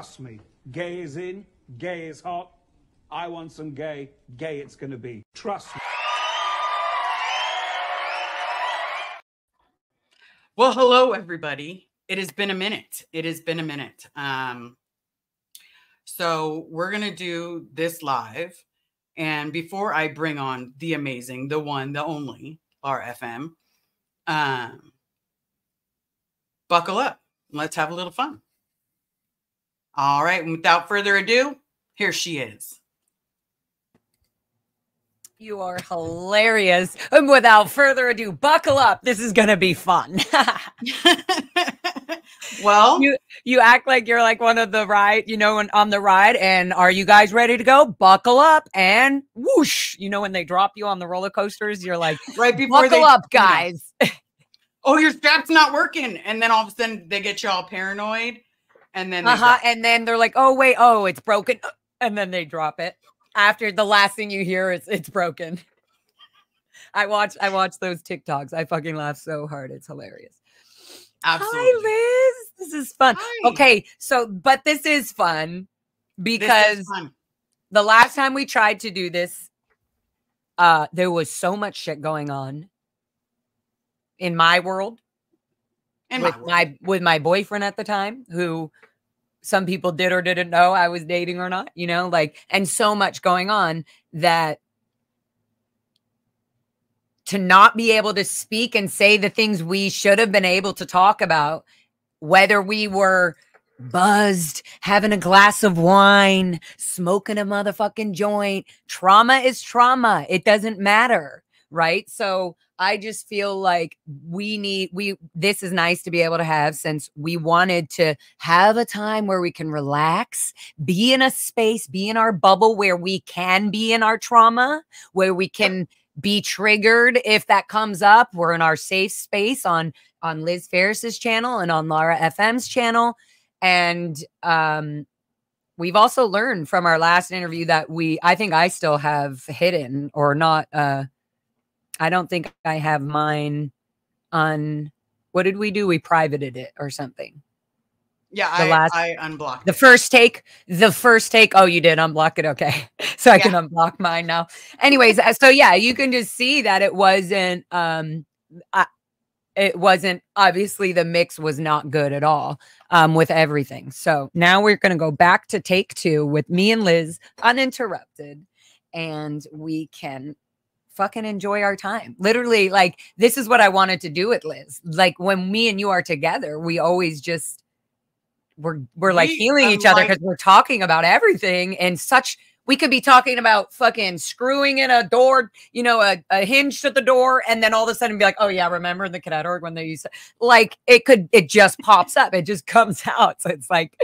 Trust me, gay is in, gay is hot. I want some gay, gay it's gonna be. Trust me. Well, hello, everybody. It has been a minute. It has been a minute. So we're going to do this live. And before I bring on the amazing, the one, the only LFM, buckle up. Let's have a little fun. All right. And without further ado, here she is. You are hilarious. And without further ado, buckle up. This is going to be fun. Well, you act like you're like one of the ride, you know, on the ride. And are you guys ready to go? Buckle up and whoosh. You know, when they drop you on the roller coasters, you're like, right before buckle up, guys. You know, oh, your strap's not working. And then all of a sudden they get you all paranoid. And then, and then they're like, oh, wait, oh, it's broken. And then they drop it. After the last thing you hear is it's broken. I watch those TikToks. I fucking laugh so hard. It's hilarious. Absolutely. Hi, Liz. This is fun. Hi. Okay, so but this is fun because the last time we tried to do this, there was so much shit going on in my world. With my boyfriend at the time, who some people did or didn't know I was dating or not, you know, like, and so much going on that to not be able to speak and say the things we should have been able to talk about, whether we were buzzed, having a glass of wine, smoking a motherfucking joint, trauma is trauma. It doesn't matter. Right. So I just feel like this is nice to be able to have, since we wanted to have a time where we can relax, be in a space, be in our bubble where we can be in our trauma, where we can be triggered if that comes up. We're in our safe space on Liz Ferris's channel and on Laura FM's channel. And we've also learned from our last interview that I think I still have hidden or not. I don't think I have mine on. What did we do? We privated it or something. Yeah, I unblocked the first take. The first take. Oh, you did unblock it. Okay. So I can unblock mine now. Anyways, so yeah, you can just see that it wasn't, obviously the mix was not good at all with everything. So now we're going to go back to take 2 with me and Liz uninterrupted, and we can fucking enjoy our time. Literally, like, this is what I wanted to do with Liz. Like, when me and you are together, we always just we're like healing each other, because we're talking about everything, and we could be talking about fucking screwing in a door, you know, a hinge to the door, and then all of a sudden be like, oh yeah, remember in the cadet org when they used to, like, it just pops up, it just comes out. So it's like,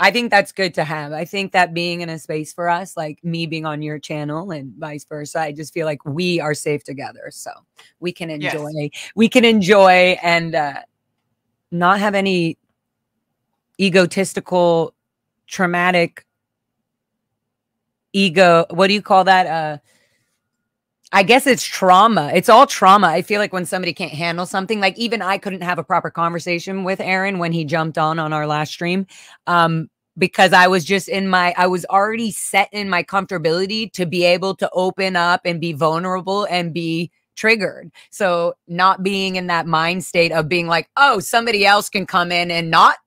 I think that's good to have. I think that being in a space for us, like me being on your channel and vice versa, I just feel like we are safe together. So we can enjoy, and not have any egotistical, traumatic ego. What do you call that? I guess it's trauma. It's all trauma. I feel like when somebody can't handle something, like even I couldn't have a proper conversation with Aaron when he jumped on our last stream, because I was just I was already set in my comfortability to be able to open up and be vulnerable and be triggered. So not being in that mind state of being like, oh, somebody else can come in and not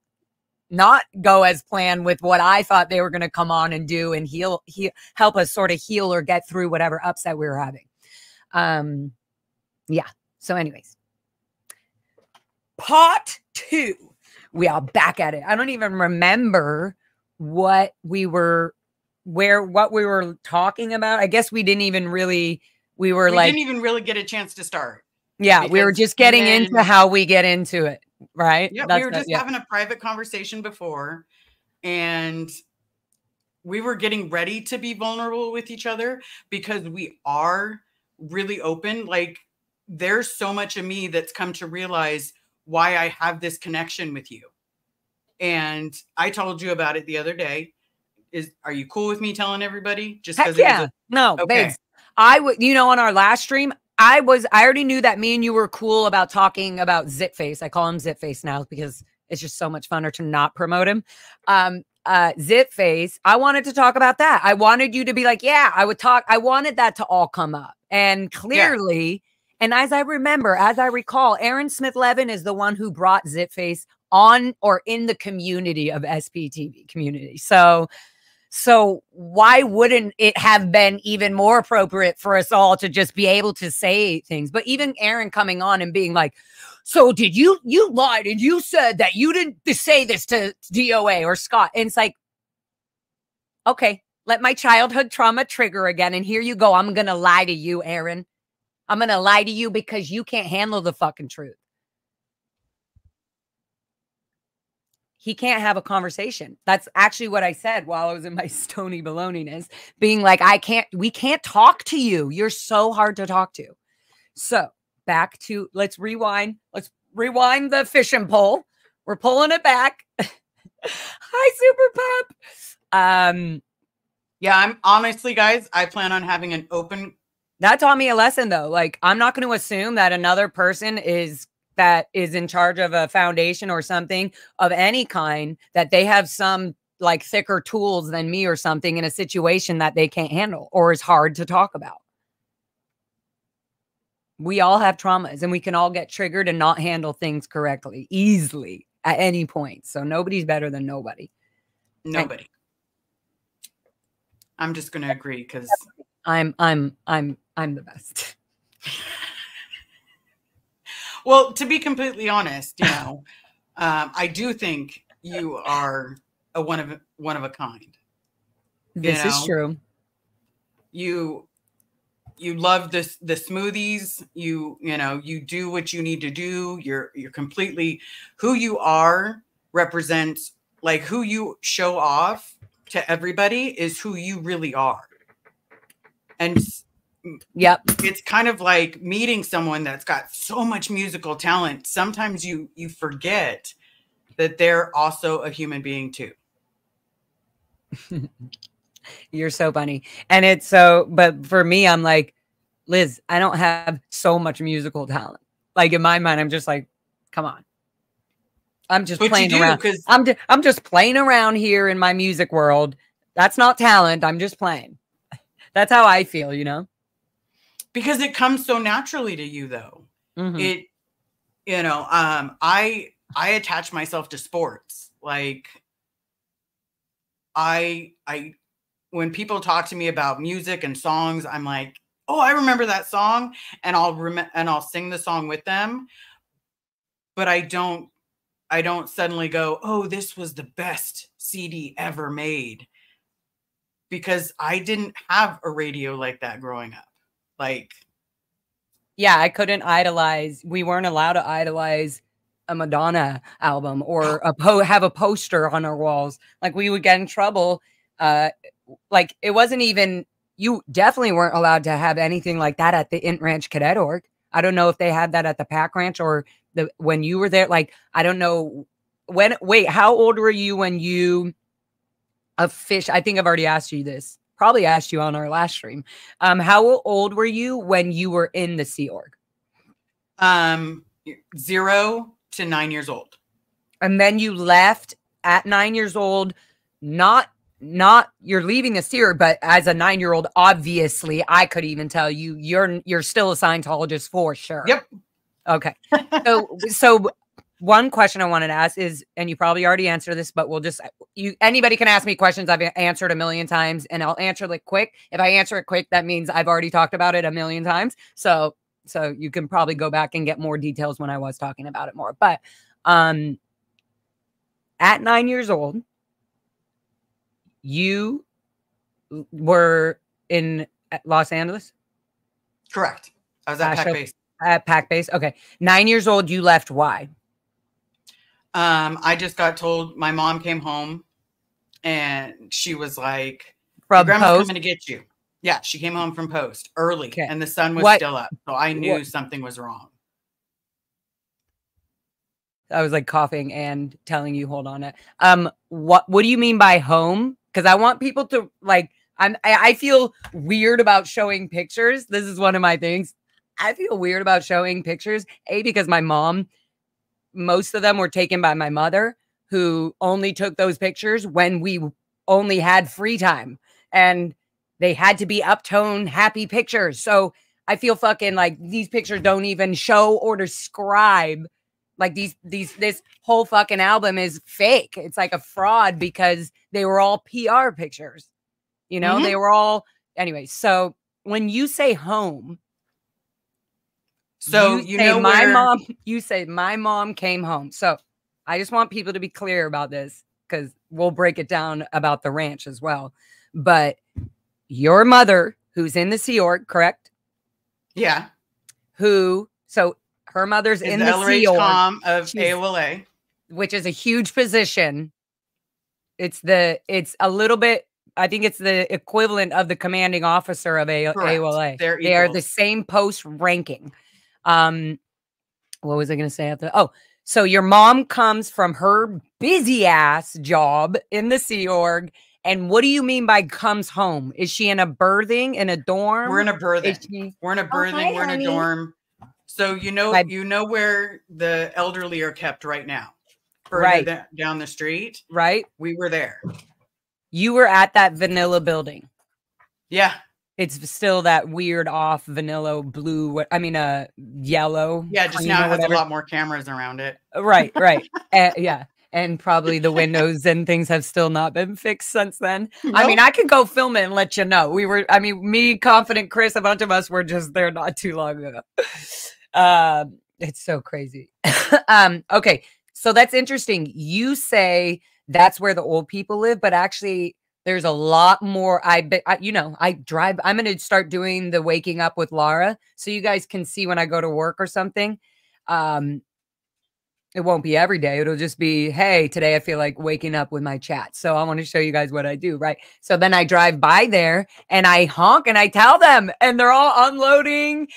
go as planned with what I thought they were going to come on and do and help us sort of heal or get through whatever upset we were having. Yeah. So anyways, part 2, we are back at it. I don't even remember what we were talking about. I guess we didn't even really, we didn't even really get a chance to start. Yeah. We were just getting into how we get into it. Right. Yeah. We were just having a private conversation before, and we were getting ready to be vulnerable with each other because we are really open. Like, there's so much of me that's come to realize why I have this connection with you. And I told you about it the other day. Are you cool with me telling everybody? Just because babes. I would, on our last stream, I already knew that me and you were cool about talking about Zit Face. I call him Zit Face now because It's just so much funner to not promote him. Zip Face, I wanted to talk about that. I wanted you to be like, yeah, I would talk. I wanted that to all come up. And clearly, and as I recall, Aaron Smith Levin is the one who brought Zip Face on or in the community of SPTV community. So why wouldn't it have been even more appropriate for us all to just be able to say things? But even Aaron coming on and being like, so did you lied and you said that you didn't say this to DOA or Scott. And it's like, okay, let my childhood trauma trigger again. And here you go. I'm going to lie to you, Aaron. I'm going to lie to you because you can't handle the fucking truth. He can't have a conversation. That's actually what I said while I was in my stony baloniness, being like, we can't talk to you. You're so hard to talk to. So back to, let's rewind the fishing pole. We're pulling it back. Hi, Super Pup. Yeah, I'm honestly, guys, I plan on having an open. That taught me a lesson though. Like, I'm not going to assume that another person that is in charge of a foundation or something of any kind, that they have some like thicker tools than me or something in a situation that they can't handle or is hard to talk about. We all have traumas and we can all get triggered and not handle things correctly, easily at any point. So nobody's better than nobody. Nobody. I'm just going to agree because I'm the best. Well, to be completely honest, you know, I do think you are a one of a kind. This is true. You love the smoothies. You know, you do what you need to do. You're completely who you are represents, like, who you show off to everybody is who you really are. And yep, it's kind of like meeting someone that's got so much musical talent. Sometimes you forget that they're also a human being too. You're so funny. And it's so, but for me, I'm like, Liz, I don't have so much musical talent. Like in my mind, I'm just like, come on. I'm just playing around. I'm just playing around here in my music world. That's not talent. I'm just playing. That's how I feel, you know? Because it comes so naturally to you though. Mm-hmm. It, you know, I attach myself to sports. Like when people talk to me about music and songs, I'm like, oh, I remember that song, and I'll sing the song with them. But I don't suddenly go, oh, this was the best CD ever made, because I didn't have a radio like that growing up. Like, yeah, I couldn't idolize. We weren't allowed to idolize a Madonna album or have a poster on our walls. Like, we would get in trouble. Like, it wasn't even, you definitely weren't allowed to have anything like that at the Int Ranch Cadet Org. I don't know if they had that at the Pack Ranch or when you were there. Like, I don't know wait, how old were you when you I think I've already asked you this. Probably asked you on our last stream. How old were you when you were in the Sea Org? 0 to 9 years old. And then you left at 9 years old, not you're leaving the Sea Org, but as a 9-year-old, obviously, I could even tell you you're still a Scientologist for sure. Yep. Okay. So one question I wanted to ask is, and you probably already answered this, but anybody can ask me questions I've answered a million times, and I'll answer it quick. If I answer it quick, that means I've already talked about it a million times. So you can probably go back and get more details when I was talking about it more. But at 9 years old, you were in Los Angeles? Correct. I was at Pack Base. At Pack Base. Okay. 9 years old, you left. Why? I just got told, my mom came home and she was like, from grandma's Post? coming to get you. Yeah, she came home from Post early, okay. And the sun was still up. So I knew something was wrong. I was like coughing and telling you, hold on. What do you mean by home? Because I want people to like, I feel weird about showing pictures. This is one of my things. I feel weird about showing pictures. Because my mom most of them were taken by my mother, who only took those pictures when we only had free time, and they had to be uptone happy pictures. So I feel fucking like these pictures don't even show or describe, like this whole fucking album is fake. It's like a fraud because they were all PR pictures, you know, they were all, anyway. So when you say home, so you know you say my mom came home. So I just want people to be clear about this, because we'll break it down about the ranch as well. But your mother, who's in the Sea Org, correct? Yeah. So her mother's in the Sea Org of AOLA, which is a huge position. It's a little bit, I think it's the equivalent of the commanding officer of AOLA. They are the same post ranking. What was I going to say after? Oh, so your mom comes from her busy ass job in the Sea Org. And what do you mean by comes home? Is she in a berthing in a dorm? We're in a berthing. We're in a berthing. We're in a dorm. So you know where the elderly are kept right now, further down the street. Right. We were there. You were at that vanilla building. Yeah. It's still that weird off vanilla blue. Yellow. Yeah. Just now it has a lot more cameras around it. Right. Right. Yeah. And probably the windows and things have still not been fixed since then. Nope. I mean, I could go film it and let you know. Me, Confident Chris, a bunch of us were just there not too long ago. It's so crazy. Okay. So that's interesting. You say that's where the old people live, but actually there's a lot more. I drive. I'm going to start doing the waking up with Lara, so you guys can see when I go to work or something. It won't be every day. It'll just be, hey, today I feel like waking up with my chat. So I want to show you guys what I do, right? So then I drive by there and I honk and I tell them, and they're all unloading,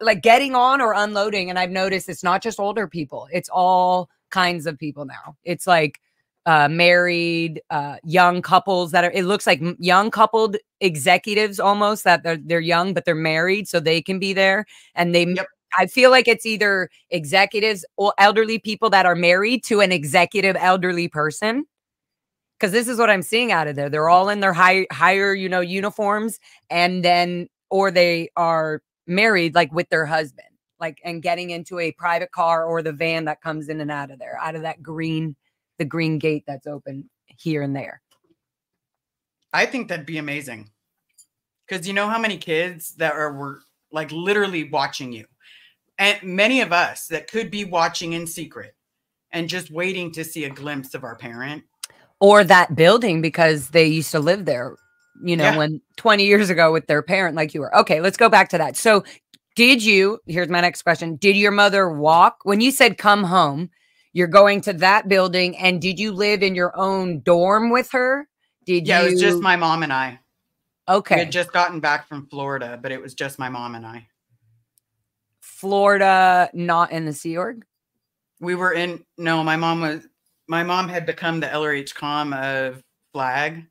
like getting on or unloading. And I've noticed it's not just older people. It's all kinds of people now. It's like married, young couples it looks like young coupled executives almost, that they're young, but they're married, so they can be there. And I feel like it's either executives or elderly people that are married to an executive elderly person. Because this is what I'm seeing out of there. They're all in their higher, uniforms, and then, or they are married, like with their husband, like, and getting into a private car or the van that comes in and out of there, out of that the green gate that's open here and there. I think that'd be amazing. Because you know how many kids that were like literally watching you. And many of us that could be watching in secret and just waiting to see a glimpse of our parent. Or that building, because they used to live there, when 20 years ago with their parent, like you were. Okay, let's go back to that. So here's my next question. Did your mother walk? When you said come home, you're going to that building, and did you live in your own dorm with her? It was just my mom and I. Okay. We had just gotten back from Florida, but it was just my mom and I. Florida, not in the Sea Org? No, my mom had become the LRH comm of Flag.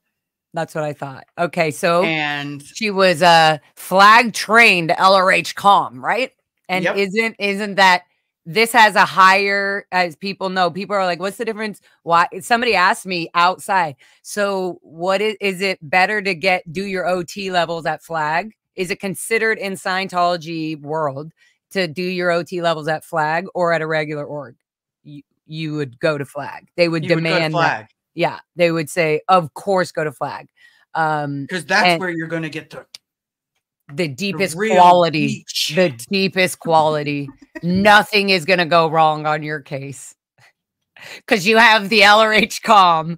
That's what I thought. Okay, so and she was a flag trained LRH comm, right? And isn't that this has a higher, as people know, people are like, what's the difference? Why? Somebody asked me outside. So what is it better to do your OT levels at Flag? Is it considered in Scientology world to do your OT levels at Flag or at a regular org? You would go to Flag. They would demand Flag. Yeah, they would say, of course, go to Flag. Because that's where you're going to get the deepest quality. Beach. The deepest quality. Nothing is going to go wrong on your case. Because you have the LRH comm.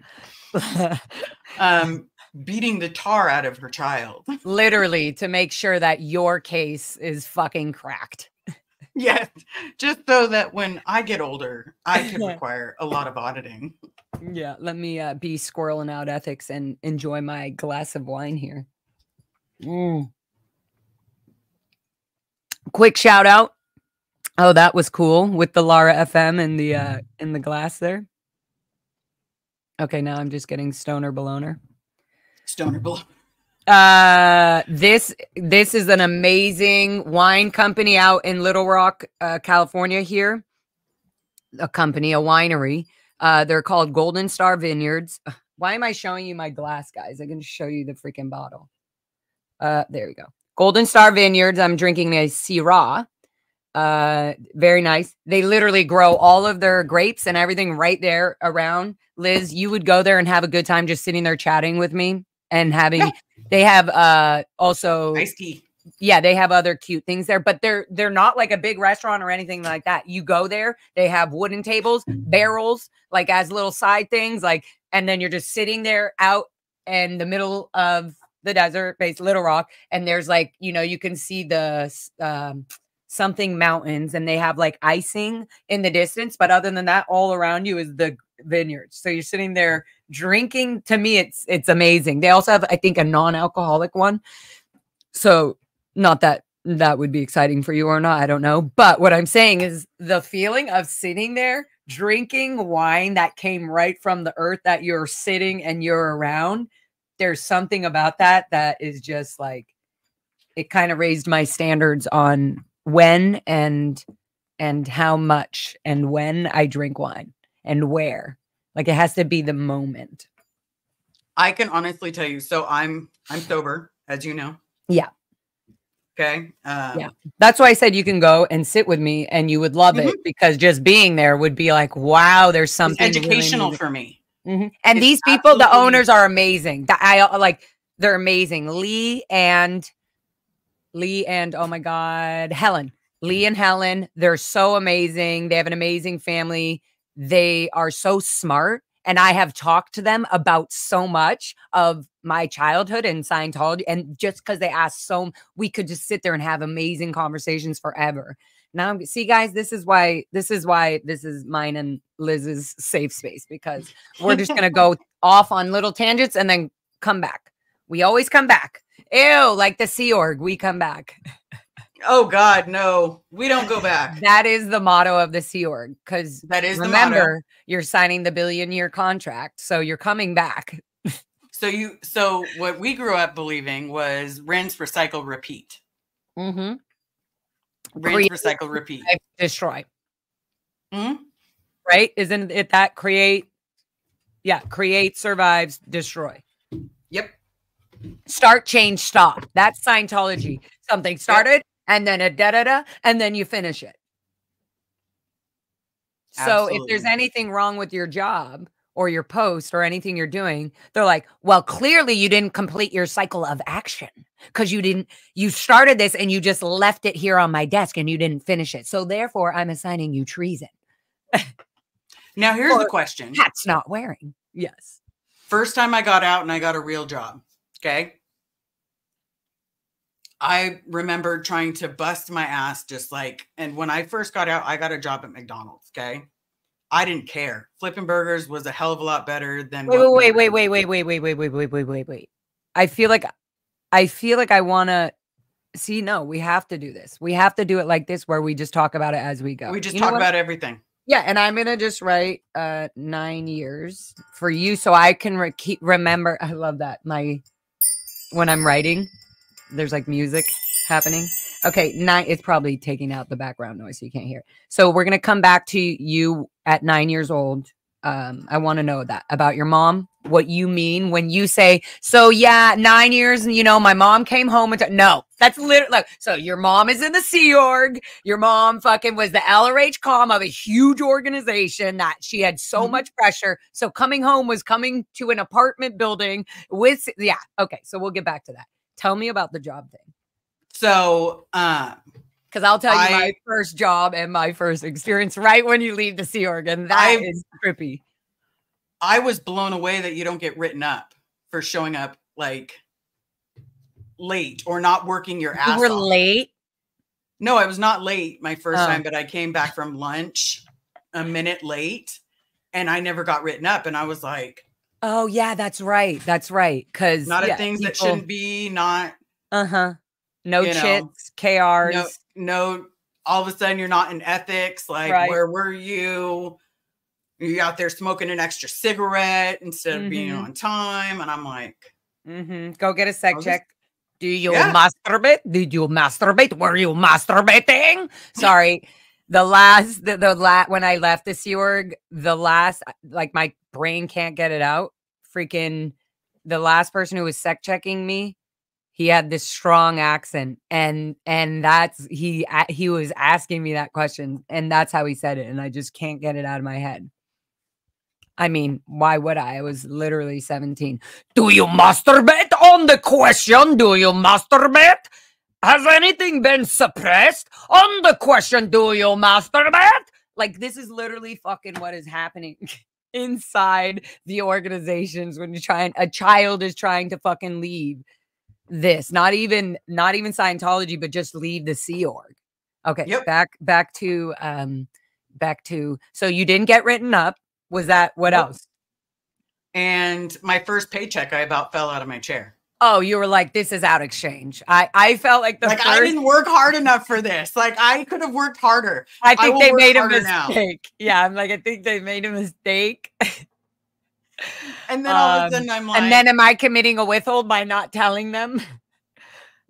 Beating the tar out of her child. Literally, to make sure that your case is fucking cracked. Yes, just so that when I get older, I can require a lot of auditing. Yeah, let me be squirreling out ethics and enjoy my glass of wine here. Quick shout out. Oh, that was cool with the Lara FM and the in the glass there. Okay, now I'm just getting stoner beloner. Stoner beloner. This is an amazing wine company out in Little Rock, California here. a company, a winery. They're called Golden Star Vineyards. Why am I showing you my glass, guys? I can show you the freaking bottle. There you go. Golden Star Vineyards. I'm drinking a Syrah. Very nice. They literally grow all of their grapes and everything right there around. Liz, you would go there and have a good time just sitting there chatting with me and having, they have also iced tea. Yeah, they have other cute things there, but they're not like a big restaurant or anything like that. You go there, they have wooden tables, barrels, like as little side things, like, and then you're just sitting there out in the middle of the desert, based Little Rock, and there's like, you know, you can see the something mountains, and they have like icing in the distance, but other than that, all around you is the vineyards. So you're sitting there drinking. To me, it's amazing. They also have, I think, a non-alcoholic one. So not that that would be exciting for you or not, I don't know. But what I'm saying is the feeling of sitting there drinking wine that came right from the earth that you're sitting and you're around. There's something about that is just like, it kind of raised my standards on when and how much and when I drink wine and where. Like, it has to be the moment. I can honestly tell you. So I'm sober, as you know. Yeah. Okay. Yeah. That's why I said you can go and sit with me and you would love it, because just being there would be like, wow, there's something educational for me. And It's these people, the absolutely- owners are amazing. They're amazing. Lee and oh my God, Helen. Lee and Helen, they're so amazing. They have an amazing family. They are so smart. And I have talked to them about so much of my childhood and Scientology. And just because they asked we could just sit there and have amazing conversations forever. Now, see, guys, this is why this is mine and Liz's safe space, because we're just going to go off on little tangents and then come back. We always come back. Ew, like the Sea Org, we come back. Oh God, no, we don't go back. That is the motto of the Sea Org, because That is remember, the motto. you're signing the billion-year contract, so you're coming back. So what we grew up believing was rinse, recycle, repeat. Mm-hmm. Rinse, recycle, repeat. Destroy. Mm-hmm. Right? Isn't it that create? Yeah, create, survives, destroy. Yep. Start, change, stop. That's Scientology. Something started, and then a da-da-da, and then you finish it. So if there's anything wrong with your job or your post or anything you're doing, they're like, well, clearly you didn't complete your cycle of action, because you started this and you just left it here on my desk and you didn't finish it. So therefore, I'm assigning you treason. Now, here's the question. Hat's not wearing. Yes. First time I got out and I got a real job. Okay. I remember trying to bust my ass, and when I first got out, I got a job at McDonald's. Okay. I didn't care. Flipping burgers was a hell of a lot better than. Wait. I feel like I want to see. No, we have to do this. We have to do it like this, where we just talk about it as we go. We just talk about everything. Yeah. And I'm going to just write 9 years for you, so I can remember. I love that. When I'm writing, there's like music happening. Okay, 9. It's probably taking out the background noise so you can't hear it. So we're gonna come back to you at 9 years old. I want to know that about your mom. What you mean when you say, so yeah, 9 years, and my mom came home and no, that's literally so your mom is in the Sea Org. Your mom fucking was the LRH comm of a huge organization that she had so much pressure. So coming home was coming to an apartment building with, yeah. Okay, so we'll get back to that. Tell me about the job thing. So, because I'll tell you my first job and my first experience right when you leave the Sea Org, and that is trippy. I was blown away that you don't get written up for showing up like late or not working your ass off. You were late? No, I was not late my first time, but I came back from lunch a minute late and I never got written up. And I was like, oh yeah, that's right. That's right. Because not at things that shouldn't be, not. No chits, KRs. No, all of a sudden you're not in ethics. Like, where were you? You're out there smoking an extra cigarette instead of being on time. And I'm like, go get a sec check. Do you masturbate? Did you masturbate? Were you masturbating? Sorry. when I left the Sea Org, the last, like, my brain can't get it out. Freaking the last person who was sec checking me, he had this strong accent, and that's he was asking me that question, and that's how he said it, and I just can't get it out of my head. I mean, why would I? I was literally 17. Do you masturbate on the question? Do you masturbate? Has anything been suppressed on the question? Do you masturbate? Like, this is literally fucking what is happening inside the organizations when a child is trying to fucking leave this. Not even Scientology, but just leave the Sea Org. Okay, Yep. back to so you didn't get written up. Was that what else? And my first paycheck, I about fell out of my chair. Oh, you were like, this is out exchange. I felt like I didn't work hard enough for this. Like, I could have worked harder. I think they made a mistake. Now. Yeah, I'm like, I think they made a mistake. And then all of a sudden I'm like, and then am I committing a withhold by not telling them?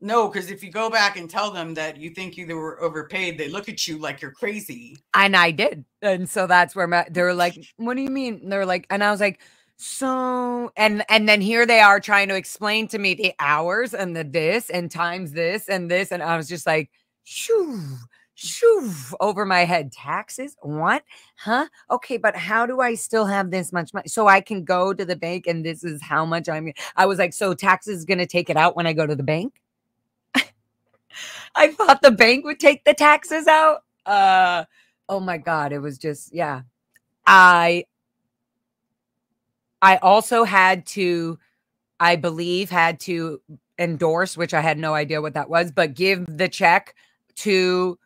No, because if you go back and tell them that you think you were overpaid, they look at you like you're crazy. And I did. And so that's where they were like, what do you mean? They're like, and I was like, so, and then here they are trying to explain to me the hours and the this and times this and this. And I was just like, shoo, shoo, over my head. Taxes? What? Huh? Okay, but how do I still have this much money? So I can go to the bank and this is how much I was like, so taxes is going to take it out when I go to the bank? I thought the bank would take the taxes out. Oh my God. It was just, yeah. I also had to endorse, which I had no idea what that was, but give the check to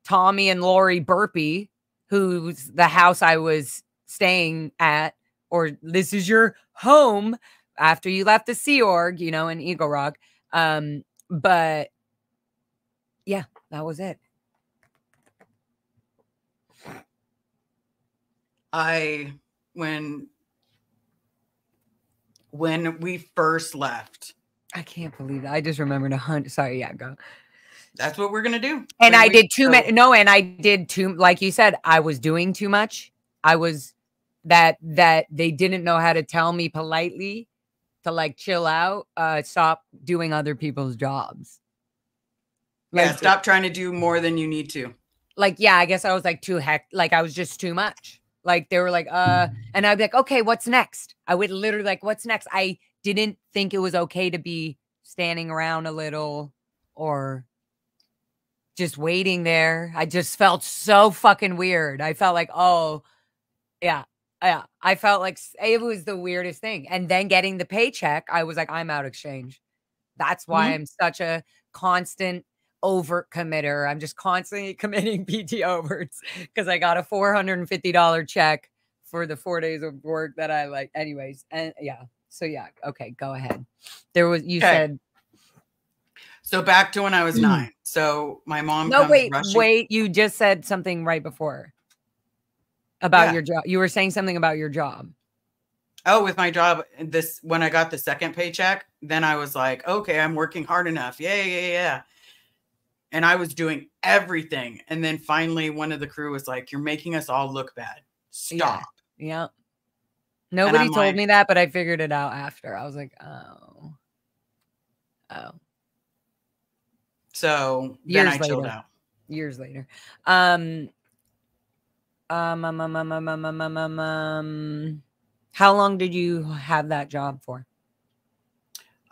Tommy and Lori Burpee, who's the house I was staying at, or this is your home after you left the Sea Org, in Eagle Rock. But yeah, that was it. When we first left, I can't believe that. I just remembered 100. Sorry, yeah, go. That's what we're gonna do. And I did too many. No, and I did too. Like you said, I was doing too much. I was that they didn't know how to tell me politely to like chill out. Stop doing other people's jobs. Yeah, stop trying to do more than you need to. Like, yeah, I guess I was like like I was just too much. Like they were like, and I'd be like, okay, what's next? I would literally like, what's next? I didn't think it was okay to be standing around a little or just waiting there. I just felt so fucking weird. I felt like, oh, yeah. I felt like it was the weirdest thing. And then getting the paycheck, I was like, I'm out exchange. That's why I'm such a constant overt committer. I'm just constantly committing PT overts because I got a $450 check for the 4 days of work that I like. Anyways, and yeah. So yeah, okay, go ahead. You said. So back to when I was 9. So my mom. No, wait. You just said something right before about your job. You were saying something about your job. Oh, with my job, when I got the second paycheck, then I was like, okay, I'm working hard enough. Yeah. And I was doing everything. And then finally one of the crew was like, you're making us all look bad. Stop. Yeah. Nobody told me that, but I figured it out after. I was like, oh. So then I chilled out. Years later. How long did you have that job for?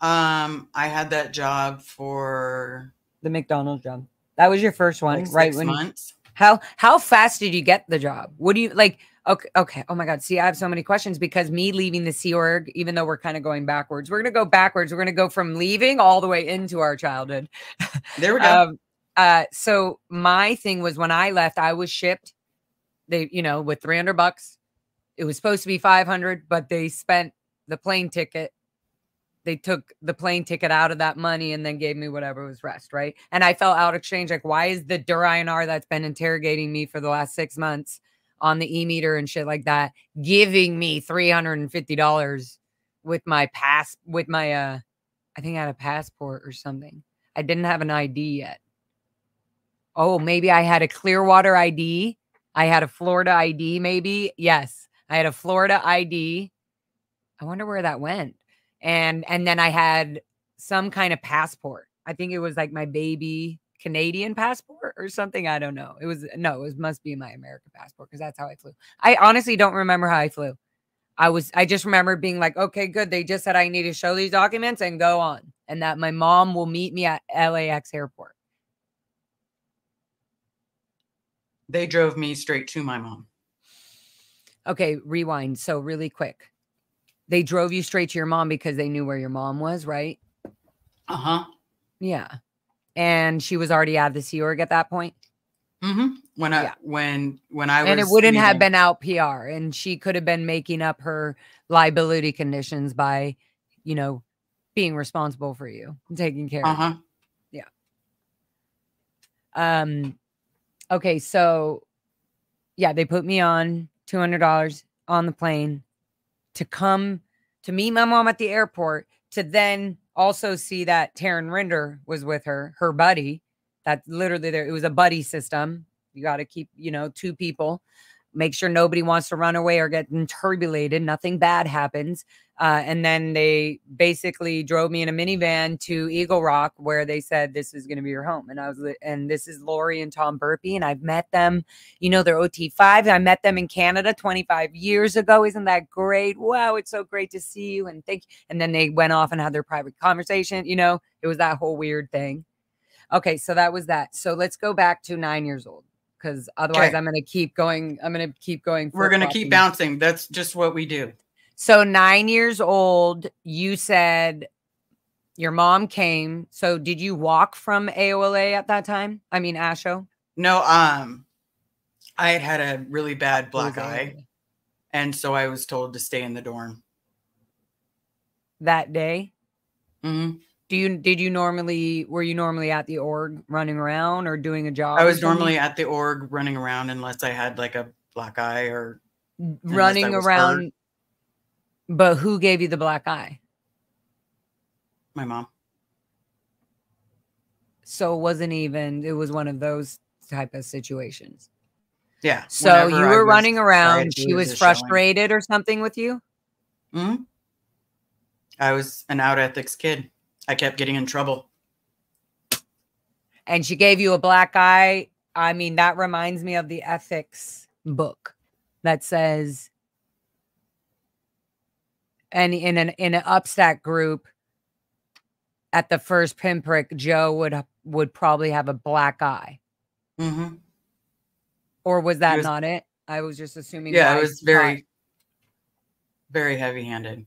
I had that job for the McDonald's job. That was your first one, like right? 6 months. How fast did you get the job? What do you like? Okay. Oh my God. See, I have so many questions because me leaving the Sea Org, even though we're kind of going backwards, we're going to go backwards. We're going to go from leaving all the way into our childhood. There we go. So my thing was when I left, I was shipped. They, with $300. It was supposed to be 500, but they spent the plane ticket. They took the plane ticket out of that money and then gave me whatever was rest, right? And I felt out of exchange. Like, why is the INR that's been interrogating me for the last 6 months on the e-meter and shit like that giving me $350 with my I think I had a passport or something. I didn't have an ID yet. Oh, maybe I had a Clearwater ID. I had a Florida ID, maybe. Yes, I had a Florida ID. I wonder where that went. And then I had some kind of passport. I think it was like my baby Canadian passport or something. I don't know. It must be my American passport because that's how I flew. I honestly don't remember how I flew. I just remember being like, okay, good. They just said I need to show these documents and go on. And that my mom will meet me at LAX airport. They drove me straight to my mom. Okay, rewind. So really quick. They drove you straight to your mom because they knew where your mom was, right? Uh-huh. Yeah. And she was already out of the Sea Org at that point? Mm-hmm. When I was, and it wouldn't have been out PR, and she could have been making up her liability conditions by, you know, being responsible for you and taking care of you. Yeah. Okay, so yeah, they put me on $200 on the plane to come to meet my mom at the airport, to then also see that Taryn Rinder was with her buddy. That's literally there. It was a buddy system. You got to keep, you know, two people, make sure nobody wants to run away or get turbulated. Nothing bad happens. And then they basically drove me in a minivan to Eagle Rock, where they said, this is going to be your home. And this is Lori and Tom Burpee. And I've met them, you know, they're OT5. I met them in Canada 25 years ago. Isn't that great? Wow. It's so great to see you. And thank you. And then they went off and had their private conversation. You know, it was that whole weird thing. Okay. So that was that. So let's go back to 9 years old. Because otherwise I'm going to keep going. We're going to keep bouncing. That's just what we do. So 9 years old, you said your mom came. So did you walk from AOLA at that time? I mean, ASHO? No, I had a really bad black eye. And so I was told to stay in the dorm. That day? Mm-hmm. Were you normally at the org running around or doing a job? I was normally at the org running around unless I had like a black eye or running around. Hurt. But who gave you the black eye? My mom. So it was one of those type of situations. Yeah. So you were running around. She was frustrated or something with you? Mm-hmm. I was an out ethics kid. I kept getting in trouble. And she gave you a black eye. I mean, that reminds me of the ethics book that says, and in an Upstack group, at the first pinprick, Joe would probably have a black eye. Mm-hmm. Or was that not it? I was just assuming. Yeah, it was very, very heavy-handed.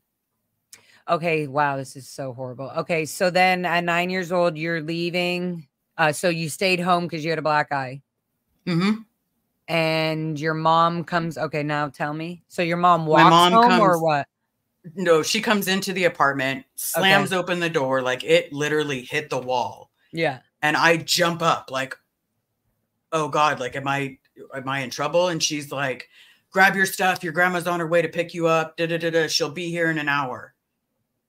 Okay, wow, this is so horrible. Okay, so then at 9 years old, you're leaving. So you stayed home because you had a black eye. Mm-hmm. And your mom comes. Okay, now tell me. So your mom walks home or what? No, she comes into the apartment, slams open the door, like it literally hit the wall. Yeah. And I jump up like, oh God, like, am I in trouble? And she's like, grab your stuff. Your grandma's on her way to pick you up. She'll be here in an hour.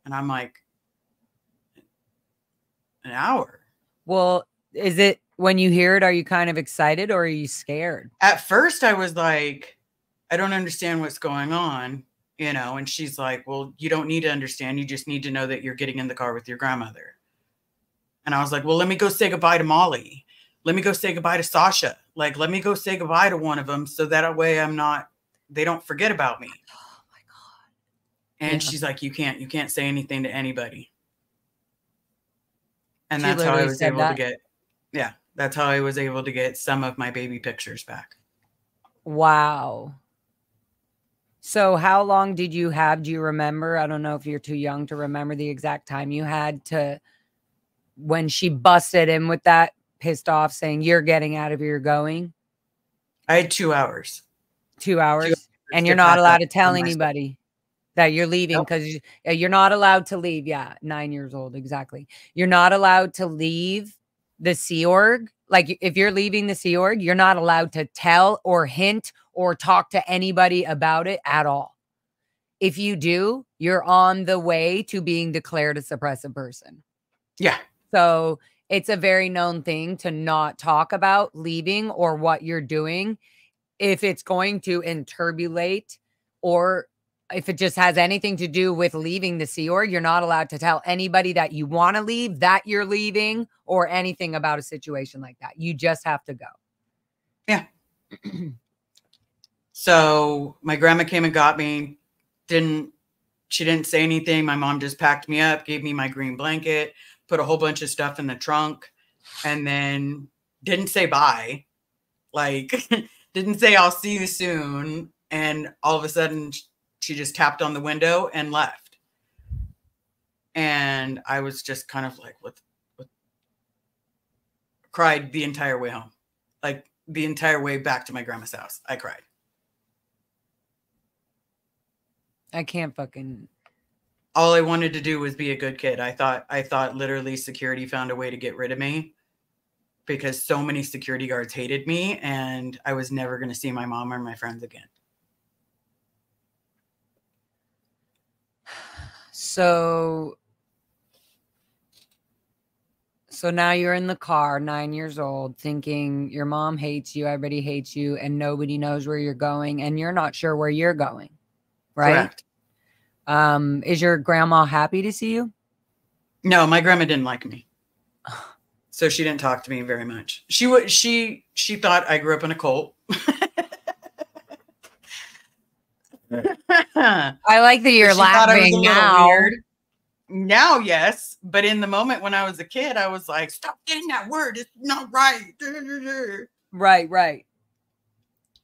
And I'm like, an hour? Well, is it, when you hear it, are you kind of excited or are you scared? At first I was like, I don't understand what's going on, you know? And she's like, well, you don't need to understand. You just need to know that you're getting in the car with your grandmother. And I was like, well, let me go say goodbye to Molly. Let me go say goodbye to Sasha. Like, let me go say goodbye to one of them. So that way they don't forget about me. And she's like, you can't say anything to anybody. And that's how I was able to get, that's how I was able to get some of my baby pictures back. Wow. So how long did you have? Do you remember? I don't know if you're too young to remember the exact time you had to, when she busted in with that pissed off saying, you're getting out of here, you're going. I had 2 hours. 2 hours. And you're not allowed to tell anybody that you're leaving because you're not allowed to leave. Yeah. 9 years old. Exactly. You're not allowed to leave the Sea Org. Like if you're leaving the Sea Org, you're not allowed to tell or hint or talk to anybody about it at all. If you do, you're on the way to being declared a suppressive person. Yeah. So it's a very known thing to not talk about leaving or what you're doing if it's going to interbulate, or if it just has anything to do with leaving the Sea Org. You're not allowed to tell anybody that you want to leave, that you're leaving, or anything about a situation like that. You just have to go. Yeah. So my grandma came and got me. She didn't say anything. My mom just packed me up, gave me my green blanket, put a whole bunch of stuff in the trunk, and then didn't say bye. Like, didn't say I'll see you soon. And all of a sudden she just tapped on the window and left. And I was just kind of like, what? Cried the entire way home. Like the entire way back to my grandma's house. I cried. I can't fucking. All I wanted to do was be a good kid. I thought literally security found a way to get rid of me because so many security guards hated me and I was never going to see my mom or my friends again. So now you're in the car, 9 years old, thinking your mom hates you, everybody hates you, and nobody knows where you're going, and you're not sure where you're going, right? Correct. Is your grandma happy to see you? No, my grandma didn't like me. So she didn't talk to me very much. She thought I grew up in a cult. I like that you're laughing now. Weird. Now, yes. But in the moment when I was a kid, I was like, stop getting that word. It's not right. Right.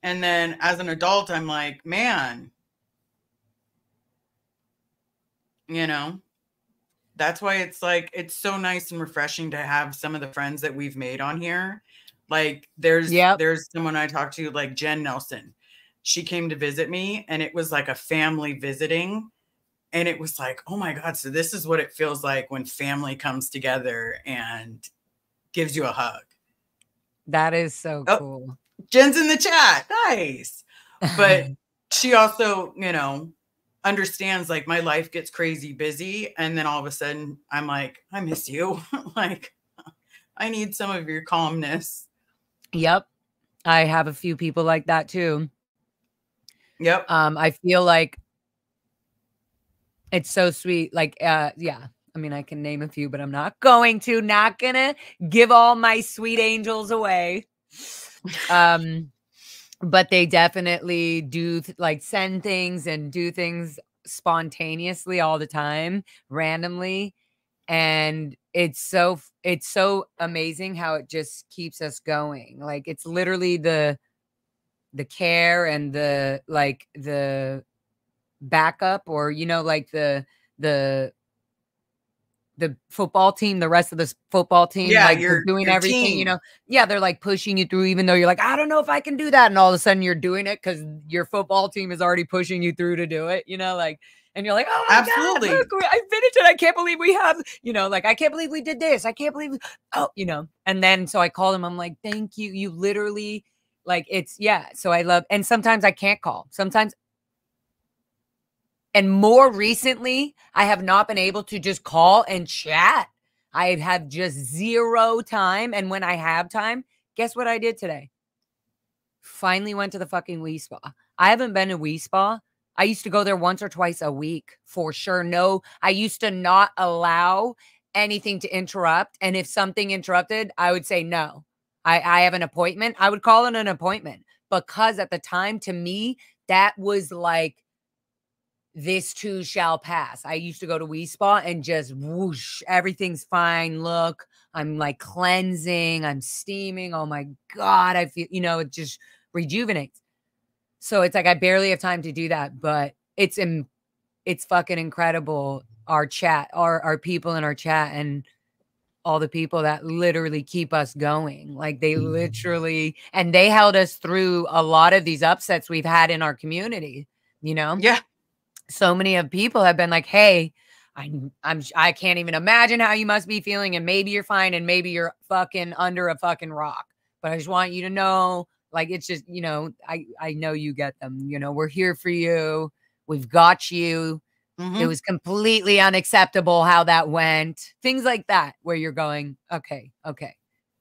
And then as an adult, I'm like, man, you know, that's why it's like, it's so nice and refreshing to have some of the friends that we've made on here. Like there's someone I talked to, like Jen Nelson. She came to visit me and it was like a family visiting. And it was like, oh my God, so this is what it feels like when family comes together and gives you a hug. That is so cool. Jen's in the chat. Nice. But she also, you know, understands like my life gets crazy busy. And then all of a sudden I'm like, I miss you. Like, I need some of your calmness. Yep. I have a few people like that too. Yep. I feel like it's so sweet. Like, yeah. I mean, I can name a few, but I'm not going to give all my sweet angels away. But they definitely do like send things and do things spontaneously all the time, randomly. And it's so amazing how it just keeps us going. Like it's literally the care and the backup, or, you know, like the football team, the rest of the football team, like you're doing everything, team. You know, they're like pushing you through, even though you're like, I don't know if I can do that. And all of a sudden you're doing it because your football team is already pushing you through to do it, you know, like, and you're like, oh my absolutely. God, look, I finished it. I can't believe we have, you know, like, I can't believe we did this. I can't believe, you know, and then, so I called him. I'm like, thank you. You literally like, it's, so I love, and sometimes I can't call sometimes. And more recently, I have not been able to just call and chat. I have just zero time. And when I have time, guess what I did today? Finally went to the fucking Wii Spa. I haven't been to Wii Spa. I used to go there once or twice a week for sure. No, I used to not allow anything to interrupt. And if something interrupted, I would say no. I have an appointment. I would call it an appointment because at the time, to me, that was like, this too shall pass. I used to go to Wii Spa and just whoosh, everything's fine. Look, I'm like cleansing, I'm steaming. Oh my God, I feel, you know, it just rejuvenates. So it's like I barely have time to do that, but it's fucking incredible. Our chat, our people in our chat, and all the people that literally keep us going. Like they literally, and they held us through a lot of these upsets we've had in our community, you know? Yeah. So many of people have been like, hey, I can't even imagine how you must be feeling. And maybe you're fine. And maybe you're fucking under a fucking rock. But I just want you to know, like, it's just, you know, I know you get them, you know, we're here for you. We've got you. It was completely unacceptable how that went. Things like that, where you're going, okay.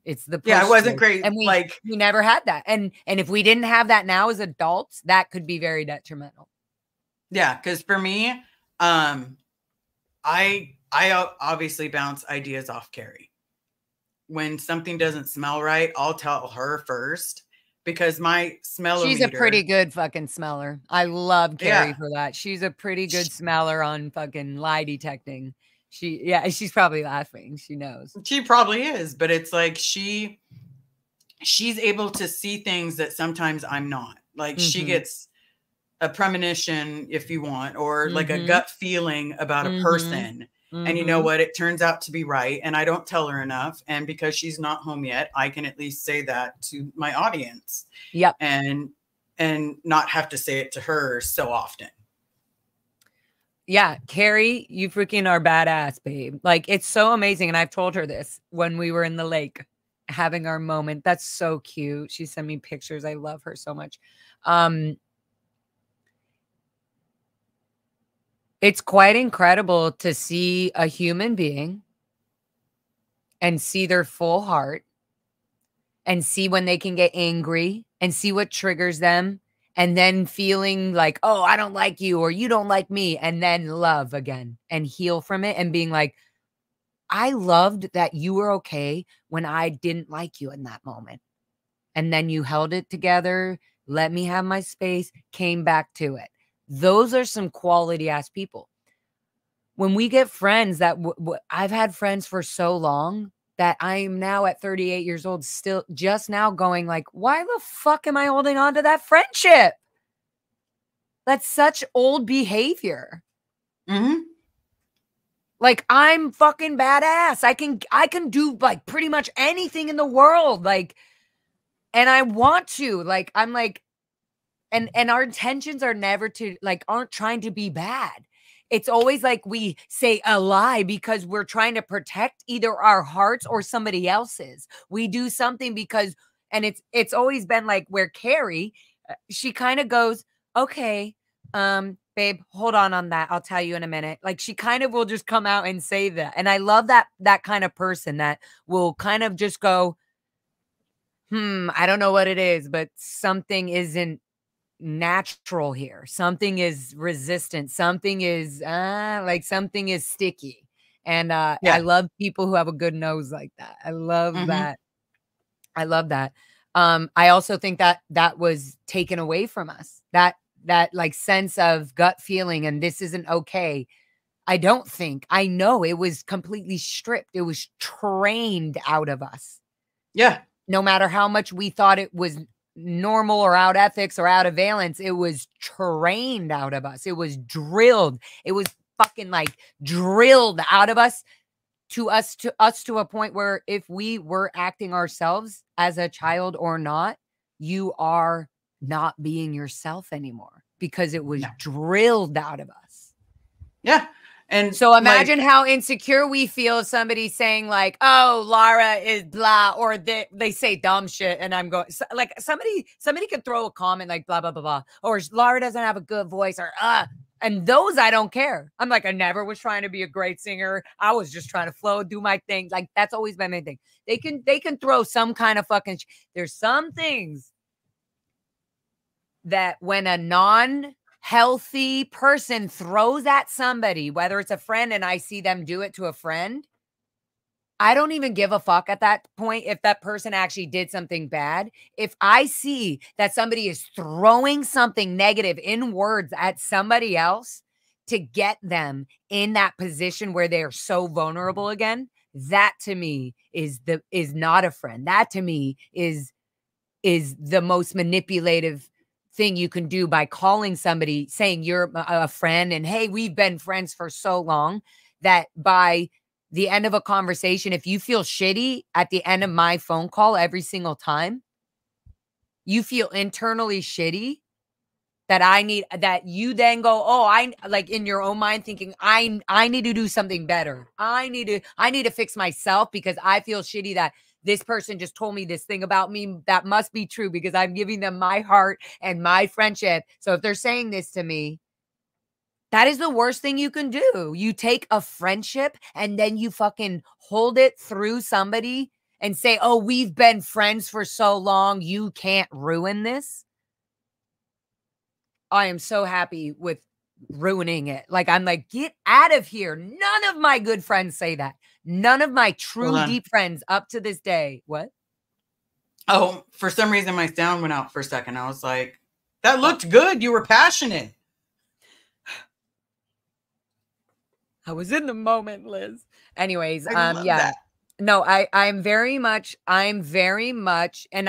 It's the push Yeah, it wasn't through. great. And we never had that. And if we didn't have that now as adults, that could be very detrimental. Yeah, because for me, I obviously bounce ideas off Carrie. When something doesn't smell right, I'll tell her first, because my smellometer. She's a pretty good fucking smeller. I love Carrie for that. She's a pretty good smeller on fucking lie detecting. She's probably laughing. She knows. She probably is, but it's like she's able to see things that sometimes I'm not. Like she gets a premonition, if you want, or like a gut feeling about a person. And you know what? It turns out to be right. And I don't tell her enough. And because she's not home yet, I can at least say that to my audience. Yep. And not have to say it to her so often. Yeah, Carrie, you freaking are badass, babe. Like, it's so amazing. And I've told her this when we were in the lake having our moment. That's so cute. She sent me pictures. I love her so much. It's quite incredible to see a human being and see their full heart and see when they can get angry and see what triggers them. And then feeling like, oh, I don't like you or you don't like me. And then love again and heal from it and being like, I loved that you were okay when I didn't like you in that moment. And then you held it together, let me have my space, came back to it. Those are some quality ass people. When we get friends that I've had friends for so long that I am now at 38 years old, still just now going like, why the fuck am I holding on to that friendship? That's such old behavior. Like, I'm fucking badass. I can do like pretty much anything in the world. Like, and I want to, like, I'm like, and our intentions are never to like, aren't trying to be bad. It's always like we say a lie because we're trying to protect either our hearts or somebody else's. We do something because, and it's always been like where Carrie, she kind of goes, okay, babe, hold on that. I'll tell you in a minute. Like, she kind of will just come out and say that. And I love that kind of person that will kind of just go, I don't know what it is, but something isn't natural here. Something is resistant. Something is like something is sticky. And I love people who have a good nose like that. I love that. I love that. I also think that was taken away from us. That like sense of gut feeling and this isn't okay. I know it was completely stripped. It was trained out of us. Yeah. No matter how much we thought it was normal or out ethics or out of valence, it was trained out of us. It was drilled. It was fucking like drilled out of us to a point where if we were acting ourselves as a child or not, you are not being yourself anymore because it was drilled out of us. Yeah. And so imagine how insecure we feel if somebody's saying like, oh, Lara is blah, or they say dumb shit. And I'm going like, somebody could throw a comment like blah, blah, blah, blah, or Lara doesn't have a good voice or, and those, I don't care. I'm like, I never was trying to be a great singer. I was just trying to flow, do my thing. Like, that's always been my thing. They can throw some kind of fucking, there's some things that when a non-healthy person throws at somebody, whether it's a friend and I see them do it to a friend, I don't even give a fuck at that point if that person actually did something bad. If I see that somebody is throwing something negative in words at somebody else to get them in that position where they are so vulnerable again, that to me is not a friend. That to me is the most manipulative thing you can do by calling somebody, saying you're a friend and hey, we've been friends for so long, that by the end of a conversation, if you feel shitty at the end of my phone call every single time, you feel internally shitty that you then go, oh, I like in your own mind thinking, I need to do something better. I need to fix myself because I feel shitty that this person just told me this thing about me that must be true because I'm giving them my heart and my friendship. So if they're saying this to me, That is the worst thing you can do. You take a friendship and then you fucking hold it through somebody and say, oh, we've been friends for so long, you can't ruin this. I am so happy with ruining it. Like, I'm like, get out of here. None of my good friends say that. None of my true deep friends up to this day. What? Oh, for some reason my sound went out for a second. I was like, that looked good. You were passionate. I was in the moment, Liz. Anyways, yeah. That. No, I'm very much, and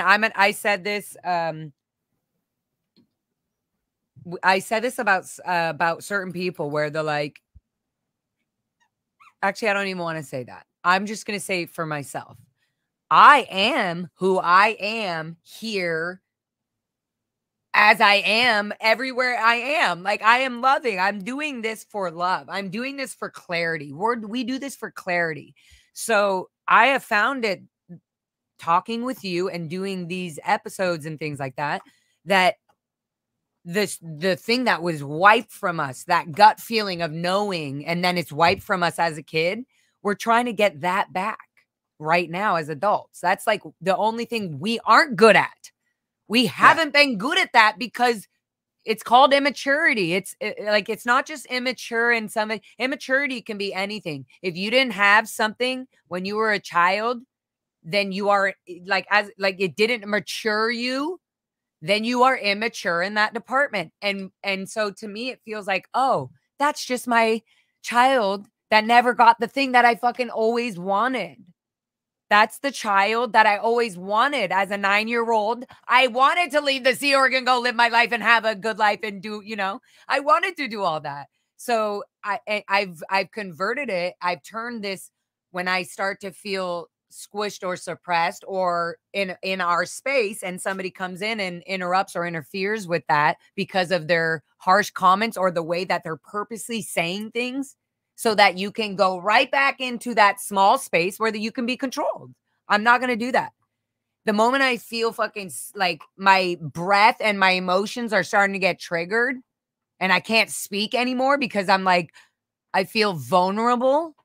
I said this, about certain people where they're like, actually, I don't even want to say that. I'm just going to say it for myself. I am who I am here as I am everywhere I am. Like, I am loving. I'm doing this for love. I'm doing this for clarity. We do this for clarity. So I have found it talking with you and doing these episodes and things like that, that the thing that was wiped from us, that gut feeling of knowing, and then it's wiped from us as a kid, we're trying to get that back right now as adults. That's like the only thing we aren't good at. We haven't been good at that because it's called immaturity. It's not just immature, and some immaturity can be anything. If you didn't have something when you were a child, then you are it didn't mature you, then you are immature in that department. And so to me, it feels like, oh, that's just my child that never got the thing that I fucking always wanted. That's the child that I always wanted as a 9-year-old. I wanted to leave the Sea Org and go live my life and have a good life and do, I wanted to do all that. So I've converted it. I've turned this, when I start to feel squished or suppressed or in our space, and somebody comes in and interrupts or interferes with that because of their harsh comments or the way that they're purposely saying things, so that you can go right back into that small space where you can be controlled. I'm not going to do that. The moment I feel fucking like my breath and my emotions are starting to get triggered and I can't speak anymore because I'm like, I feel vulnerable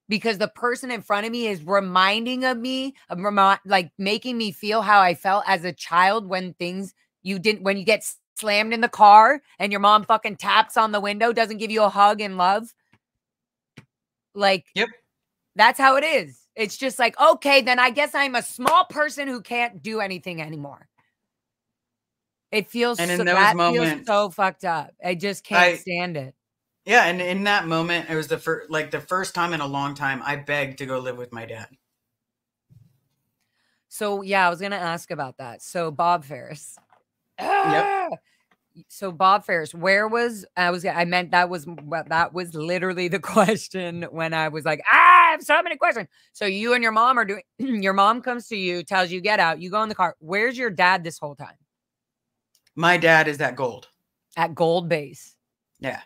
because the person in front of me is reminding of me, like making me feel how I felt as a child when when you get slammed in the car and your mom fucking taps on the window, doesn't give you a hug and love. Like, yep, that's how it is. It's just like, okay, then I guess I'm a small person who can't do anything anymore. It feels, and in those moments, feels so fucked up. I just can't stand it. Yeah, and in that moment, it was the first time in a long time I begged to go live with my dad. So yeah, I was gonna ask about that. So Bob Ferris. Yep. So Bob Ferris, that was literally the question when I was like, I have so many questions. So you and your mom are doing, your mom comes to you, tells you, get out, you go in the car. Where's your dad this whole time? My dad is at Gold. At Gold Base. Yeah.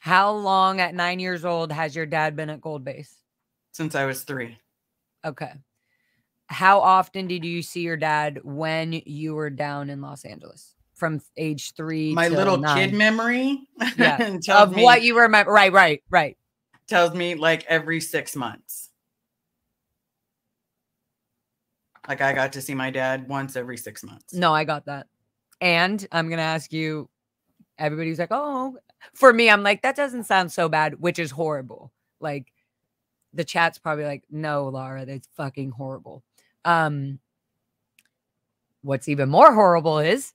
How long at 9 years old has your dad been at Gold Base? Since I was 3. Okay. How often did you see your dad when you were down in Los Angeles? From age 3 my to little 9. Kid memory of what you remember. Right. Tells me like every 6 months. Like I got to see my dad once every 6 months. No, I got that. And I'm going to ask you, everybody's like, oh, for me, I'm like, that doesn't sound so bad, which is horrible. Like the chat's probably like, no, Laura, that's fucking horrible. What's even more horrible is,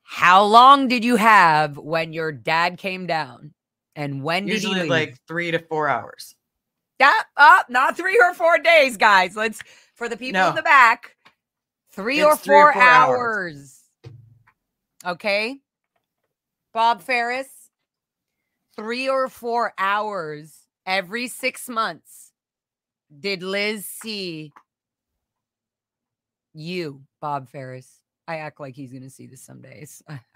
how long did you have when your dad came down? And when did he leave? Usually like 3 to 4 hours. Not 3 or 4 days, guys. For the people in the back, 3 or 4 hours. Okay. Bob Ferris, 3 or 4 hours every 6 months did Liz see you, Bob Ferris. I act like he's going to see this someday.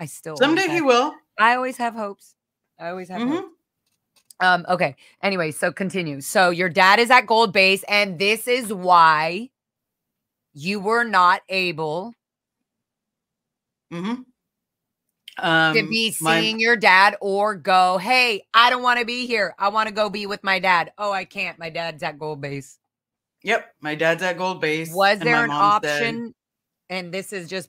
I still someday he will. I always have hopes. Okay. Anyway, so continue. So your dad is at Gold Base, and this is why you were not able To be seeing your dad, or go, hey, I don't want to be here. I want to go be with my dad. Oh, I can't. My dad's at Gold Base. Yep. My dad's at Gold Base. Was there an option? And this is just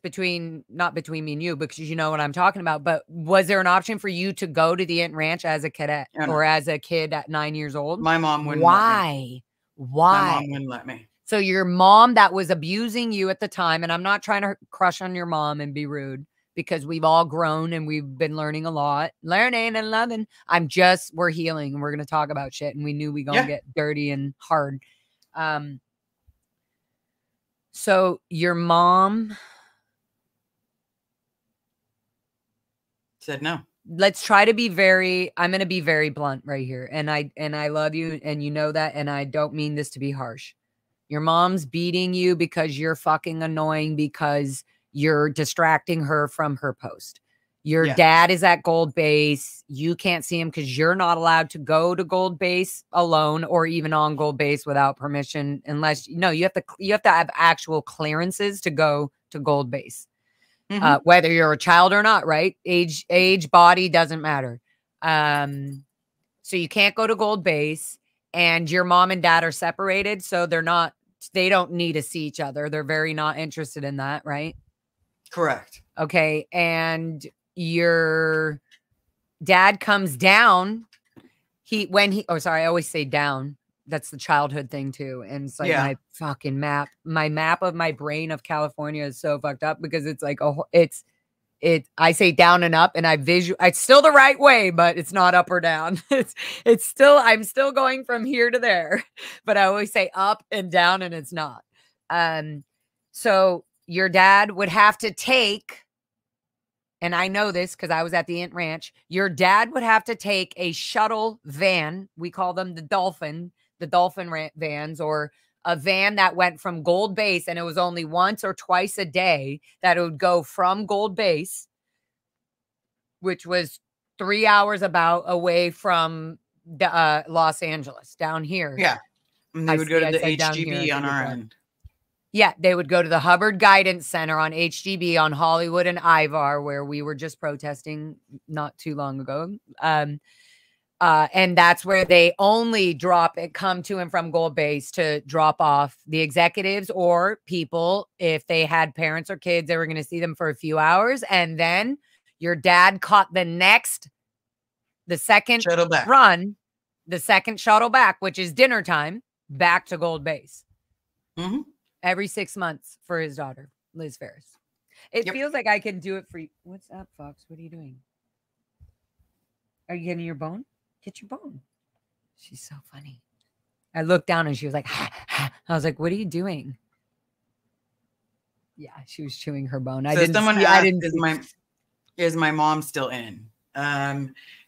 not between me and you, because you know what I'm talking about, but was there an option for you to go to the Int Ranch as a cadet or as a kid at 9 years old? My mom wouldn't. Why? My mom wouldn't let me. So your mom that was abusing you at the time, and I'm not trying to crush on your mom and be rude, because we've all grown and we've been learning a lot, learning and loving. We're healing, and we're going to talk about shit, and we knew we going to get dirty and hard. So your mom said no. Let's try to be I'm going to be very blunt right here. And I love you, and you know that, and I don't mean this to be harsh. Your mom's beating you because you're fucking annoying, because you're distracting her from her post. Your dad is at Gold Base. You can't see him because you're not allowed to go to Gold Base alone, or even on Gold Base without permission, unless you have to have actual clearances to go to Gold Base, whether you're a child or not, right? Age, body doesn't matter. So you can't go to Gold Base, and your mom and dad are separated, so they don't need to see each other. They're very not interested in that, right? Correct. Okay, and your dad comes down. I always say down. That's the childhood thing too. And it's like my fucking map of my brain of California is so fucked up, because it's like, I say down and up, and it's still the right way, but it's not up or down. I'm still going from here to there, but I always say up and down, and it's not. So your dad would have to take, and I know this because I was at the Int Ranch, your dad would have to take a shuttle van. We call them the Dolphin vans, or a van that went from Gold Base, and it was only once or twice a day that it would go from Gold Base, which was 3 hours away from Los Angeles, down here. Yeah. And they would go to the HGB on our end. Yeah, they would go to the Hubbard Guidance Center on HGB on Hollywood and Ivar, where we were just protesting not too long ago. And that's where they only come to and from Gold Base to drop off the executives or people. If they had parents or kids, they were going to see them for a few hours. And then your dad caught the second shuttle back, which is dinner time, back to Gold Base. Mm-hmm. Every 6 months for his daughter, Liz Ferris. It feels like I can do it for you. What's up, Fox? What are you doing? Are you getting your bone? Get your bone. She's so funny. I looked down and she was like, ha, ha. I was like, what are you doing? Yeah, she was chewing her bone. Is my mom still in?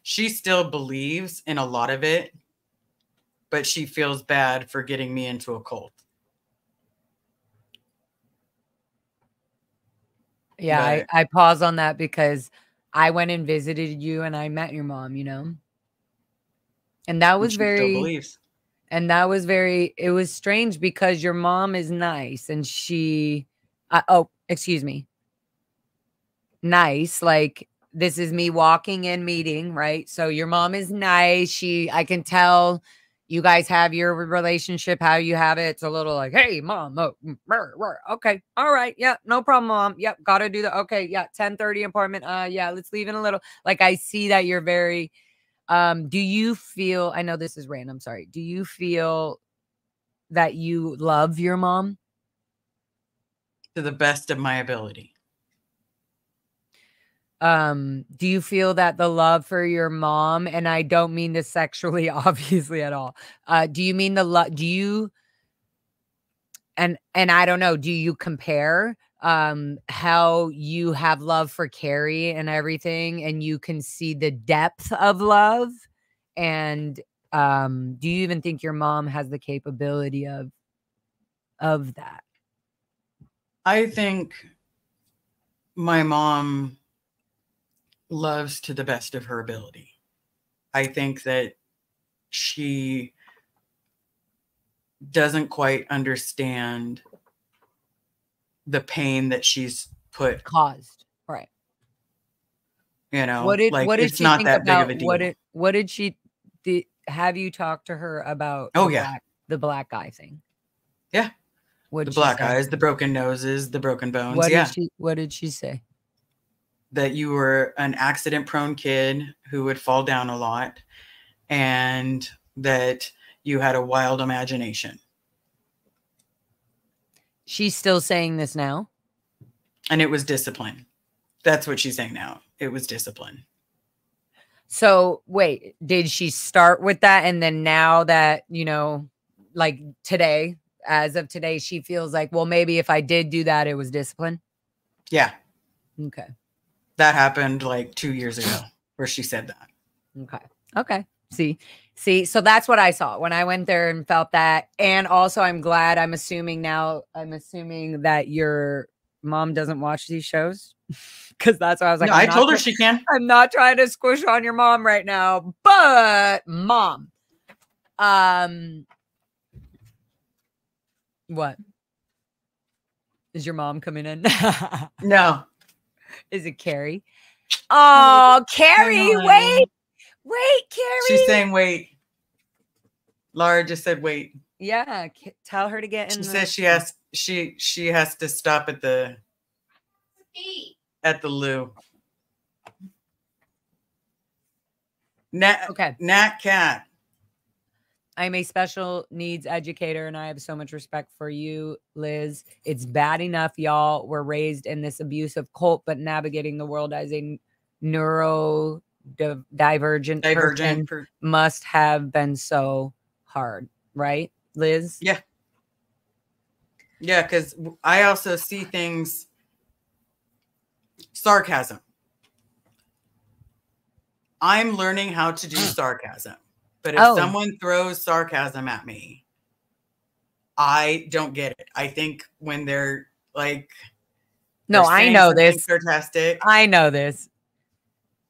She still believes in a lot of it, but she feels bad for getting me into a cult. Yeah, I pause on that because I went and visited you and I met your mom, and that was it was strange because your mom is nice, and nice. Like, this is me walking in meeting, right? So your mom is nice. I can tell you guys have your relationship, how you have it. It's a little like, hey, mom. Oh, okay. All right. Yeah. No problem, mom. Yep. Got to do that. Okay. Yeah. 10:30 appointment. Yeah. Let's leave in a little. Like, I see that you're very, do you feel, I know this is random. Sorry. Do you feel that you love your mom? To the best of my ability. Do you feel that the love for your mom, and I don't mean this sexually, obviously, at all. Do you mean the love? Do you, and I don't know, do you compare how you have love for Carrie and everything, and you can see the depth of love? And do you even think your mom has the capability of that? I think my mom loves to the best of her ability. I think that she doesn't quite understand the pain that she's caused. Right. You know, what did it's she not think that about big of a deal. what did she have you talk to her about the black guy thing? Yeah. What The black eyes, the broken noses, the broken bones. What did she say? That you were an accident prone kid who would fall down a lot, and that you had a wild imagination. She's still saying this now? And it was discipline. That's what she's saying now. It was discipline. So wait, did she start with that? And then now that, you know, like today, as of today, she feels like, well, maybe if I did do that, it was discipline. Yeah. Okay. That happened like 2 years ago where she said that. Okay. Okay. See, so that's what I saw when I went there and felt that. And also I'm assuming that your mom doesn't watch these shows. Because that's why I was like, no, I told her she can. I'm not trying to squish on your mom right now, but mom, what is your mom coming in? No. Is it Carrie? Oh, Carrie, wait, Carrie. She's saying wait. Laura just said wait. Yeah, tell her to get in. She says she has to stop at the loo. Okay. Nat Cat. I'm a special needs educator, and I have so much respect for you, Liz. It's bad enough y'all were raised in this abusive cult, but navigating the world as a neurodivergent person must have been so hard, right, Liz? Yeah. Yeah, because I also see things, sarcasm. I'm learning how to do sarcasm. But if someone throws sarcasm at me, I don't get it. I think when they're like, no, I know this. Sarcastic. I know this.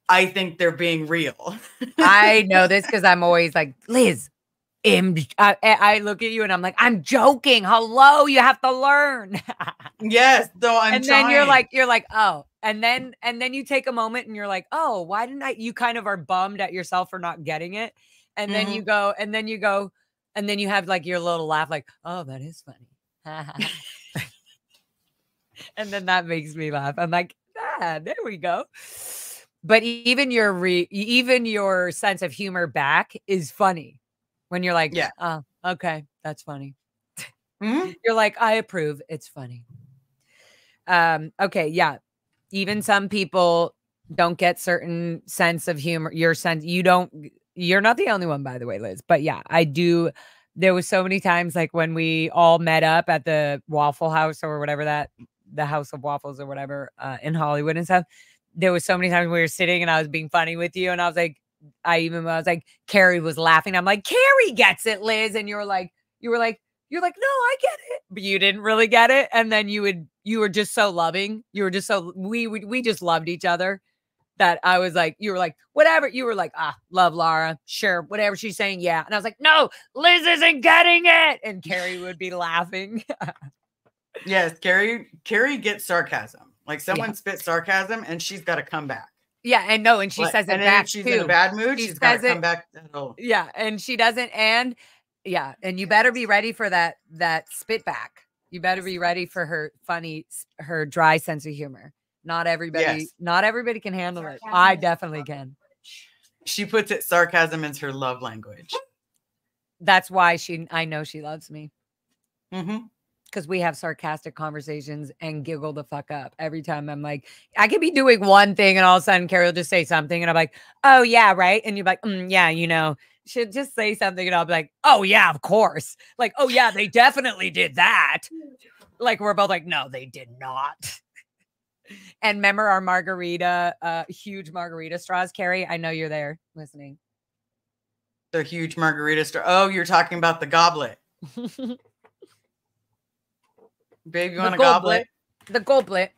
I think they're being real. I know this because I'm always like, Liz, I look at you and I'm like, I'm joking. Hello, you have to learn. Yes, though I'm trying. Then you're like, oh, and then you take a moment and you're like, oh, why didn't I? You kind of are bummed at yourself for not getting it. And then you go, and then you have like your little laugh, like, oh, that is funny. And then that makes me laugh. I'm like, there we go. But even your sense of humor back is funny when you're like, yeah, oh, okay, that's funny. You're like, I approve. It's funny. Okay, yeah. Even some people don't get certain sense of humor. You're not the only one, by the way, Liz. But yeah, I do. There was so many times like when we all met up at the Waffle House or whatever the House of Waffles or whatever in Hollywood and stuff. There was so many times we were sitting and I was being funny with you. And I was like, Carrie was laughing. I'm like, Carrie gets it, Liz. And you were like, no, I get it. But you didn't really get it. And then you were just so loving. You were just so, we just loved each other. That I was like, you were like, whatever. You were like, love Laura. Sure. Whatever she's saying. Yeah. And I was like, no, Liz isn't getting it. And Carrie would be laughing. Yes. Carrie gets sarcasm. Like someone spits sarcasm and she's got to come back. Yeah. And no, and she says it back if she's in a bad mood, she's got to come back. Yeah. And she doesn't. And yeah. And you better be ready for that spit back. You better be ready for her dry sense of humor. Not everybody can handle it. I definitely can. She puts it, sarcasm is her love language. That's why I know she loves me. Mm-hmm. Because we have sarcastic conversations and giggle the fuck up every time. I'm like, I could be doing one thing and all of a sudden Carrie will just say something and I'm like, oh yeah, right. And you're like, yeah, you know, she'll just say something and I'll be like, oh yeah, of course. Like, oh yeah, they definitely did that. Like we're both like, no, they did not. And remember our margarita, huge margarita straws, Carrie? I know you're there listening. The huge margarita straw. Oh, you're talking about the goblet. Babe, you want a goblet? The goblet.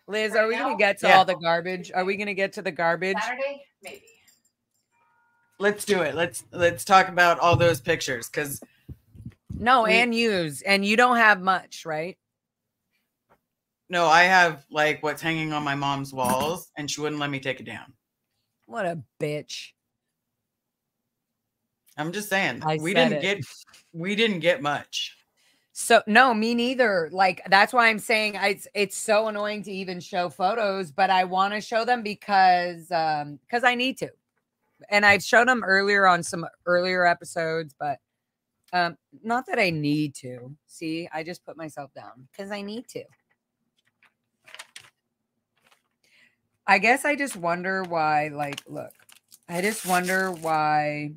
Liz, are we going to get to all the garbage? Are we going to get to the garbage? Saturday? Maybe. Let's do it. Let's talk about all those pictures because and you don't have much, right? No, I have like what's hanging on my mom's walls, and she wouldn't let me take it down. What a bitch. I'm just saying, I we said didn't get much. So no, me neither. Like, that's why I'm saying it's so annoying to even show photos, but I want to show them because I need to. And I've shown them earlier on some earlier episodes, but not that I need to. See, I just put myself down because I need to. I guess I just wonder why, like, look, I just wonder why.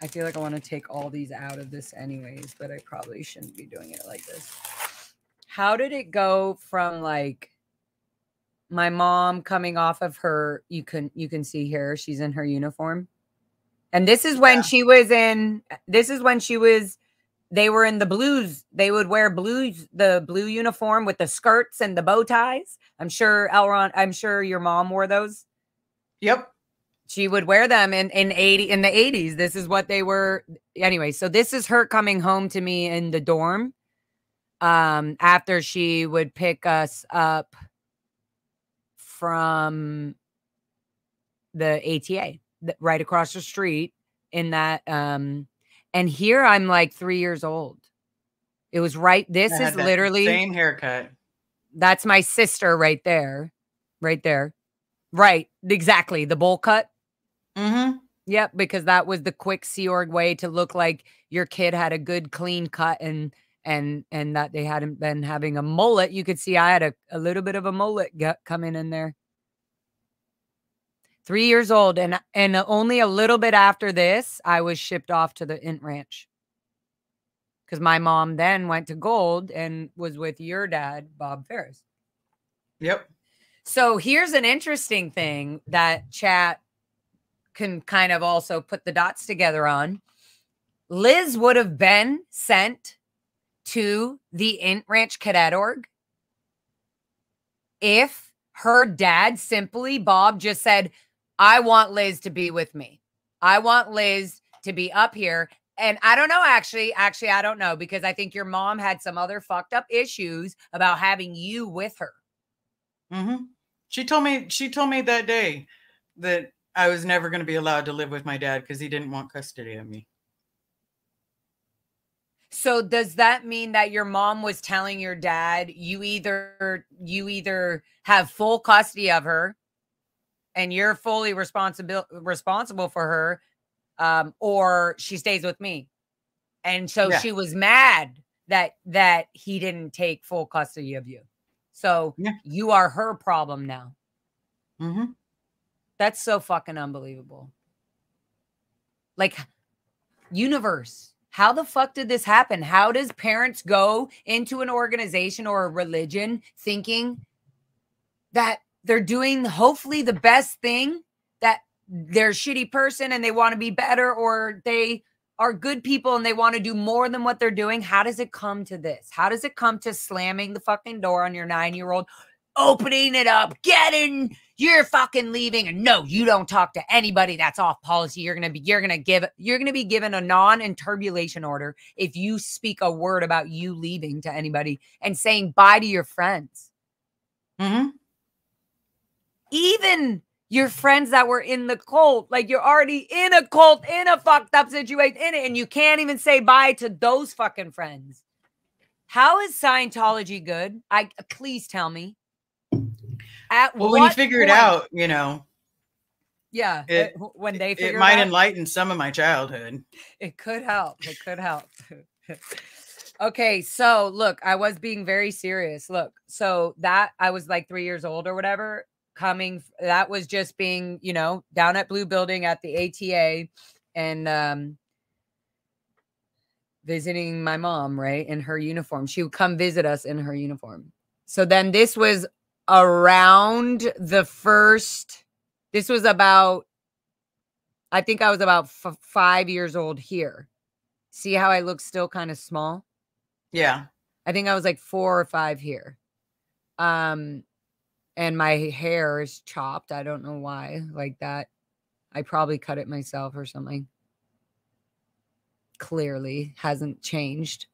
I feel like I want to take all these out of this anyways, but I probably shouldn't be doing it like this. How did it go from like my mom coming off of her, you can see here, she's in her uniform. And this is when she was in, they were in the blues. They would wear the blue uniform with the skirts and the bow ties. I'm sure your mom wore those. Yep. She would wear them in the 80s. This is what they were. Anyway, so this is her coming home to me in the dorm. After she would pick us up from the ATA right across the street in that. And here I'm like 3 years old. It was right. This is literally same haircut. That's my sister right there. Right there. Right. Exactly. The bowl cut. Mm-hmm. Yep, because that was the quick Sea Org way to look like your kid had a good clean cut and that they hadn't been having a mullet. You could see I had a little bit of a mullet coming in there. 3 years old, and only a little bit after this, I was shipped off to the Int Ranch. Because my mom then went to Gold and was with your dad, Bob Ferris. Yep. So here's an interesting thing that chat can kind of also put the dots together on. Liz would have been sent to the Int Ranch Cadet Org if her dad simply, Bob, just said, I want Liz to be with me. I want Liz to be up here. And I don't know, actually, I don't know, because I think your mom had some other fucked up issues about having you with her. Mm-hmm. She told me that day that I was never going to be allowed to live with my dad because he didn't want custody of me. So does that mean that your mom was telling your dad you either have full custody of her and you're fully responsible for her, or she stays with me? And so she was mad that he didn't take full custody of you. So you are her problem now. Mm-hmm. That's so fucking unbelievable. Like, universe, how the fuck did this happen? How does parents go into an organization or a religion thinking that they're doing hopefully the best thing, that they're a shitty person and they want to be better, or they are good people and they want to do more than what they're doing? How does it come to this? How does it come to slamming the fucking door on your 9-year-old, opening it up, you're fucking leaving, and no, you don't talk to anybody. That's off policy. You're gonna be given a non-interpolation order if you speak a word about you leaving to anybody and saying bye to your friends. Mm-hmm. Even your friends that were in the cult, like, you're already in a cult, in a fucked up situation, in it, and you can't even say bye to those fucking friends. How is Scientology good? Please tell me. When you figure it out, you know. Yeah, when they figure it might enlighten some of my childhood. It could help. It could help. Okay, so look, I was being very serious. Look, so that I was like 3 years old or whatever. That was just being, down at Blue Building at the ATA and visiting my mom, right, in her uniform. She would come visit us in her uniform. So then this was around this was about, I think I was about 5 years old here. See how I look still kind of small? Yeah. I think I was like 4 or 5 here. And my hair is chopped. I don't know why, like that. I probably cut it myself or something. clearly hasn't changed.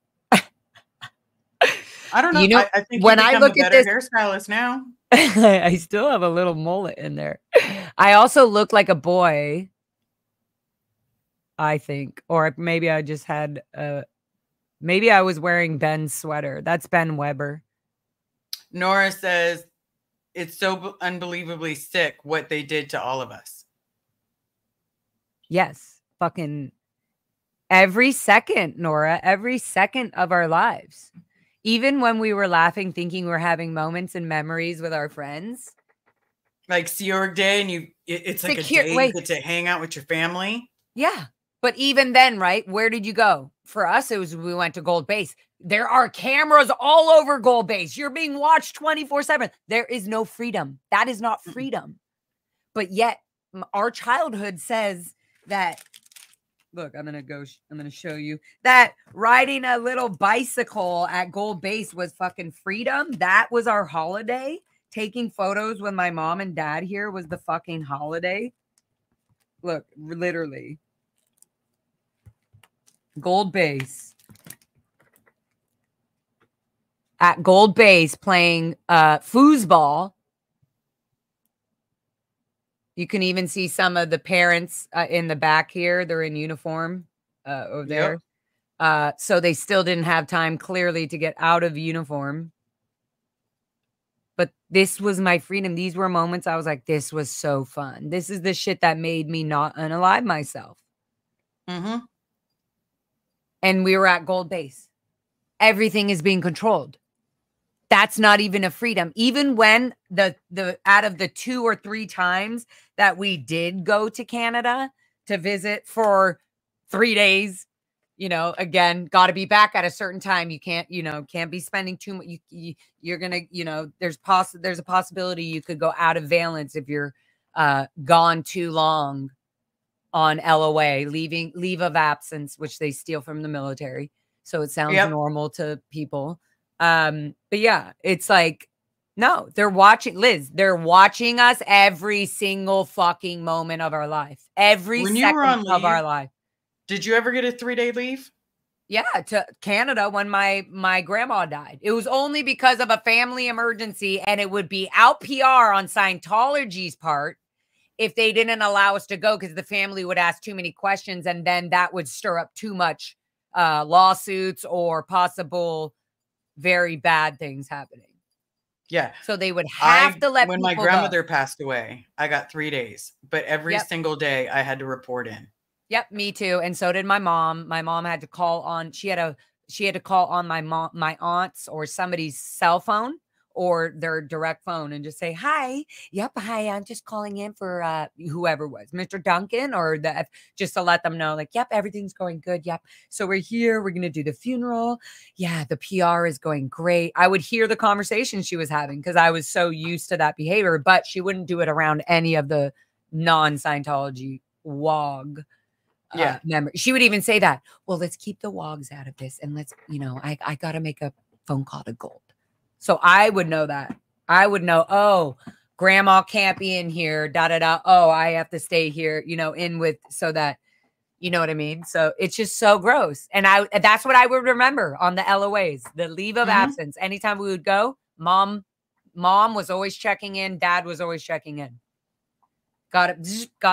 I don't know. You know, I think when you I become look a at better this, hairstylist now. I still have a little mullet in there. I also look like a boy, I think, or maybe I just had maybe I was wearing Ben's sweater. That's Ben Weber. Nora says it's so unbelievably sick what they did to all of us. Yes, fucking every second, Nora, every second of our lives. Even when we were laughing, thinking we're having moments and memories with our friends. Like Sea Org Day, and it's like a day you get to hang out with your family. Yeah. But even then, right? Where did you go? For us, it was we went to Gold Base. There are cameras all over Gold Base. You're being watched 24/7. There is no freedom. That is not freedom. But yet, our childhood says that. Look, I'm going to show you that riding a little bicycle at Gold Base was fucking freedom. That was our holiday. Taking photos with my mom and dad here was the fucking holiday. Look, literally. Gold Base. At Gold Base playing foosball. You can even see some of the parents in the back here. They're in uniform over there. So they still didn't have time, clearly, to get out of uniform. But this was my freedom. These were moments I was like, this was so fun. This is the shit that made me not unalive myself. Mm-hmm. And we were at Gold Base. Everything is being controlled. That's not even a freedom. Even when the out of the 2 or 3 times that we did go to Canada to visit for 3 days, you know, again, got to be back at a certain time. You can't, you know, can't be spending too much. You're going to, you know, there's a possibility you could go out of valence if you're gone too long on LOA, leave of absence, which they steal from the military. So it sounds normal to people. But yeah, it's like, no, they're watching, Liz, they're watching us every single fucking moment of our life. Every second of our life. Did you ever get a 3-day leave? Yeah, to Canada when my grandma died. It was only because of a family emergency, and it would be out PR on Scientology's part if they didn't allow us to go, because the family would ask too many questions, and then that would stir up too much lawsuits or possible very bad things happening. Yeah. So they would have to let when people my grandmother passed away, I got 3 days, but every single day I had to report in. Yep, me too. And so did my mom. My mom had to call on, she had to call on my aunt's or somebody's cell phone or their direct phone and just say, hi. Yep. Hi. I'm just calling in for whoever it was, Mr. Duncan, or just to let them know, like, yep, everything's going good. Yep. So we're here. We're going to do the funeral. Yeah. The PR is going great. I would hear the conversation she was having because I was so used to that behavior, but she wouldn't do it around any of the non-Scientology WOG member. She would even say that, well, let's keep the WOGs out of this. And let's, you know, I got to make a phone call to Gold. So I would know that. I would know, oh, grandma can't be in here, da-da-da. Oh, I have to stay here, you know, in with, so that, you know what I mean? So it's just so gross. And that's what I would remember on the LOAs, the leave of absence. Anytime we would go, mom was always checking in. Dad was always checking in. Got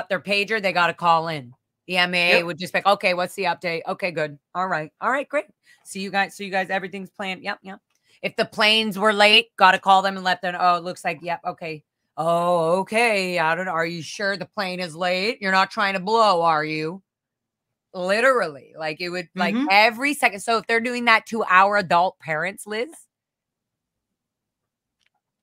their pager. They got to call in. The MAA would just be like, okay, what's the update? Okay, good. All right, great. See you guys. So you guys, everything's planned. Yep. If the planes were late, got to call them and let them know. Oh, it looks like, yep, okay. Oh, okay. I don't know. Are you sure the plane is late? You're not trying to blow, are you? Literally. Like it would like every second. So if they're doing that to our adult parents, Liz.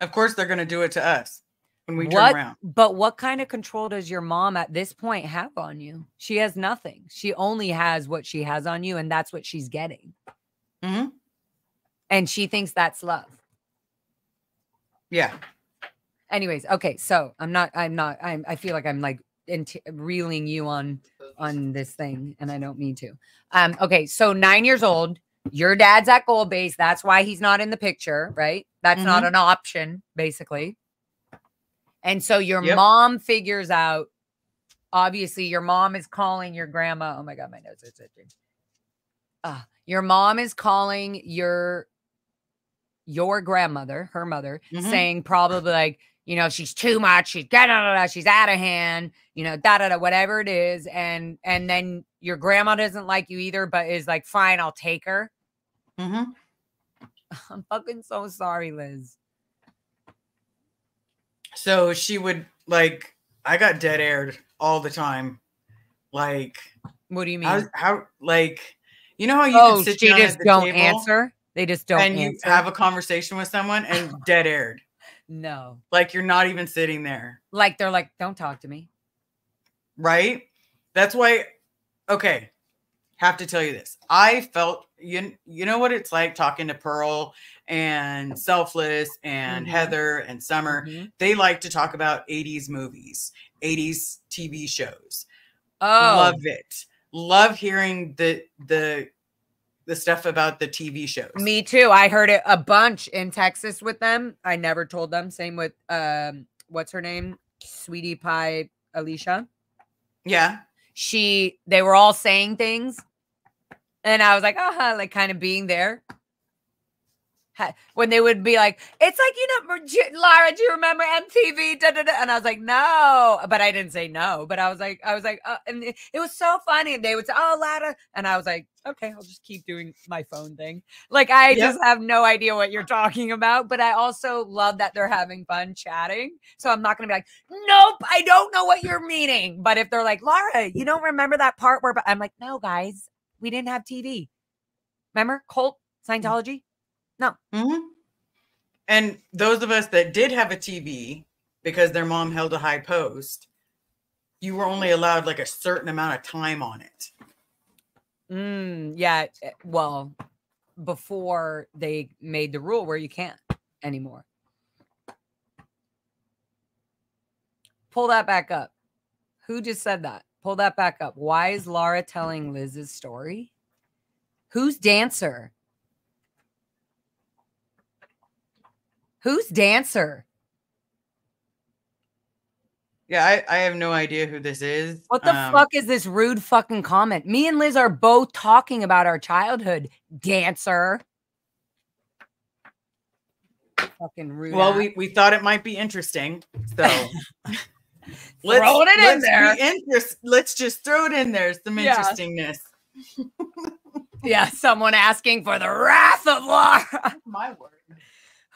Of course they're going to do it to us when we turn around. But what kind of control does your mom at this point have on you? She has nothing. She only has what she has on you, and that's what she's getting. And she thinks that's love. Yeah. Anyways, okay. So I feel like I'm like reeling you on this thing, and I don't mean to. Okay. So 9 years old, your dad's at Gold Base. That's why he's not in the picture, right? That's not an option, basically. And so your mom figures out, obviously your mom is calling your grandma. Oh my God, my nose is itching. Your mom is calling your grandmother, her mother, saying probably like, you know, she's too much, she's she's out of hand, you know, whatever it is. And then your grandma doesn't like you either, but is like, fine, I'll take her. I'm fucking so sorry, Liz. So she would like, I got dead aired all the time. Like, what do you mean? How like, you know how you can sit down just at the don't table answer? They just don't and answer. you have a conversation with someone and dead aired. No. Like you're not even sitting there. Like they're like, don't talk to me. Right? That's why, okay, have to tell you this. I felt, you know what it's like talking to Pearl and Selfless and Heather and Summer. They like to talk about 80s movies, 80s TV shows. Oh. Love it. Love hearing the stuff about the TV shows. Me too. I heard it a bunch in Texas with them. I never told them. Same with what's her name? Sweetie Pie Alicia. Yeah. They were all saying things. And I was like, like kind of being there. When they would be like, it's like, you know, Lara, do you remember MTV? And I was like, no, but I didn't say no, but I was like, and it was so funny. And they would say, oh, Lara. And I was like, okay, I'll just keep doing my phone thing. Like, I just have no idea what you're talking about, but I also love that they're having fun chatting. So I'm not going to be like, nope, I don't know what you're meaning. But if they're like, Lara, you don't remember that part where, I'm like, no, guys, we didn't have TV. Remember Cult Scientology? No. And those of us that did have a TV because their mom held a high post, you were only allowed like a certain amount of time on it. Yeah. Well, before they made the rule where you can't anymore. Pull that back up. Who just said that? Pull that back up. Why is Lara telling Liz's story? Who's Dancer? Who's Dancer? Yeah, I have no idea who this is. What the fuck is this rude fucking comment? Me and Liz are both talking about our childhood. Dancer. Fucking rude. Well, we thought it might be interesting. So let's just throw it in there. Some interestingness. Yeah, someone asking for the wrath of Lara. My word.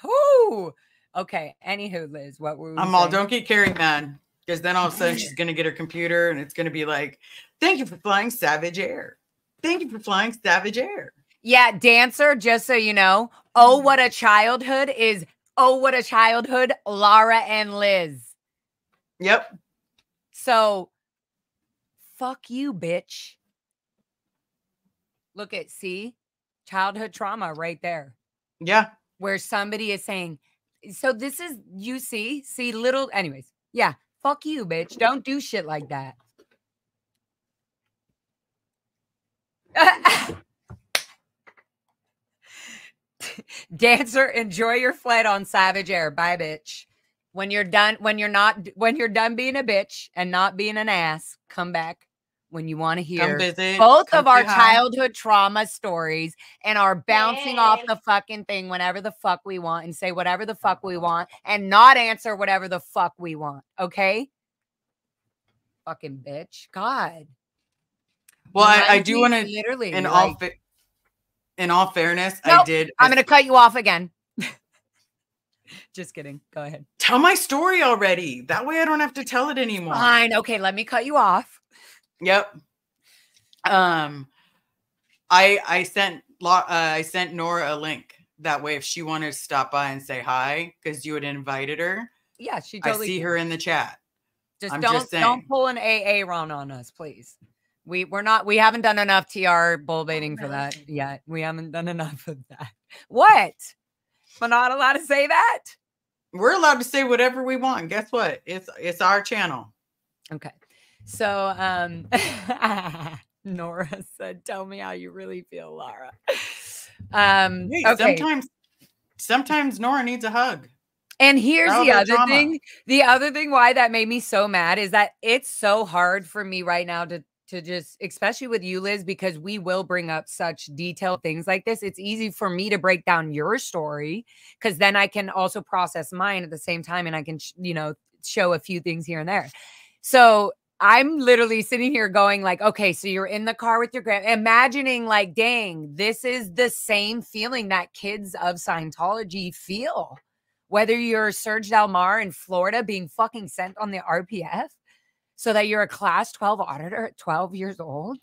Whoo. Okay. Anywho, Liz, what were we saying? all, don't get carried, man. Because then all of a sudden she's going to get her computer and it's going to be like, thank you for flying Savage Air. Thank you for flying Savage Air. Yeah, Dancer, just so you know. Oh, what a childhood is. Oh, what a childhood, Lara and Liz. Yep. So, fuck you, bitch. Look at, see? Childhood trauma right there. Yeah. Where somebody is saying, so this is, you see little, anyways. Yeah. Fuck you, bitch. Don't do shit like that. Dancer, enjoy your flight on Savage Air. Bye, bitch. When you're done being a bitch and not being an ass, come back when you want to hear both of our childhood trauma stories and are bouncing off the fucking thing whenever the fuck we want and say whatever the fuck we want and not answer whatever the fuck we want. Okay? Fucking bitch. God. Well, I do want to literally in all fairness, nope, I did. I'm going to cut you off again. Just kidding. Go ahead. Tell my story already. That way I don't have to tell it anymore. Fine. Okay, let me cut you off. Yep. I sent Nora a link. That way, if she wanted to stop by and say hi, because you had invited her. Yeah, she totally. I see her in the chat. Don't pull an AA run on us, please. We haven't done enough TR bull baiting for that yet. We haven't done enough of that. What? We're not allowed to say that? We're allowed to say whatever we want. Guess what? It's our channel. Okay. So, Nora said, tell me how you really feel, Lara. Hey, okay. Sometimes Nora needs a hug. And here's the other thing. The other thing why that made me so mad is that it's so hard for me right now to to just, especially with you, Liz, because we will bring up such detailed things like this. It's easy for me to break down your story because then I can also process mine at the same time, and I can, you know, show a few things here and there. So I'm literally sitting here going like, okay, so you're in the car with your imagining like, dang, this is the same feeling that kids of Scientology feel. Whether you're Serge Delmar in Florida being fucking sent on the RPF so that you're a class 12 auditor at 12 years old,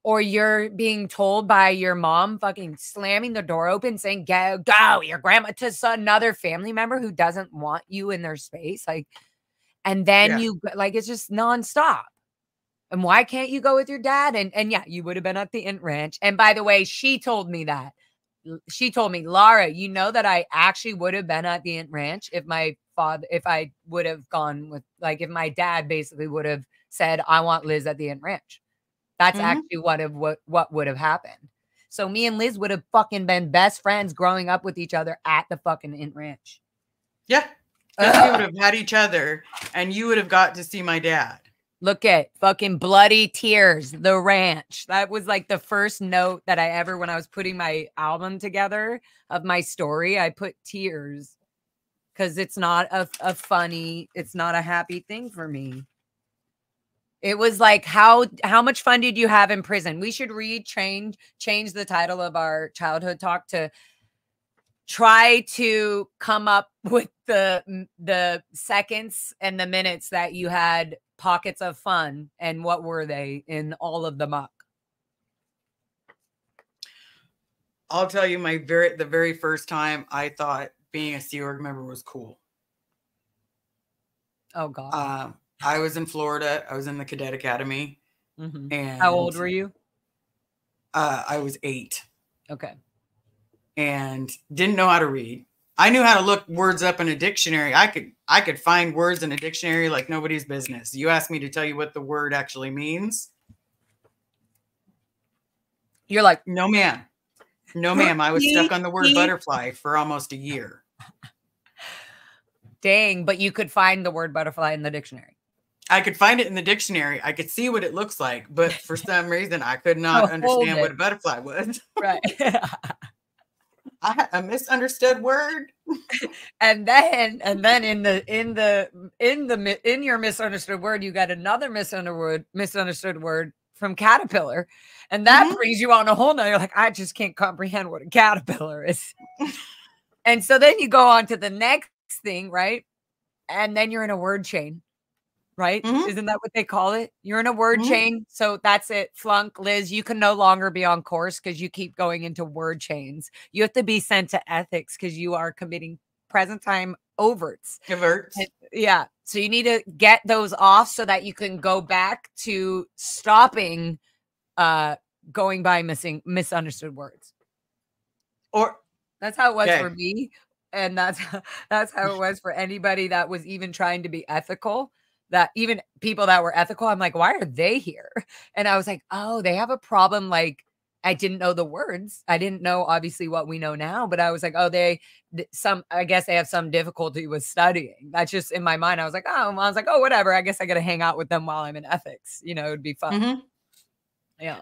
or you're being told by your mom fucking slamming the door open saying, go, your grandma, to another family member who doesn't want you in their space. Like, and then you like, it's just nonstop. And why can't you go with your dad? And yeah, you would have been at the Int Ranch. And by the way, she told me that. She told me, Laura, you know that I actually would have been at the Int Ranch if I would have gone with, like, if my dad basically would have said, I want Liz at the Int Ranch. That's actually what would have happened. So me and Liz would have fucking been best friends growing up with each other at the fucking Int Ranch. Yeah. We would have had each other, and you would have got to see my dad. Look at fucking bloody tears, the ranch. That was like the first note that I ever, when I was putting my album together of my story, I put tears because it's not a funny, it's not a happy thing for me. It was like, how much fun did you have in prison? We should change the title of our childhood talk to try to come up with the seconds and the minutes that you had pockets of fun, and what were they in all of the muck? I'll tell you, the very first time I thought being a Sea Org member was cool. Oh God. I was in Florida. I was in the Cadet Academy. And how old were you? I was 8. Okay. And didn't know how to read. I knew how to look words up in a dictionary. I could find words in a dictionary like nobody's business. You asked me to tell you what the word actually means. You're like, no, ma'am. No, ma'am. I was stuck on the word butterfly for almost a year. Dang, but you could find the word butterfly in the dictionary. I could find it in the dictionary. I could see what it looks like, but for some reason I could not understand what a butterfly was. Right. A misunderstood word. and then in your misunderstood word, you got another misunderstood word from caterpillar, and that brings you on a whole nother. You're like, I just can't comprehend what a caterpillar is. And so then you go on to the next thing, right? And then you're in a word chain, right? Isn't that what they call it? You're in a word chain. So that's it. Flunk, Liz, you can no longer be on course because you keep going into word chains. You have to be sent to ethics because you are committing present time overts. Yeah. So you need to get those off so that you can go back to stopping going by misunderstood words. Or that's how it was for me. And that's how it was for anybody that was even trying to be ethical. That even people that were ethical, I'm like, why are they here? And I was like, oh, they have a problem. Like, I didn't know the words. I didn't know obviously what we know now, but I was like, oh, I guess they have some difficulty with studying. That's just in my mind. I was like, oh, whatever. I guess I got to hang out with them while I'm in ethics. You know, it'd be fun. Yeah.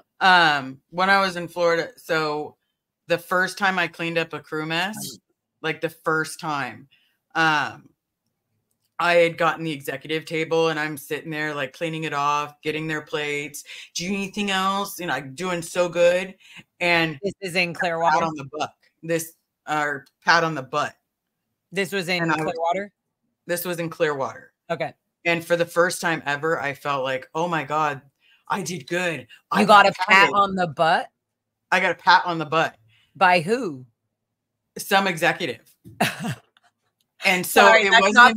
When I was in Florida, so the first time I cleaned up a crew mess, like the first time, I had gotten the executive table and I'm sitting there like cleaning it off, getting their plates. Do you need anything else? You know, I'm doing so good. And this is in Clearwater. Pat on the butt. Pat on the butt. This was in Clearwater? This was in Clearwater. Okay. And for the first time ever, I felt like, oh my God, I did good. You got a pat on the butt? I got a pat on the butt. By who? Some executive. And so it wasn't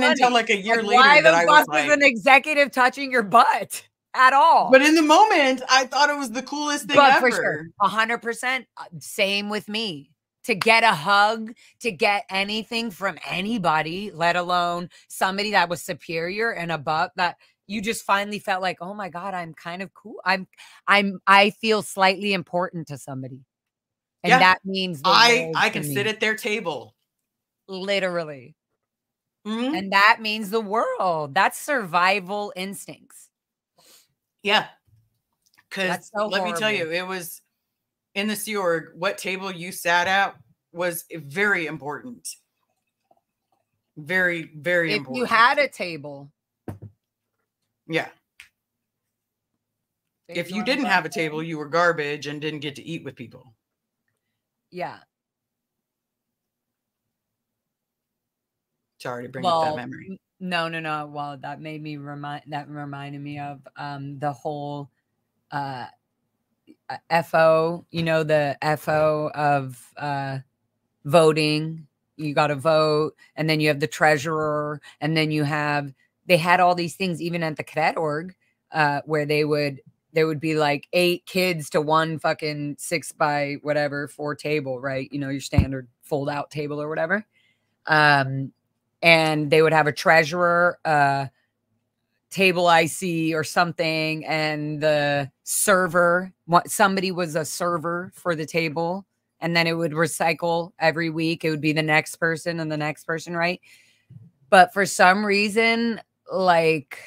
until like a year later that I was like, was an executive touching your butt at all. But in the moment, I thought it was the coolest thing ever. For sure, 100%. Same with me. To get a hug, to get anything from anybody, let alone somebody that was superior and above, that you just finally felt like, oh my God, I'm kind of cool. I feel slightly important to somebody. And that means I can sit at their table. Literally. And that means the world. That's survival instincts. Yeah. Because so let me tell you, it was in the Sea Org, what table you sat at was very important. Very, very important. If you had a table. Yeah. If you didn't have a table, you were garbage and didn't get to eat with people. Yeah. Sorry to bring up that memory. No. Well, that reminded me of the whole FO, the FO of voting. You got to vote, and then you have the treasurer, and then they had all these things even at the cadet org where there would be like 8 kids to one fucking 6 by whatever 4 table, right? Your standard fold out table or whatever. And they would have a treasurer, table IC or something, and the server, somebody was a server for the table, and then it would recycle every week. It would be the next person and the next person, right? But for some reason, like,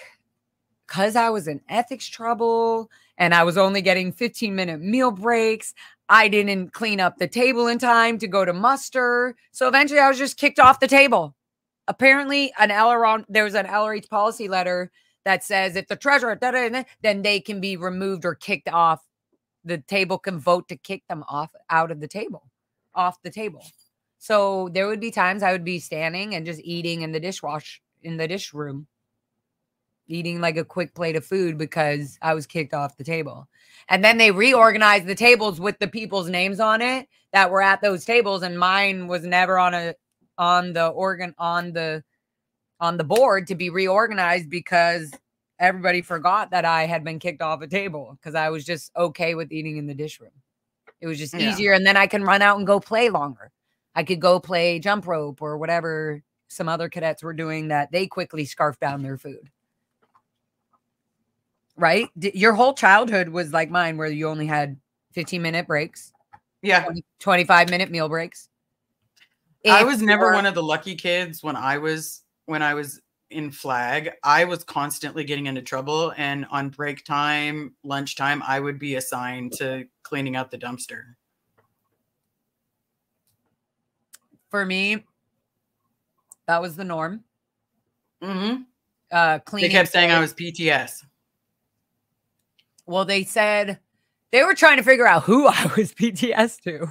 because I was in ethics trouble and I was only getting 15-minute meal breaks, I didn't clean up the table in time to go to muster. So eventually I was just kicked off the table. Apparently there was an LRH policy letter that says if the treasurer, then they can be removed or kicked off. The table can vote to kick them off the table. So there would be times I would be standing and just eating in the dish room, eating like a quick plate of food because I was kicked off the table. And then they reorganized the tables with the people's names on it that were at those tables, and mine was never on the board to be reorganized because everybody forgot that I had been kicked off a table because I was just okay with eating in the dish room. It was just easier, and then I can run out and go play longer. I could go play jump rope or whatever some other cadets were doing that they quickly scarfed down their food. Right? Your whole childhood was like mine, where you only had 15-minute breaks. Yeah. 25-minute meal breaks. I was never one of the lucky kids when I was in flag. I was constantly getting into trouble, and on break time, lunchtime, I would be assigned to cleaning out the dumpster. For me, that was the norm. Mm-hmm. Cleaning. They kept saying I was PTS. Well, they said they were trying to figure out who I was PTS to.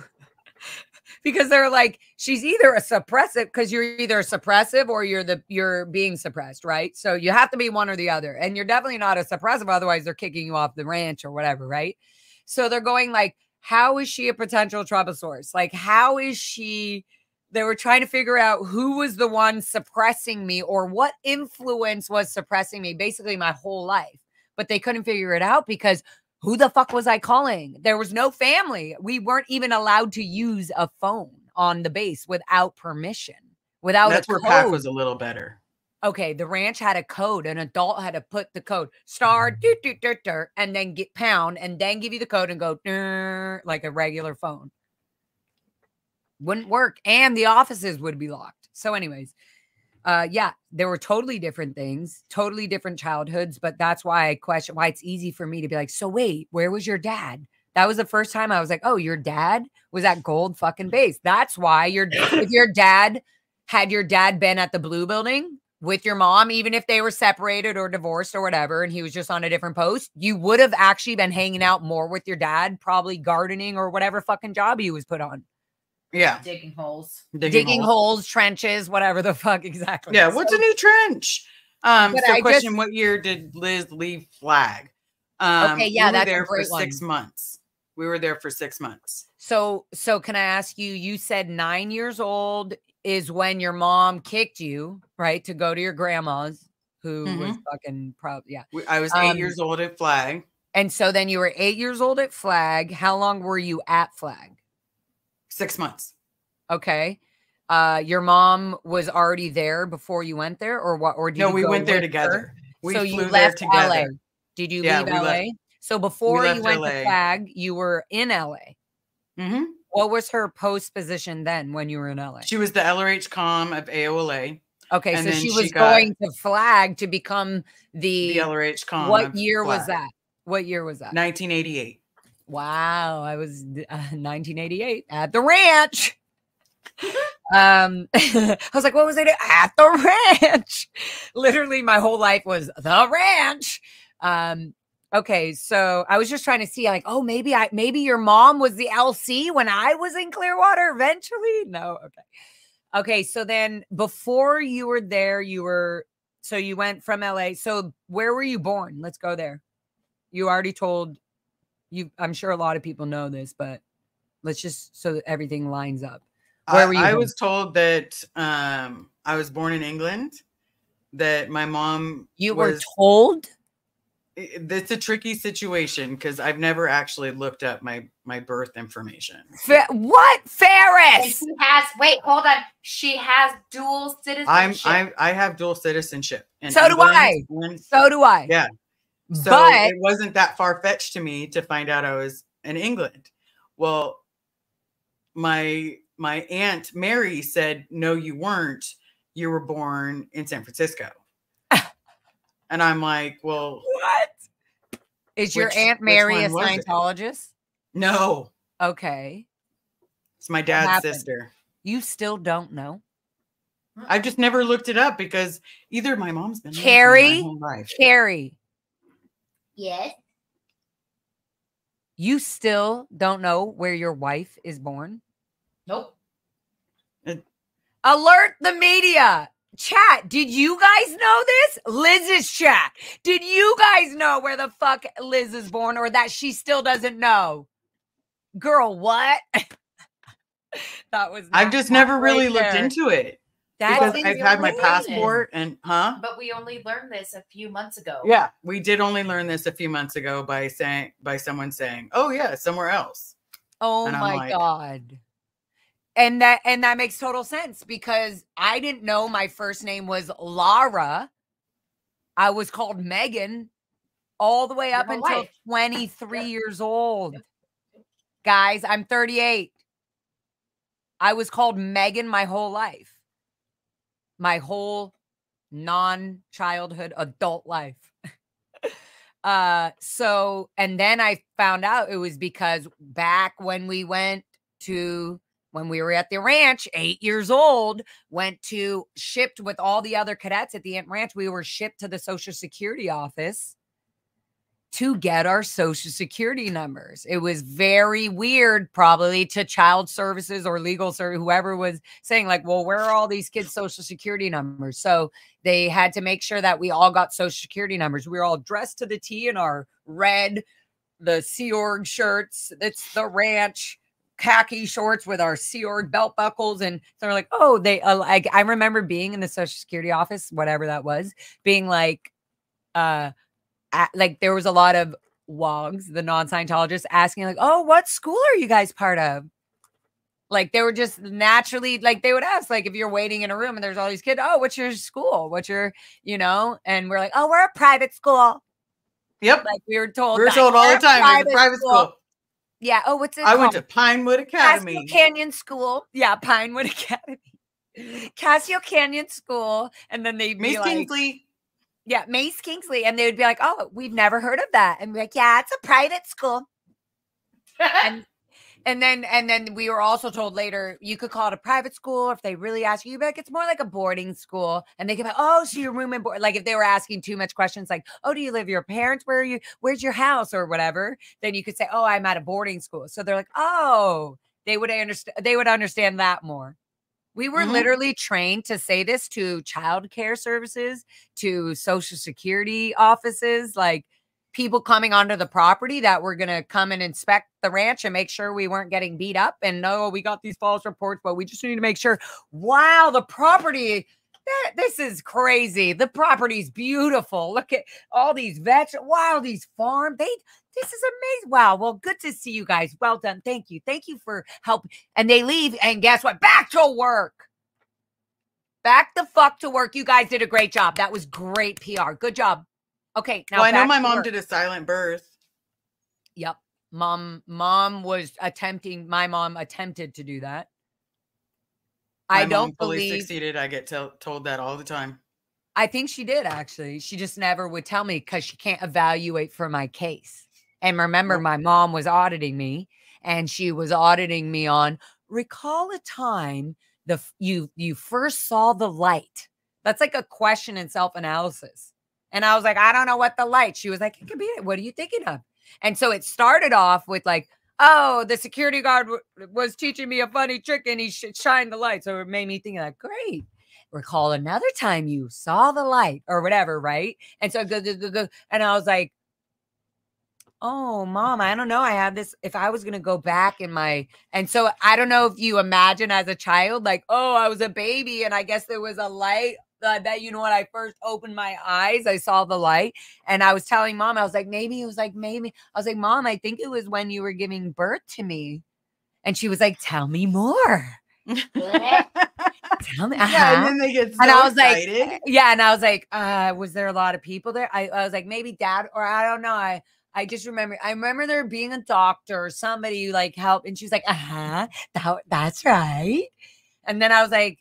Because they're like, she's either a suppressive, because you're either suppressive or you're being suppressed, right? So you have to be one or the other. And you're definitely not a suppressive, otherwise they're kicking you off the ranch or whatever, right? So they're going like, how is she a potential trouble source? Like, how is she? They were trying to figure out who was the one suppressing me, or what influence was suppressing me basically my whole life. But they couldn't figure it out because who the fuck was I calling? There was no family. We weren't even allowed to use a phone on the base without permission. That's where PAC was a little better. Okay, the ranch had a code. An adult had to put the code *, and then get pound, and then give you the code and go like a regular phone. Wouldn't work, and the offices would be locked. So, anyways, yeah, there were totally different things, totally different childhoods, but that's why I question why it's easy for me to be like, so wait, where was your dad? That was the first time I was like, oh, your dad was at Gold fucking Base. That's why if your dad been at the Blue Building with your mom, even if they were separated or divorced or whatever, and he was just on a different post, you would have actually been hanging out more with your dad, probably gardening or whatever fucking job he was put on. Yeah. Digging holes, trenches, whatever the fuck exactly. Yeah. What's a new trench? What year did Liz leave flag? Okay. Yeah. We were there for 6 months. We were there for 6 months. So can I ask you, you said 9 years old is when your mom kicked you, right? To go to your grandma's who was fucking probably, yeah. I was 8 years old at flag. And so then you were 8 years old at flag. How long were you at flag? 6 months. Okay. Your mom was already there before you went there, or what? Or did you we go went there with together. her? We so flew you there left together. LA. Did you leave LA? So before you went to flag, you were in LA. Mm-hmm. What was her post position then when you were in LA? She was the LRH comm of AOLA. Okay, so she was going to flag to become the LRH comm. What year was that? What year was that? 1988. Wow, I was 1988 at the ranch. I was like, what was I doing at the ranch? Literally, my whole life was the ranch. Okay, so I was just trying to see, like, oh, maybe your mom was the LC when I was in Clearwater eventually. No, okay. So then, before you were there, so you went from LA. So where were you born? Let's go there. You already told you. I'm sure a lot of people know this, but let's just so that everything lines up. Where were you? I was told that I was born in England. That my mom. You were told. It's a tricky situation because I've never actually looked up my birth information. What, Ferris? She has. Wait, hold on. She has dual citizenship. I have dual citizenship. So do I. So do I. Yeah. So but it wasn't that far fetched to me to find out I was in England. Well, my aunt Mary said, "No, you weren't. You were born in San Francisco." And I'm like, well, what? Is your Aunt Mary a Scientologist? No. Okay. It's my dad's sister. You still don't know? I've just never looked it up because either my mom's been Carrie. my whole life. Carrie. Yes. You still don't know where your wife is born? Nope. Alert the media. Chat, did you guys know this? Liz's chat. Did you guys know where the fuck Liz is born or that she still doesn't know? Girl, what? That was I've just never really looked into it. Because I've had my passport and But we only learned this a few months ago. Yeah, we did only learn this a few months ago by someone saying, "Oh yeah, somewhere else." Oh my God. And that makes total sense because I didn't know my first name was Lara. I was called Megan all the way up until 23 years old. Guys, I'm 38. I was called Megan my whole life. My whole non-childhood adult life. And then I found out it was because back when we were at the ranch, 8 years old, shipped with all the other cadets at the ranch. We were shipped to the Social Security office to get our Social Security numbers. It was very weird, probably to child services or legal service, whoever was saying like, well, where are all these kids' Social Security numbers? So they had to make sure that we all got Social Security numbers. We were all dressed to the T in our the Sea Org shirts. It's the ranch. Khaki shorts with our Sea Org belt buckles. And they're like, oh, I remember being in the Social Security office, whatever that was, being like there was a lot of WOGs, the non-Scientologists, asking like, oh, what school are you guys part of? Like they were just naturally, like they would ask, like if you're waiting in a room and there's all these kids, oh, what's your school? What's your, and we're like, oh, we're a private school. Yep. Like we were told. We're told all the time it's a private school. Yeah. Oh, what's it I called? went to Pinewood Academy. Casio Canyon School. Yeah, Pinewood Academy. Casio Canyon School. And then they'd be Mace like, Kingsley. Yeah, Mace Kingsley. And they would be like, oh, we've never heard of that. And be like, yeah, it's a private school. and then we were also told later, you could call it a private school. If they really ask you, you'd be like, it's more like a boarding school. And they could be like, oh, so your room and board. Like if they were asking too much questions, like, oh, do you live with your parents? Where are you? Where's your house or whatever? Then you could say, oh, I'm at a boarding school. So they're like, oh, they would understand that more. We were literally trained to say this to child care services, to Social Security offices, like people coming onto the property that were going to come and inspect the ranch and make sure we weren't getting beat up. And no, we got these false reports, but we just need to make sure, wow, the property, this is crazy. The property's beautiful. Look at all these vegetables. Wow, these farms. This is amazing. Wow. Well, good to see you guys. Well done. Thank you. Thank you for help. And they leave. And guess what? Back to work. Back the fuck to work. You guys did a great job. That was great PR. Good job. Okay. Now I know my mom did a silent birth. Yep. My mom attempted to do that. I don't fully believe succeeded. I get told that all the time. I think she did, actually. She just never would tell me because she can't evaluate for my case. And remember, my mom was auditing me, and she was auditing me on, recall a time you first saw the light. That's like a question in self-analysis. And I was like, I don't know what the light. She was like, it could be it. What are you thinking of? And so it started off with like, oh, the security guard was teaching me a funny trick and he shined the light. So it made me think like, great. Recall another time you saw the light or whatever, right? And so and I was like, oh, Mom, I don't know. I have this. If I was going to go back in my, and so I don't know if you imagine as a child, like, oh, I was a baby and I guess there was a light that, you know, when I first opened my eyes, I saw the light and I was telling Mom, I was like, maybe, I was like, Mom, I think it was when you were giving birth to me. And she was like, tell me more. Tell me. Yeah, and then they get so and I was excited. like, yeah. And I was like, was there a lot of people there? I was like, maybe Dad, or I don't know. I just remember, there being a doctor or somebody who like helped. And she was like, that's right. And then I was like,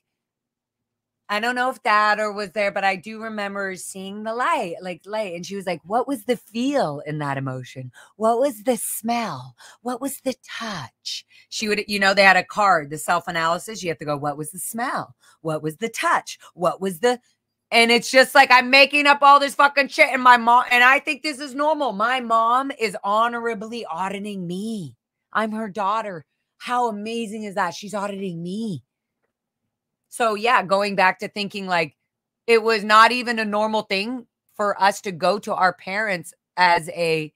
I don't know if Dad or was there, but I do remember seeing the light. And she was like, what was the feel in that emotion? What was the smell? What was the touch? She would, you know, they had a card, the self-analysis. You have to go, what was the smell? What was the touch? What was the, and it's just like, I'm making up all this fucking shit. And my mom, and I think this is normal. My mom is honorably auditing me. I'm her daughter. How amazing is that? She's auditing me. So yeah, going back to thinking like it was not even a normal thing for us to go to our parents as I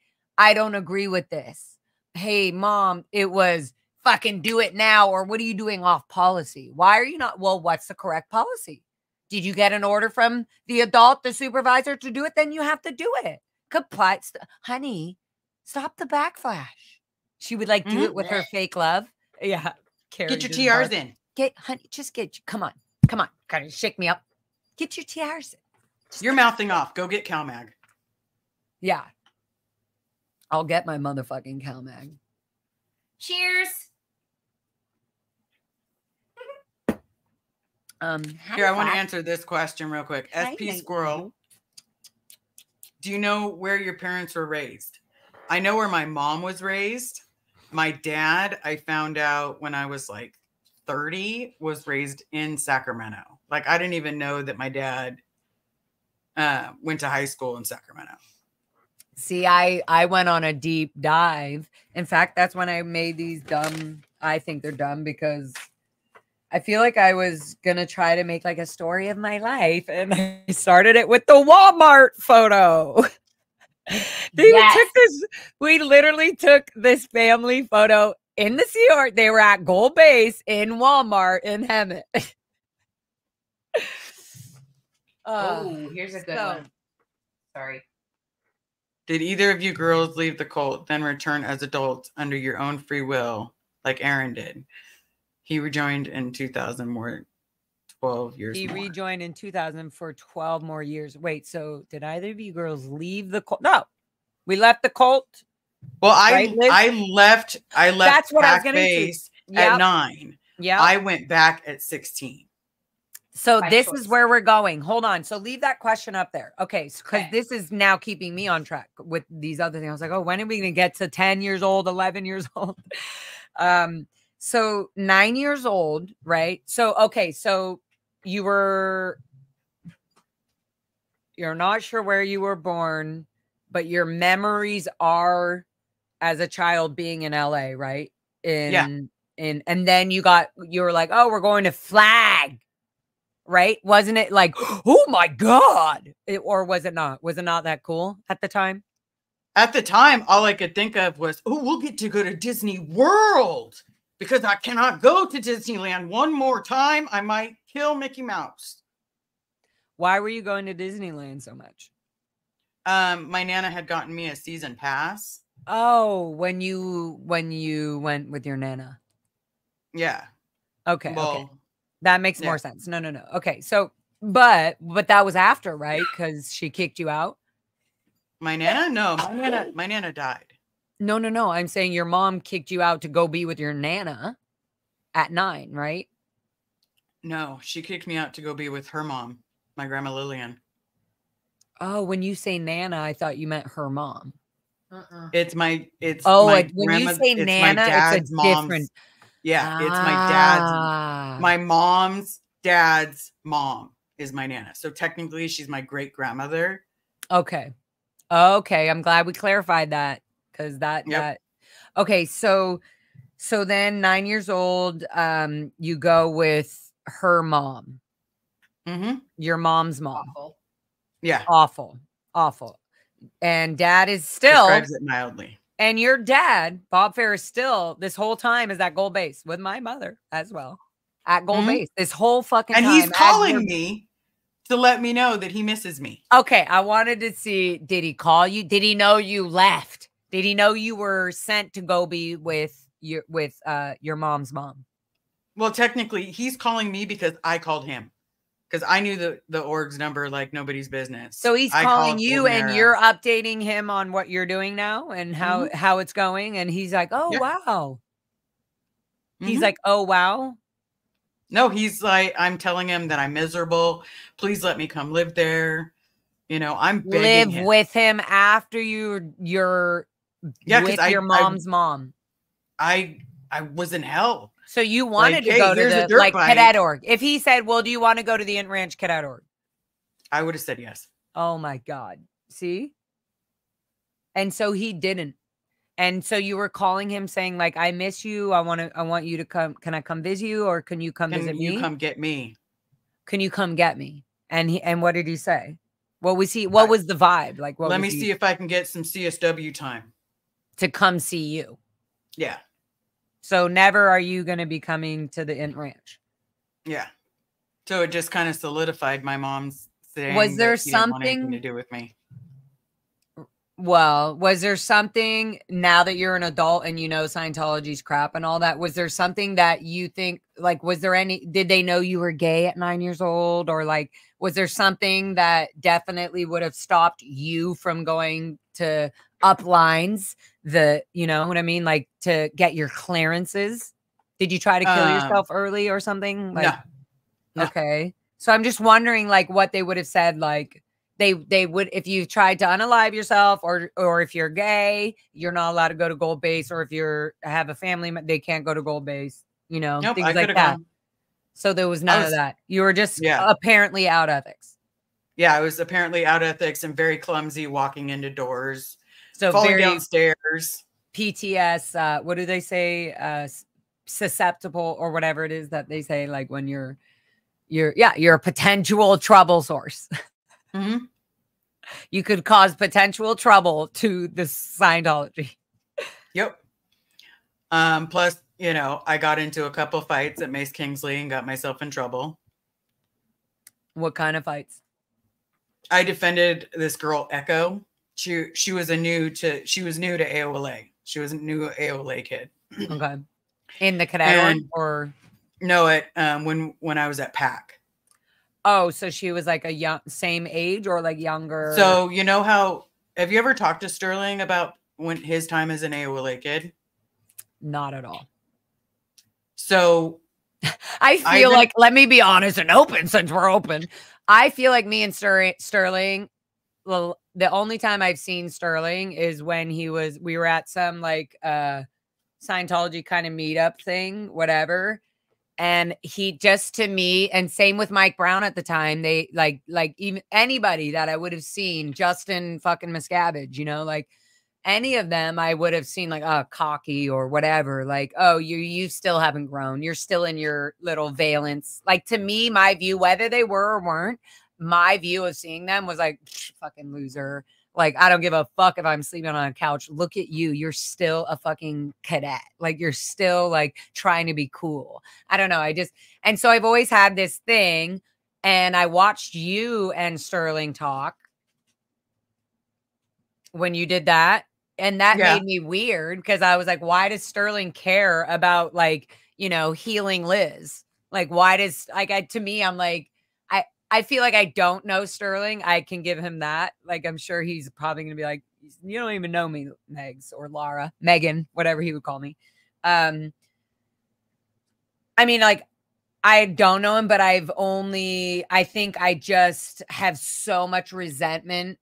don't agree with this. Hey, Mom, it was fucking do it now. Or what are you doing off policy? Why are you not? Well, what's the correct policy? Did you get an order from the adult, the supervisor to do it? Then you have to do it. Comply. Honey, stop the backflash. She would like do it with her fake love. Yeah. Carrie, get your TRs in. Honey, come on. Kind of shake me up. Get your TRs in. You're mouthing off. Go get CalMag. Yeah. I'll get my motherfucking CalMag. Cheers. Here, I want to answer this question real quick. SP Squirrel. Do you know where your parents were raised? I know where my mom was raised. My dad, I found out when I was like 30, was raised in Sacramento. Like, I didn't even know that my dad went to high school in Sacramento. See, I went on a deep dive. In fact, that's when I made these dumb, I think they're dumb because I feel like I was going to try to make like a story of my life. And I started it with the Walmart photo. We literally took this family photo in the Sea Org. They were at Gold Base in Walmart in Hemet. Here's a good one. Sorry. Did either of you girls leave the cult, then return as adults under your own free will, like Aaron did? He rejoined in 2000 more, 12 years He more. rejoined in 2000 for 12 more years. Wait, so did either of you girls leave the cult? No, we left the cult. Well, I left. That's what I was going to at 9. Yeah, I went back at 16. So this is where we're going. Hold on. So leave that question up there. Okay. Because this is now keeping me on track with these other things. I was like, oh, when are we going to get to 10 years old, 11 years old? So 9 years old, right? So, okay. So you're not sure where you were born, but your memories are as a child being in LA, right? And then you were like, oh, we're going to Flag. Right? Wasn't it like, oh my God? Or was it not? Was it not that cool at the time? At the time, all I could think of was, oh, we'll get to go to Disney World because I cannot go to Disneyland one more time. I might kill Mickey Mouse. Why were you going to Disneyland so much? My Nana had gotten me a season pass. Oh, when you went with your Nana. Yeah. Okay. Well, okay. That makes more sense. No. Okay. So, but that was after, right? Because she kicked you out. My Nana? No, my Nana died. No. I'm saying your mom kicked you out to go be with your Nana at 9, right? No, she kicked me out to go be with her mom, my grandma Lillian. Oh, when you say Nana, I thought you meant her mom. It's my when grandma, you say it's Nana, my dad's it's a mom's. different. Yeah, it's my mom's dad's mom is my Nana. So technically she's my great grandmother. Okay. Okay. I'm glad we clarified that, because that. Okay. So then 9 years old, you go with her mom. Your mom's mom. Awful. Yeah. Awful. And dad is still, describes it mildly. And your dad, Bob Ferris, still this whole time is at Gold Base with my mother as well. At Gold Base this whole fucking time. And he's calling me to let me know that he misses me. Okay, I wanted to see, did he call you? Did he know you left? Did he know you were sent to go be with your mom's mom? Well, technically, he's calling me because I called him. Because I knew the org's number like nobody's business. So he's calling you and you're updating him on what you're doing now and how it's going. And he's like, oh, wow. He's like, oh, wow. No, he's like, I'm telling him that I'm miserable. Please let me come live there. You know, I'm begging him. With him after you're with your mom's mom. I was in hell. So you wanted to go to the cadet org. If he said, well, do you want to go to the Int Ranch cadet org? I would have said yes. Oh my God. See? And so he didn't. And so you were calling him saying like, I miss you. I want you to come. Can I come visit you? Or can you come visit me? Can you come get me? Can you come get me? And what did he say? What was he? What was the vibe? Like, let me see if I can get some CSW time to come see you. Yeah. So never are you going to be coming to the Int Ranch. Yeah. So it just kind of solidified my mom's saying. Was there that he didn't want something anything to do with me? Well, was there something, now that you're an adult and you know Scientology's crap and all that, was there something that you think, like, did they know you were gay at 9 years old? Or like, was there something that definitely would have stopped you from going to up lines, you know what I mean? Like, to get your clearances? Did you try to kill yourself early or something? Like, no. Okay. So I'm just wondering, like, what they would have said, like, they would, if you tried to unalive yourself, or if you're gay, you're not allowed to go to Gold Base, or if have a family, they can't go to Gold Base, you know, nope, things like that. Gone. So there was none of that. You were just apparently out ethics. Yeah, I was apparently out ethics and very clumsy walking into doors, so falling downstairs. PTS, what do they say? Susceptible, or whatever it is that they say, like when you're a potential trouble source. Mm-hmm. You could cause potential trouble to the Scientology. Yep. Plus, you know, I got into a couple fights at Mace Kingsley and got myself in trouble. What kind of fights? I defended this girl, Echo. She was new to AOLA. She was a new AOLA kid. Okay. In the cadet or no, when I was at PAC. Oh, so she was like same age or like younger? So you know have you ever talked to Sterling about when his time as an AOLA kid? Not at all. So I feel like, let me be honest and open, since we're open. I feel like me and Sterling, well, the only time I've seen Sterling is when we were at some like Scientology kind of meetup thing, whatever. And he just, to me, and same with Mike Brown at the time, they like even anybody that I would have seen, Justin fucking Miscavige, you know, like any of them I would have seen like, cocky or whatever. Like, oh, you still haven't grown. You're still in your little valence. Like, to me, my view, whether they were or weren't, my view of seeing them was like, fucking loser. Like, I don't give a fuck if I'm sleeping on a couch. Look at you. You're still a fucking cadet. Like, you're still like trying to be cool. I don't know. And so I've always had this thing, and I watched you and Sterling talk when you did that. And that made me weird, because I was like, why does Sterling care about, like, you know, healing Liz? Like, why does, like, to me, I'm like, I feel like I don't know Sterling. I can give him that. Like, I'm sure he's probably going to be like, you don't even know me, Megs or Laura, Megan, whatever he would call me. I mean, like, I don't know him, but I think I just have so much resentment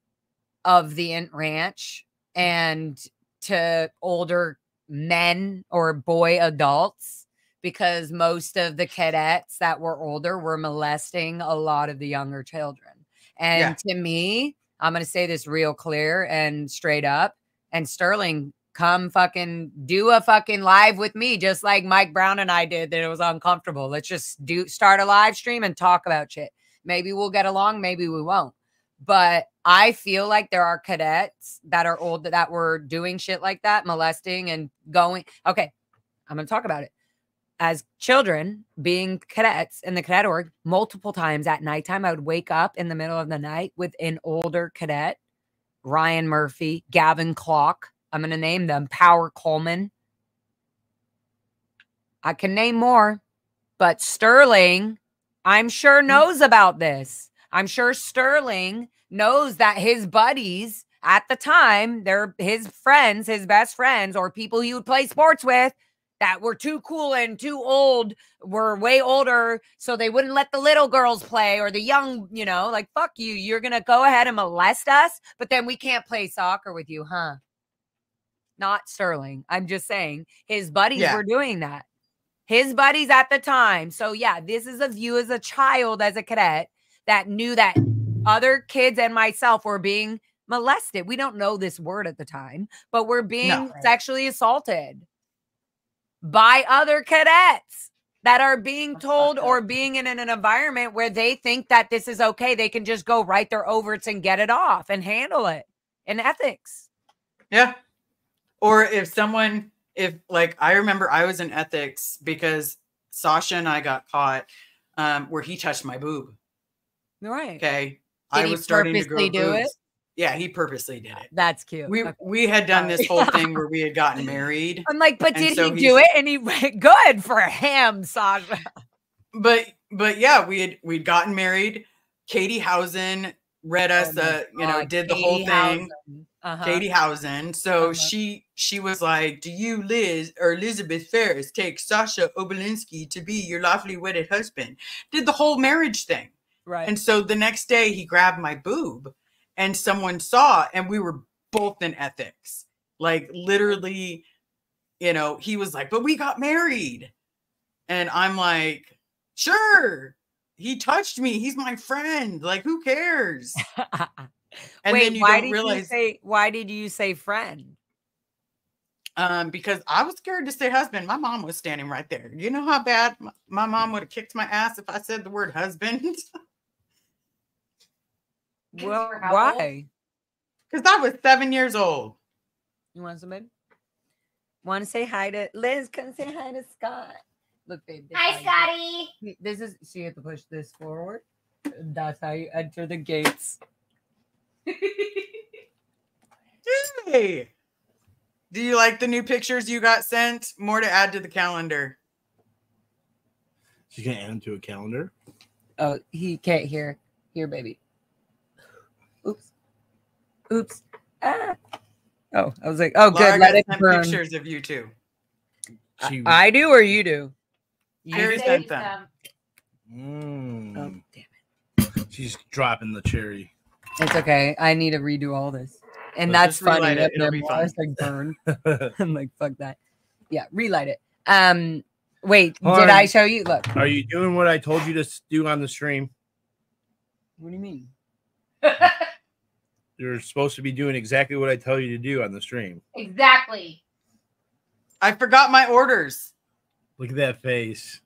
of the Int Ranch and to older men or boy adults, because most of the cadets that were older were molesting a lot of the younger children. And to me, I'm going to say this real clear and straight up. And Sterling, come fucking do a fucking live with me, just like Mike Brown and I did. That it was uncomfortable. Let's just start a live stream and talk about shit. Maybe we'll get along. Maybe we won't. But I feel like there are cadets that are old that were doing shit like that, molesting and going. Okay, I'm going to talk about it. As children, being cadets in the cadet org, multiple times at nighttime, I would wake up in the middle of the night with an older cadet, Ryan Murphy, Gavin Clock. I'm going to name them, Power Coleman. I can name more, but Sterling, I'm sure knows about this. I'm sure Sterling knows that his buddies at the time, they're his friends, his best friends, or people he would play sports with that were too cool and too old, were way older, so they wouldn't let the little girls play or the young, you know, like, fuck you. You're going to go ahead and molest us, but then we can't play soccer with you, huh? Not Sterling. I'm just saying his buddies were doing that. His buddies at the time. So yeah, this is a view as a child, as a cadet, that knew that other kids and myself were being molested. We don't know this word at the time, but we're being sexually assaulted by other cadets that are being told or being in an environment where they think that this is okay. They can just go write their overts and get it off and handle it in ethics. Yeah. Or if like, I remember I was in ethics because Sasha and I got caught where he touched my boob. Right. Okay. I was starting to grow boobs. Yeah, he purposely did it. That's cute. We had done this whole thing where we had gotten married. I'm like, but did he do it? And he went, good for him, Sasha. But yeah, we'd gotten married. Katie Housen read us, did the whole thing. Katie Housen. So she was like, do you, Liz or Elizabeth Ferris, take Sasha Obolinski to be your lawfully wedded husband? Did the whole marriage thing. Right. And so the next day he grabbed my boob and someone saw, and we were both in ethics. Like literally, you know, he was like, but we got married. And I'm like, sure, he touched me. He's my friend. Like, who cares? And wait, then you don't realize, why did you say friend? Because I was scared to say husband. My mom was standing right there. You know how bad my mom would have kicked my ass if I said the word husband? Well, why? Because I was 7 years old. You want some, babe? Want to say hi to Liz? Come say hi to Scott. Look, babe. Hi, Scotty. This is, so you have to push this forward. That's how you enter the gates. Hey, do you like the new pictures you got sent? More to add to the calendar. She's gonna add them to a calendar. Oh, he can't hear. Here, baby. Oops. Oops. Ah. Oh, I was like, oh, good. Let it burn. Pictures of you too. I do, or you do? You sent them. Oh, damn it. She's dropping the cherry. It's okay. I need to redo all this. And Let's that's funny. It'll be fun. Like burn. I'm like, fuck that. Yeah, relight it. Wait, Hold did on. I show you? Look. Are you doing what I told you to do on the stream? What do you mean? You're supposed to be doing exactly what I tell you to do on the stream. Exactly. I forgot my orders. Look at that face.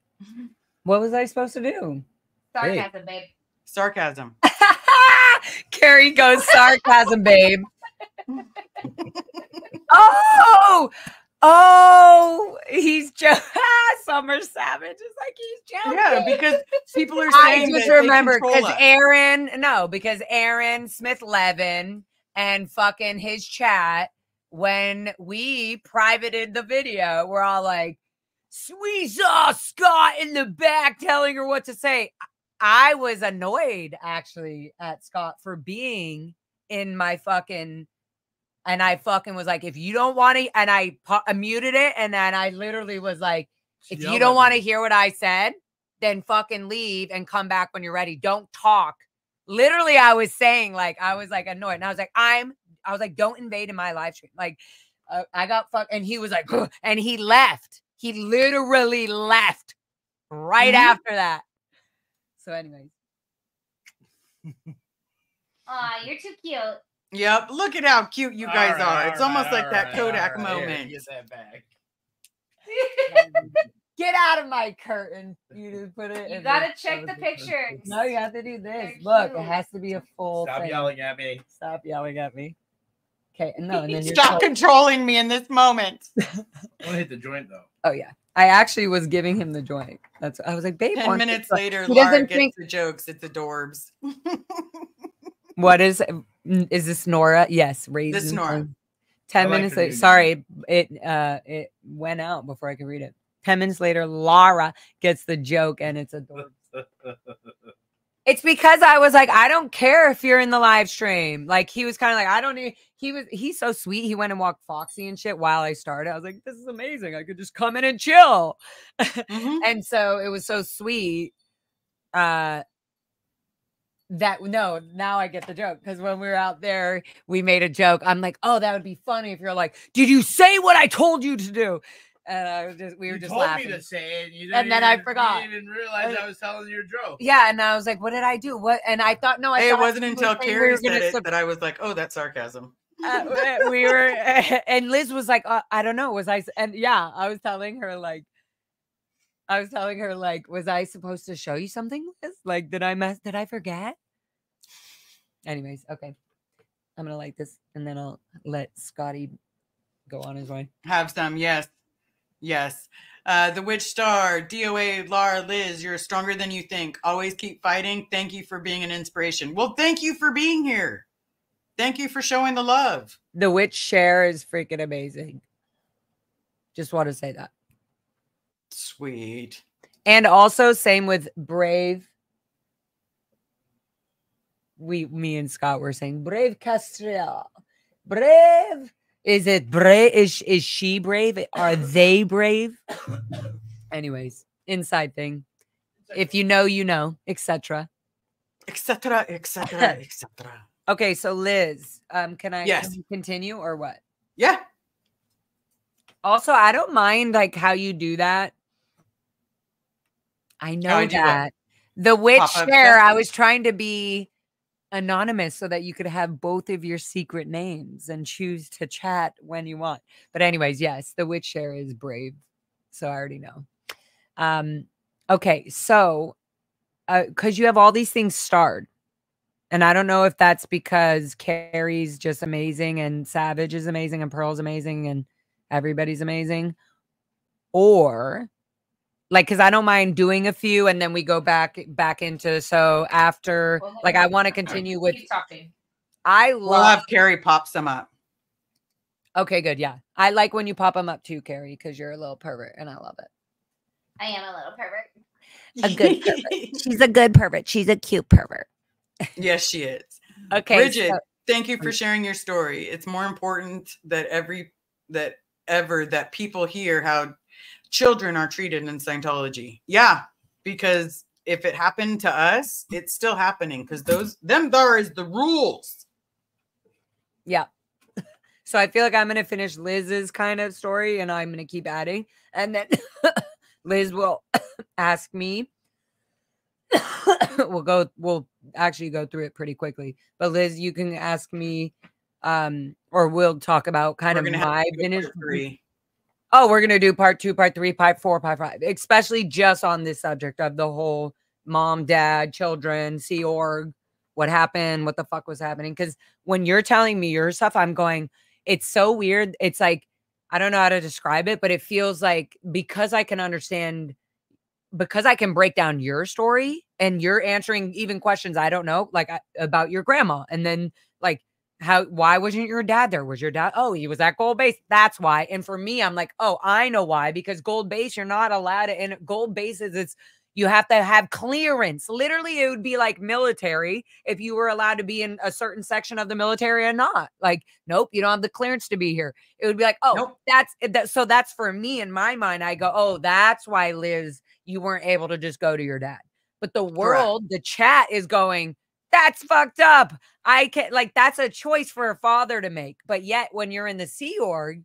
What was I supposed to do? Sarcasm, babe. Sarcasm. Carrie goes sarcasm, babe. Oh, he's just Summer Savage is like he's joking. Yeah, because people are saying I just that remember because Aaron Smith Levin and fucking his chat, when we privated the video, we're all like, we saw Scott in the back telling her what to say. I was annoyed actually at Scott for being in my fucking, and I fucking was like, if you don't want to, and I muted it, and then I literally was like, if you don't want to hear what I said, then fucking leave and come back when you're ready. Don't talk. Literally, I was saying, like, I was like annoyed. And I was like, don't invade in my live stream. Like, I got fucked. And he was like, ugh, and he left. He literally left right after that. So anyways. Aw, you're too cute. Yep. Look at how cute you guys are. It's almost like that Kodak moment. Get that back. Get out of my curtain. You just put it. You gotta check the pictures. No, you have to do this. They're Look, cute. it has to be a full Stop thing. yelling at me. Stop yelling at me. Okay, no, and then you're Stop controlling me in this moment. I want to hit the joint though. Oh yeah, I actually was giving him the joint. That's I was like, babe. 10 minutes later, He Laura doesn't gets think- the jokes. It's adorbs. What is this Nora? Yes, raising. This Nora. 10 I like minutes her later. new Sorry, it went out before I could read it. 10 minutes later, Laura gets the joke, and it's adorable. It's because I was like, I don't care if you're in the live stream. Like, he was kind of like, I don't need. He's so sweet. He went and walked Foxy and shit while I started. I was like, this is amazing. I could just come in and chill. And so it was so sweet. Now I get the joke, because when we were out there, we made a joke. I'm like, oh, that would be funny if you're like, did you say what I told you to do? And we were just laughing. You told me to say it. You And then I forgot. You didn't even realize I was telling your joke. Yeah, and I was like, what did I do? What? And I thought, no, It thought wasn't we until were saying Carrie were said gonna it that I was like, oh, that's sarcasm. we were, and Liz was like, I don't know. Was I? And yeah, I was telling her like, was I supposed to show you something, Liz? Like, did I forget? Anyways, okay. I'm going to light this, and then I'll let Scotty go on his way. Have some, yes. Yes. The Witch Star, DOA, Laura, Liz, you're stronger than you think. Always keep fighting. Thank you for being an inspiration. Well, thank you for being here. Thank you for showing the love. The Witch share is freaking amazing. Just want to say that. Sweet. And also, same with Brave. Me and Scott were saying Brave Castrell. Brave. Is it brave? Is she brave? Are they brave? Anyways, inside thing. If you know, you know, etc. Etc. Etc. Etc. Okay, so Liz, can I Yes. can you continue or what? Yeah. Also, I don't mind like how you do that. I know I do what? that. The Witch Pop-up share, stuff? I was trying to be anonymous so that you could have both of your secret names and choose to chat when you want. But anyways, yes, the Witch share is brave. So I already know. Okay, so because you have all these things starred. And I don't know if that's because Carrie's just amazing and Savage is amazing and Pearl's amazing and everybody's amazing. Or like, because I don't mind doing a few and then we go back into, so after, like, I want to continue with, Keep talking. I We'll love, have Carrie pop some up. okay, good, yeah. I like when you pop them up too, Carrie, because you're a little pervert and I love it. I am a little pervert. A good pervert. She's a good pervert. She's a cute pervert. Yes, she is. Okay. Bridget, so- thank you for sharing your story. It's more important that that people hear how children are treated in Scientology. Yeah, because if it happened to us, it's still happening because there is the rules. Yeah. So I feel like I'm going to finish Liz's kind of story and I'm going to keep adding. And then Liz will ask me. We'll actually go through it pretty quickly. But Liz, you can ask me or we'll talk about kind of my finish. Oh, we're going to do part 2, part 3, part 4, part 5, especially just on this subject of the whole mom, dad, children, Sea Org, what happened, what the fuck was happening. Because when you're telling me your stuff, I'm going, it's so weird. It's like, I don't know how to describe it, but it feels like because I can understand, because I can break down your story and you're answering even questions I don't know, like about your grandma. And then like, why wasn't your dad there? Was your dad? Oh, he was at Gold Base. That's why. And for me, I'm like, oh, I know why. Because Gold Base, you're not allowed to. And Gold Base is You have to have clearance. Literally, it would be like military if you were allowed to be in a certain section of the military or not. Like, nope, you don't have the clearance to be here. It would be like, oh, Nope. so that's for me in my mind. I go, oh, that's why, Liz, you weren't able to just go to your dad. But the world, the chat is going, that's fucked up. I can't, like, that's a choice for a father to make. But yet, when you're in the Sea Org,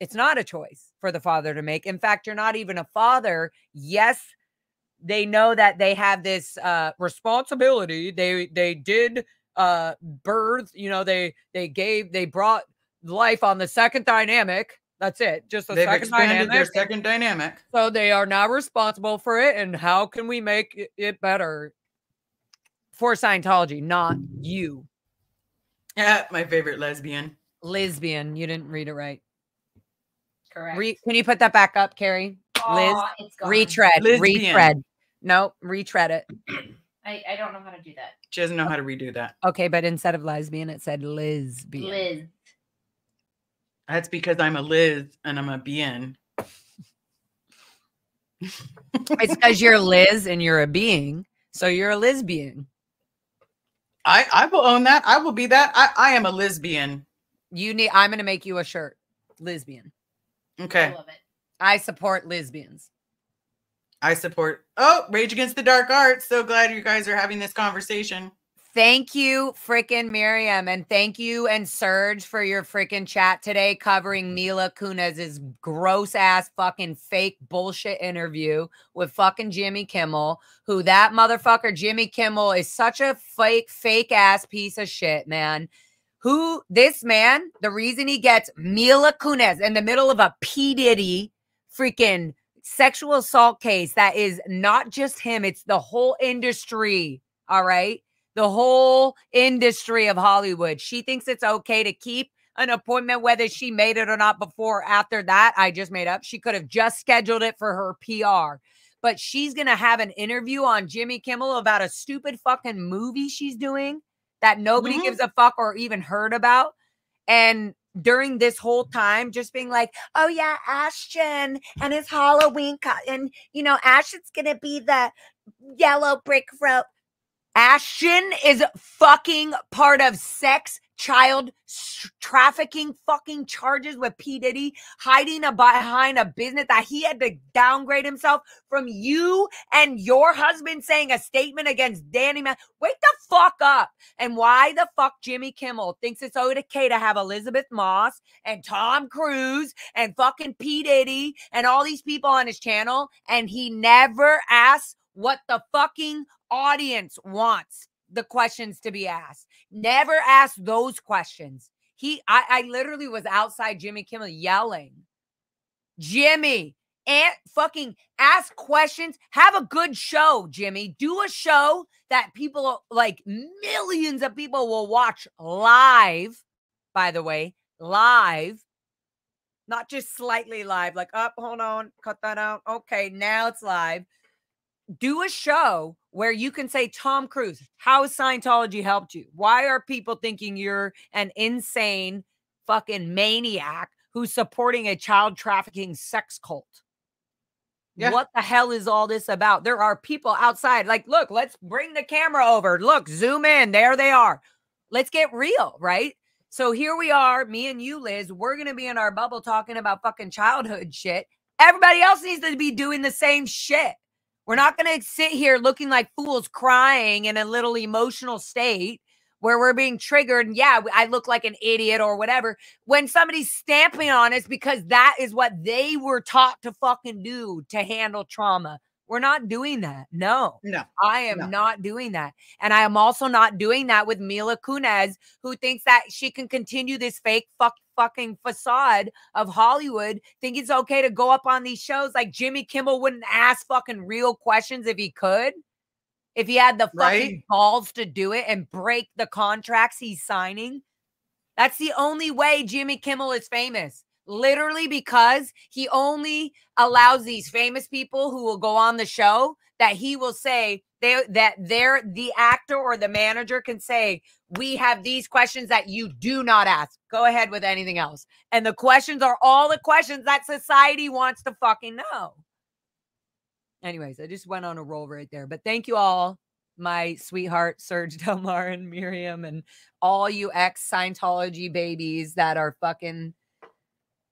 it's not a choice for the father to make. In fact, you're not even a father. Yes, they know that they have this responsibility. They did birth, you know, they brought life on the second dynamic. That's it. Just the second dynamic. Their second dynamic. So they are now responsible for it. And how can we make it better for Scientology, not you? Yeah, my favorite lesbian. Lesbian. You didn't read it right. Correct. Can you put that back up, Carrie? Liz, It's gone. retread. Lesbian. Retread. No, retread it. I don't know how to do that. She doesn't know how to redo that. Okay, but instead of lesbian, it said lesbian. Liz. That's because I'm a Liz and I'm a bien. It's because you're Liz and you're a being, so you're a lesbian. I will own that. I will be that. I am a lesbian. I'm gonna make you a shirt. Lesbian. Okay. I love it. I support lesbians. I support. Oh, Rage Against the Dark Arts. So glad you guys are having this conversation. Thank you, frickin' Miriam, and thank you and Serge for your frickin' chat today covering Mila Kunis's gross ass fucking fake bullshit interview with fucking Jimmy Kimmel, who that motherfucker Jimmy Kimmel is such a fake ass piece of shit, man. Who this man, the reason he gets Mila Kunis in the middle of a P. Diddy freaking sexual assault case that is not just him, it's the whole industry, all right? The whole industry of Hollywood. She thinks it's okay to keep an appointment, whether she made it or not before or after that. I just made up. She could have just scheduled it for her PR. But she's going to have an interview on Jimmy Kimmel about a stupid fucking movie she's doing that nobody gives a fuck or even heard about. And during this whole time, just being like, oh yeah, Ashton and his Halloween and, you know, Ashton's going to be the yellow brick road. Ashton is fucking part of sex, child trafficking fucking charges with P. Diddy, hiding behind a business that he had to downgrade himself from you and your husband saying a statement against Danny Man. Wake the fuck up. And why the fuck Jimmy Kimmel thinks it's okay to have Elizabeth Moss and Tom Cruise and fucking P. Diddy and all these people on his channel, and he never asks what the fucking audience wants the questions to be asked. Never ask those questions. I literally was outside Jimmy Kimmel yelling, Jimmy, and fucking ask questions. Have a good show, Jimmy. Do a show that people, like millions of people, will watch live, by the way, live, not just slightly live, like, oh, hold on, cut that out. Okay, now it's live. Do a show where you can say, Tom Cruise, how has Scientology helped you? Why are people thinking you're an insane fucking maniac who's supporting a child trafficking sex cult? Yeah. What the hell is all this about? There are people outside. Like, look, let's bring the camera over. Look, zoom in. There they are. Let's get real, right? So here we are, me and you, Liz. We're going to be in our bubble talking about fucking childhood shit. Everybody else needs to be doing the same shit. We're not going to sit here looking like fools crying in a little emotional state where we're being triggered. And yeah, I look like an idiot or whatever. When somebody's stamping on us because that is what they were taught to fucking do to handle trauma. We're not doing that. No, I am not doing that. And I am also not doing that with Mila Kunis, who thinks that she can continue this fake fucking facade of Hollywood, think it's okay to go up on these shows. Like Jimmy Kimmel wouldn't ask fucking real questions if he could, if he had the fucking balls to do it and break the contracts he's signing. That's the only way Jimmy Kimmel is famous. Literally because he only allows these famous people who will go on the show that he will say the actor or the manager can say, we have these questions that you do not ask. Go ahead with anything else. And the questions are all the questions that society wants to fucking know. Anyways, I just went on a roll right there. But thank you all, my sweetheart, Serge Delmar and Miriam, and all you ex-Scientology babies that are fucking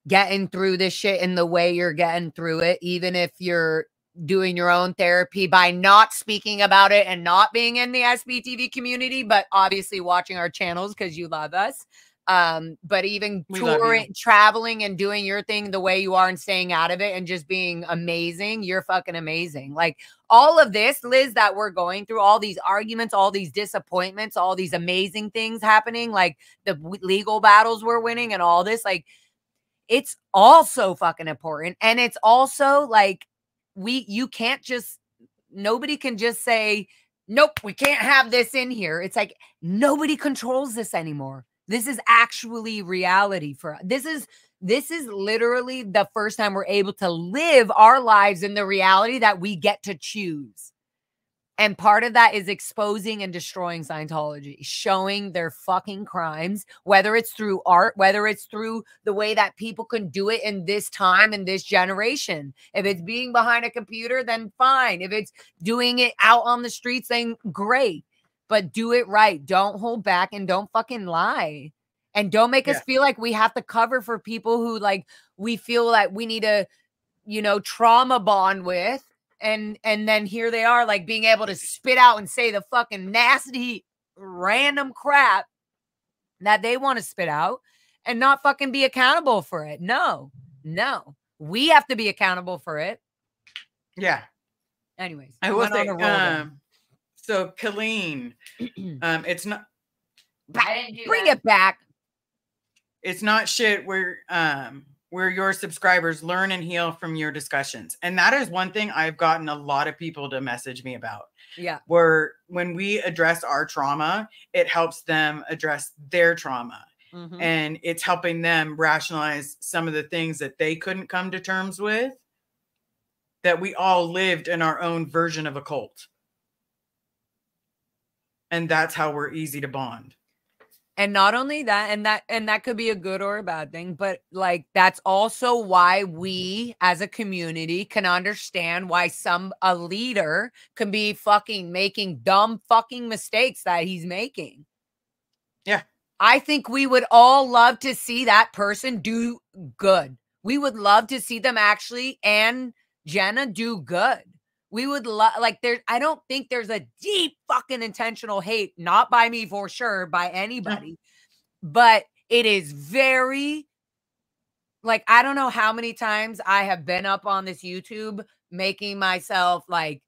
getting through this shit in the way you're getting through it, even if you're doing your own therapy by not speaking about it and not being in the SBTV community, but obviously watching our channels because you love us. But even touring, traveling and doing your thing the way you are and staying out of it and just being amazing. You're fucking amazing. Like all of this, Liz, that we're going through, all these arguments, all these disappointments, all these amazing things happening, like the legal battles we're winning and all this, like it's also fucking important. And it's also like, you can't just, nobody can just say, nope, we can't have this in here. It's like, nobody controls this anymore. This is actually reality for us. This is literally the first time we're able to live our lives in the reality that we get to choose. And part of that is exposing and destroying Scientology, showing their fucking crimes, whether it's through art, whether it's through the way that people can do it in this time, in this generation. If it's being behind a computer, then fine. If it's doing it out on the streets, then great. But do it right. Don't hold back and don't fucking lie. And don't make us feel like we have to cover for people who like we feel like we need to, you know, trauma bond with. And then here they are like being able to spit out and say the fucking nasty random crap that they want to spit out and not fucking be accountable for it. No. We have to be accountable for it. Yeah. Anyways. I will say, so Colleen, it's not. Bring it back. It's not shit where your subscribers learn and heal from your discussions, and that is one thing I've gotten a lot of people to message me about. Yeah, where when we address our trauma, it helps them address their trauma, and it's helping them rationalize some of the things that they couldn't come to terms with. That we all lived in our own version of a cult. And that's how we're easy to bond. And not only that, and that could be a good or a bad thing, but like that's also why we as a community can understand why a leader can be fucking making dumb fucking mistakes that he's making. Yeah. I think we would all love to see that person do good. We would love to see them actually and Jenna do good. We would like I don't think there's a deep fucking intentional hate, not by me for sure, by anybody, but it is very like, I don't know how many times I have been up on this YouTube making myself like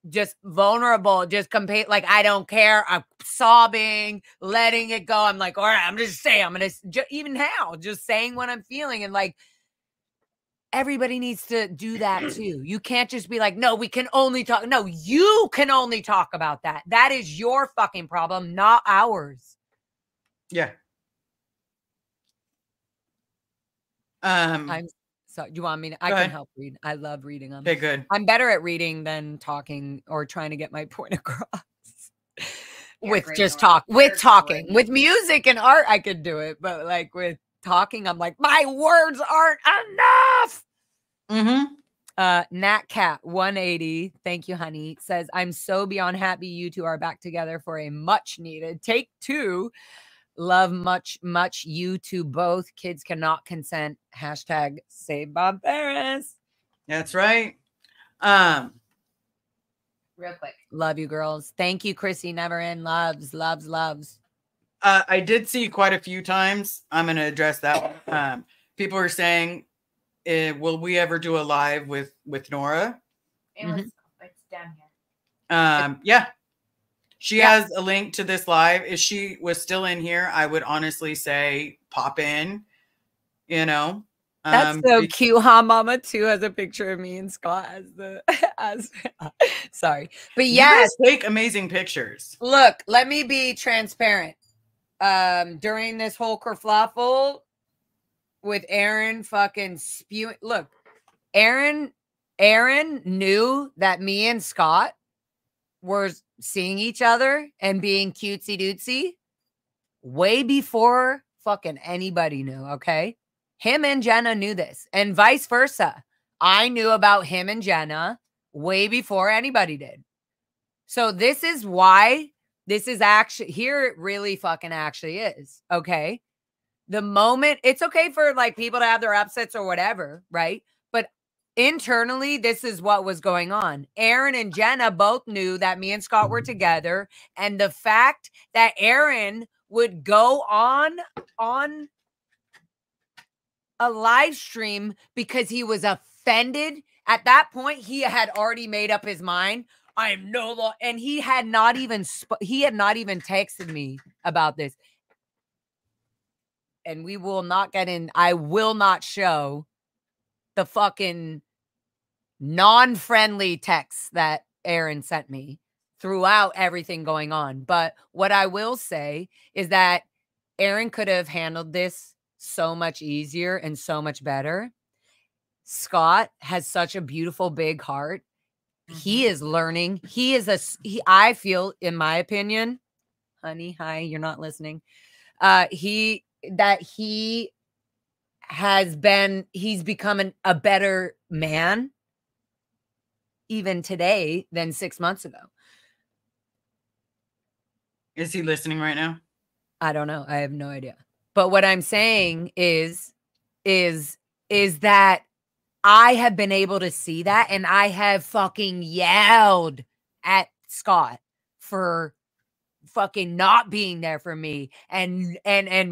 just vulnerable, just compare, like, I don't care. I'm sobbing, letting it go. I'm like, all right, I'm just saying, even now, just saying what I'm feeling. And like, everybody needs to do that too. You can't just be like, no, we can only talk. No, you can only talk about that. That is your fucking problem, not ours. Yeah. I'm so you want me to, I can help read. I love reading them. Okay, good. I'm better at reading than talking or trying to get my point across. With just talking. With music and art, I could do it. But like with talking, I'm like, my words aren't enough. NatCat 180, thank you, honey, says, I'm so beyond happy you two are back together for a much needed take two. Love much you two both. Kids cannot consent. Hashtag save Bob Ferris. That's right. Real quick. Love you, girls. Thank you, Chrissy. Never end. Loves. I did see quite a few times. I'm going to address that. People are saying, will we ever do a live with Nora? It's down here. Yeah. She has a link to this live. If she was still in here, I would honestly say pop in, you know. That's so cute. Huh, Mama too has a picture of me and Scott as sorry. But yes, you guys take amazing pictures. Look, let me be transparent. During this whole kerfluffle with Aaron fucking spewing. Look, Aaron knew that me and Scott were seeing each other and being cutesy dootsy way before fucking anybody knew. Okay. Him and Jenna knew this and vice versa. I knew about him and Jenna way before anybody did. So this is why this is actually, here it really fucking actually is, okay? The moment, it's okay for like people to have their upsets or whatever, right? But internally, this is what was going on. Aaron and Jenna both knew that me and Scott were together. And the fact that Aaron would go on a live stream because he was offended. At that point, he had already made up his mind. I am no longer, and he had not even texted me about this. And we will not get in. I will not show the fucking non-friendly texts that Aaron sent me throughout everything going on. But what I will say is that Aaron could have handled this so much easier and so much better. Scott has such a beautiful big heart. He is learning. I feel, in my opinion, honey, hi, you're not listening. He's become a better man even today than 6 months ago. Is he listening right now? I don't know. I have no idea. But what I'm saying is that I have been able to see that, and I have fucking yelled at Scott for fucking not being there for me, and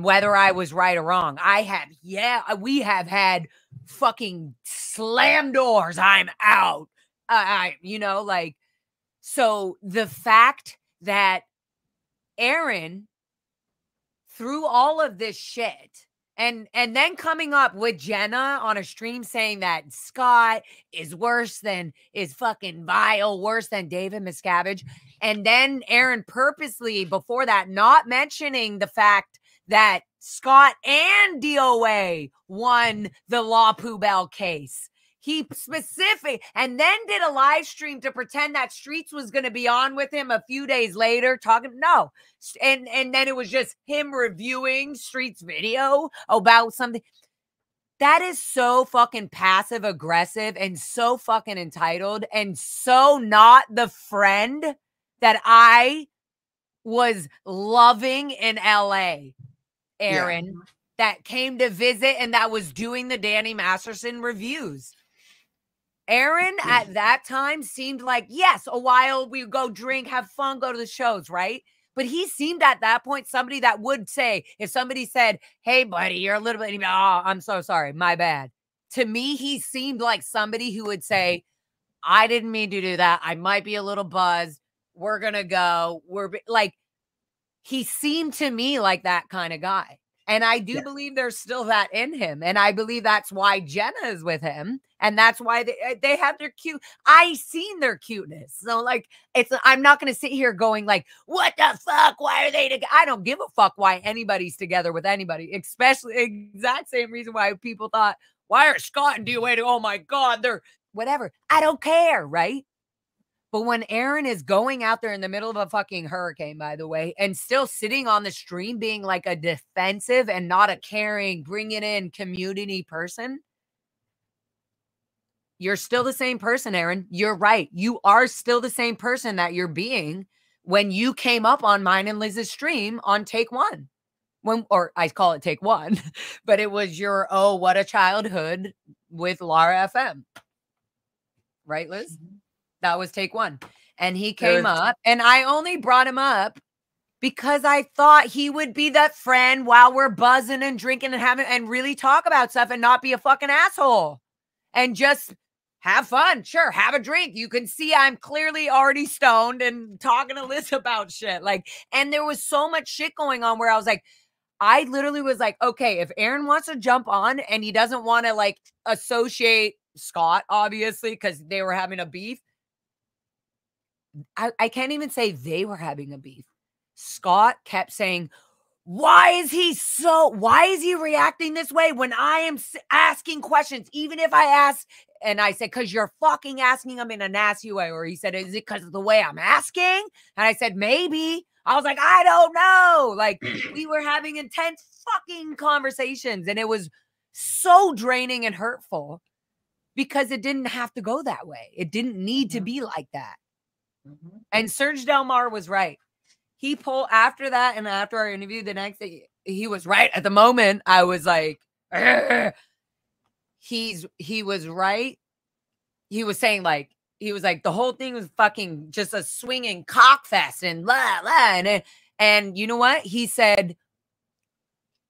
whether I was right or wrong. We have had fucking slam doors. I'm out. So the fact that Aaron, through all of this shit, and then coming up with Jenna on a stream saying that Scott is fucking vile, worse than David Miscavige. And then Aaron purposely before that not mentioning the fact that Scott and DOA won the La Poubelle case. He and then did a live stream to pretend that Streets was going to be on with him a few days later talking. No. And then it was just him reviewing Streets' video about something. That is so fucking passive aggressive and so fucking entitled and so not the friend that I was loving in LA, Aaron, that came to visit and that was doing the Danny Masterson reviews. Aaron at that time seemed like, yes, a while we go drink, have fun, go to the shows, right? But he seemed at that point somebody that would say, if somebody said, hey, buddy, you're a little bit, oh, I'm so sorry, my bad. To me, he seemed like somebody who would say, I didn't mean to do that. I might be a little buzzed. We're going to go. He seemed to me like that kind of guy. And I do believe there's still that in him. And I believe that's why Jenna is with him. And that's why they have their cute. I seen their cuteness. So I'm not going to sit here going like, what the fuck? Why are they together? I don't give a fuck why anybody's together with anybody, especially exact same reason why people thought, why are Scott and DOA? Oh my God, they're whatever. I don't care. Right. But when Aaron is going out there in the middle of a fucking hurricane, by the way, and still sitting on the stream being like a defensive and not a caring, bring it in community person, you're still the same person, Aaron. You're right. You are still the same person that you're being when you came up on mine and Liz's stream on Take One. Or I call it Take One, but it was your, oh, what a childhood with Lara FM. Right, Liz? Mm-hmm. That was Take One. And he came up, and I only brought him up because I thought he would be that friend while we're buzzing and drinking and having and really talk about stuff and not be a fucking asshole and just have fun. Sure, have a drink. You can see I'm clearly already stoned and talking to Liz about shit. And there was so much shit going on where I was like, I literally was like, okay, if Aaron wants to jump on and he doesn't want to associate Scott, obviously, because they were having a beef. I can't even say they were having a beef. Scott kept saying, why is he reacting this way when I am asking questions? Even if I ask, and I said, because you're fucking asking them in a nasty way. Or he said, is it because of the way I'm asking? And I said, maybe. I was like, I don't know. We were having intense fucking conversations and it was so draining and hurtful. because it didn't have to go that way. It didn't need to be like that. And Serge Del Mar was right. He pulled after that, and after our interview the next day, he was right. At the moment, I was like, "Ugh." He was right. He was saying like, the whole thing was fucking just a swinging cock fest and blah, blah. And you know what? He said,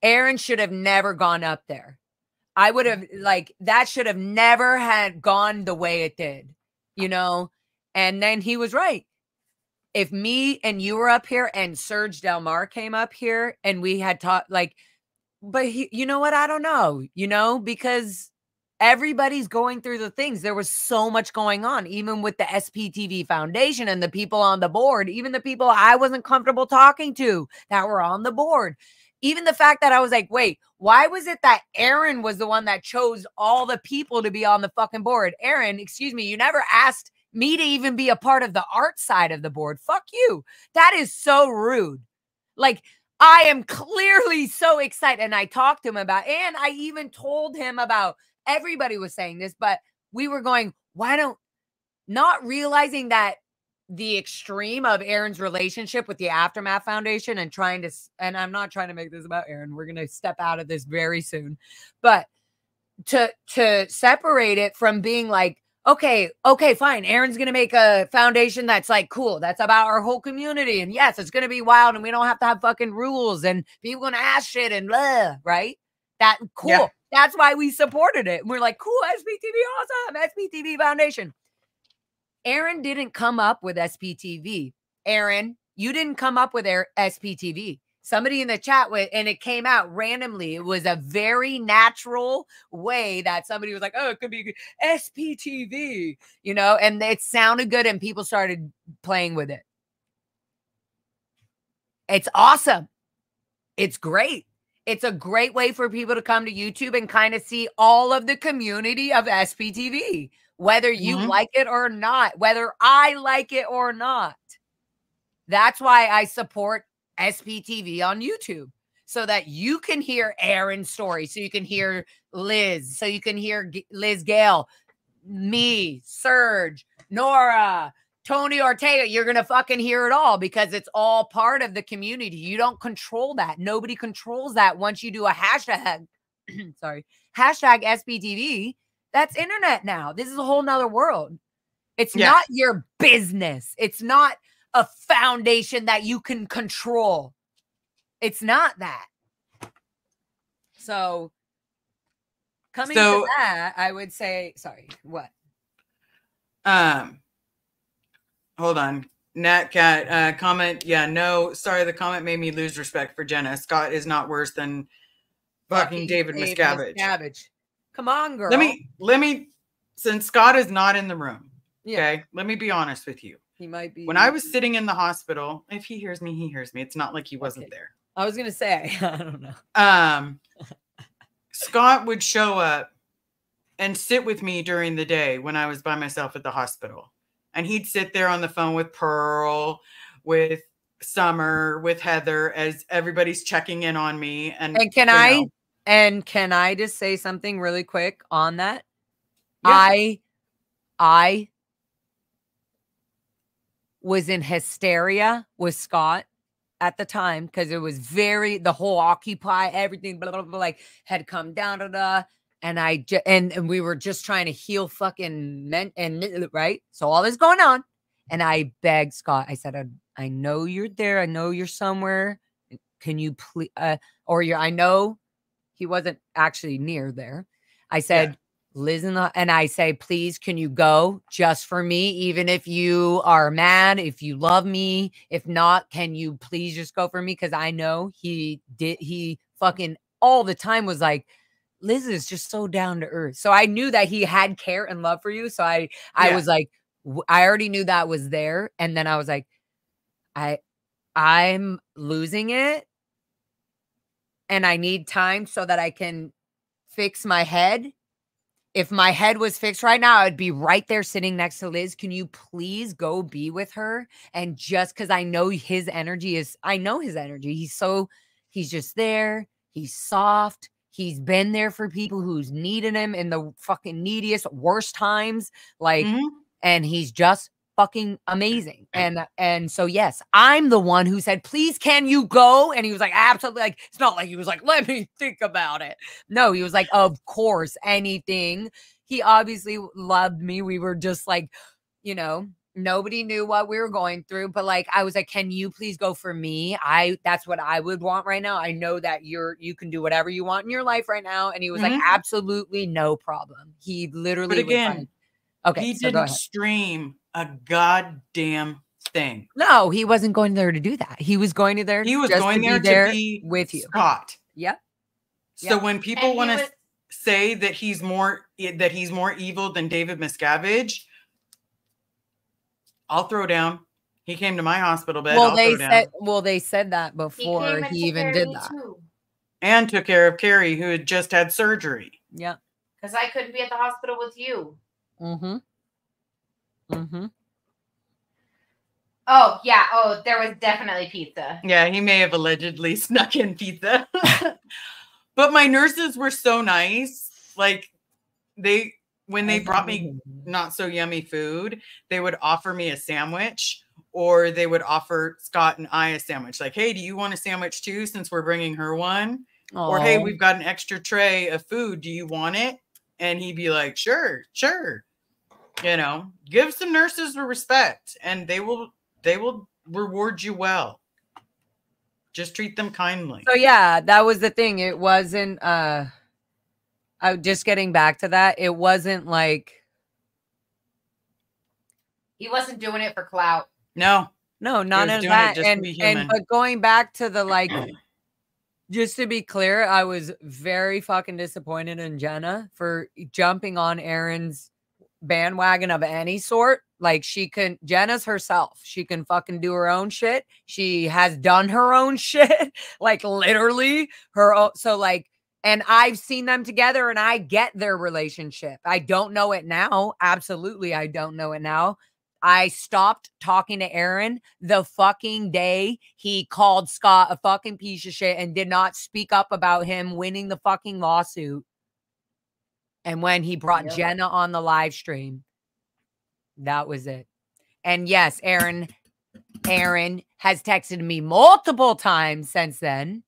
Aaron should have never gone up there. I would have, like, that should have never had gone the way it did, you know? And then he was right. If me and you were up here and Serge Del Mar came up here and we had talked, like, but you know what? I don't know, you know, because everybody's going through the things. There was so much going on, even with the SPTV Foundation and the people on the board, even the people I wasn't comfortable talking to that were on the board. Even the fact that I was like, wait, why was it that Aaron was the one that chose all the people to be on the fucking board? Aaron, excuse me, you never asked me to even be a part of the art side of the board. Fuck you. That is so rude. Like, I am clearly so excited. And I talked to him about, and I even told him about, everybody was saying this, but we were going, not realizing that the extreme of Aaron's relationship with the Aftermath Foundation and and I'm not trying to make this about Aaron. We're going to step out of this very soon, but to separate it from being like, okay, fine. Aaron's going to make a foundation that's like, cool. That's about our whole community. And yes, it's going to be wild and we don't have to have fucking rules and people going to ask shit and blah, right? That cool. Yeah. That's why we supported it. We're like, cool, SPTV, awesome, SPTV Foundation. Aaron didn't come up with SPTV. Aaron, you didn't come up with SPTV. Somebody in the chat and it came out randomly. It was a very natural way that somebody was like, oh, it could be SPTV, you know, and it sounded good and people started playing with it. It's awesome. It's great. It's a great way for people to come to YouTube and kind of see all of the community of SPTV, whether you like it or not, whether I like it or not. That's why I support SPTV on YouTube, so that you can hear Aaron's story, so you can hear Liz, so you can hear Liz Gale, me, Serge, Nora, Tony Ortega. You're going to fucking hear it all because it's all part of the community. You don't control that. Nobody controls that. Once you do a hashtag, hashtag SPTV, that's internet now. This is a whole nother world. It's not your business. It's not a foundation that you can control. It's not that. So coming to that, I would say, sorry, what? Hold on. Nat Cat comment. Yeah, no, sorry. The comment made me lose respect for Jenna. Scott is not worse than fucking David Miscavige. Come on, girl. Let me, since Scott is not in the room. Okay. Let me be honest with you. He might be. When I was sitting in the hospital, if he hears me, he hears me. It's not like he wasn't there. I was going to say, I don't know. Scott would show up and sit with me during the day when I was by myself at the hospital. And he'd sit there on the phone with Pearl, with Summer, with Heather, as everybody's checking in on me. And can I just say something really quick on that? Yeah. I was in hysteria with Scott at the time because it was the whole Occupy, everything, blah, blah, blah, like had come down, and we were just trying to heal fucking men, and right. So all this going on, and I begged Scott. I said, I know you're there. I know you're somewhere. Can you please? I know he wasn't actually near there. I said, Liz and I say, please, can you go just for me? Even if you are mad, if you love me, if not, can you please just go for me? Because I know he fucking all the time was like, Liz is just so down to earth. So I knew that he had care and love for you. So I was like, I already knew that was there. And then I was like, I'm losing it. And I need time so that I can fix my head. If my head was fixed right now, I'd be right there sitting next to Liz. Can you please go be with her? And just because I know his energy. He's just there. He's soft. He's been there for people who's needed him in the fucking neediest, worst times. Like, and he's just fucking amazing. And so, yes, I'm the one who said, please, can you go? And he was like, absolutely. Like, it's not like he was like, let me think about it. No, he was like, of course, anything. He obviously loved me. We were just like, you know, nobody knew what we were going through, but like, I was like, can you please go for me? That's what I would want right now. I know that you can do whatever you want in your life right now. And he was like, absolutely no problem. He literally, but again, was like, okay, he so didn't stream a goddamn thing. No, he wasn't going there to do that. He was going to there. He was just going to there be to be with you, Scott. Yep. So when people want to say that he's more evil than David Miscavige, I'll throw down. He came to my hospital bed. Well, they said that before he even did that. And took care of Carrie, who had just had surgery. Yeah. Because I couldn't be at the hospital with you. Oh, yeah. Oh, there was definitely pizza. Yeah, he may have allegedly snuck in pizza. But my nurses were so nice. Like, when they brought me not so yummy food, they would offer me a sandwich, or they would offer Scott and I a sandwich. Like, hey, do you want a sandwich too, since we're bringing her one? Aww. Or, hey, we've got an extra tray of food. Do you want it? And he'd be like, sure. You know, give some nurses the respect, and they will reward you well. Just treat them kindly. So yeah, that was the thing. It wasn't just getting back to that. It wasn't like he wasn't doing it for clout. No, none of that. But going back to the like, just to be clear, I was very fucking disappointed in Jenna for jumping on Aaron's bandwagon of any sort. Like, Jenna's herself. She can fucking do her own shit. She has done her own shit. Like, literally her own. So like, and I've seen them together and I get their relationship. I don't know it now. Absolutely. I don't know it now. I stopped talking to Aaron the fucking day he called Scott a fucking piece of shit and did not speak up about him winning the fucking lawsuit. And when he brought Jenna on the live stream, that was it. And yes, Aaron has texted me multiple times since then.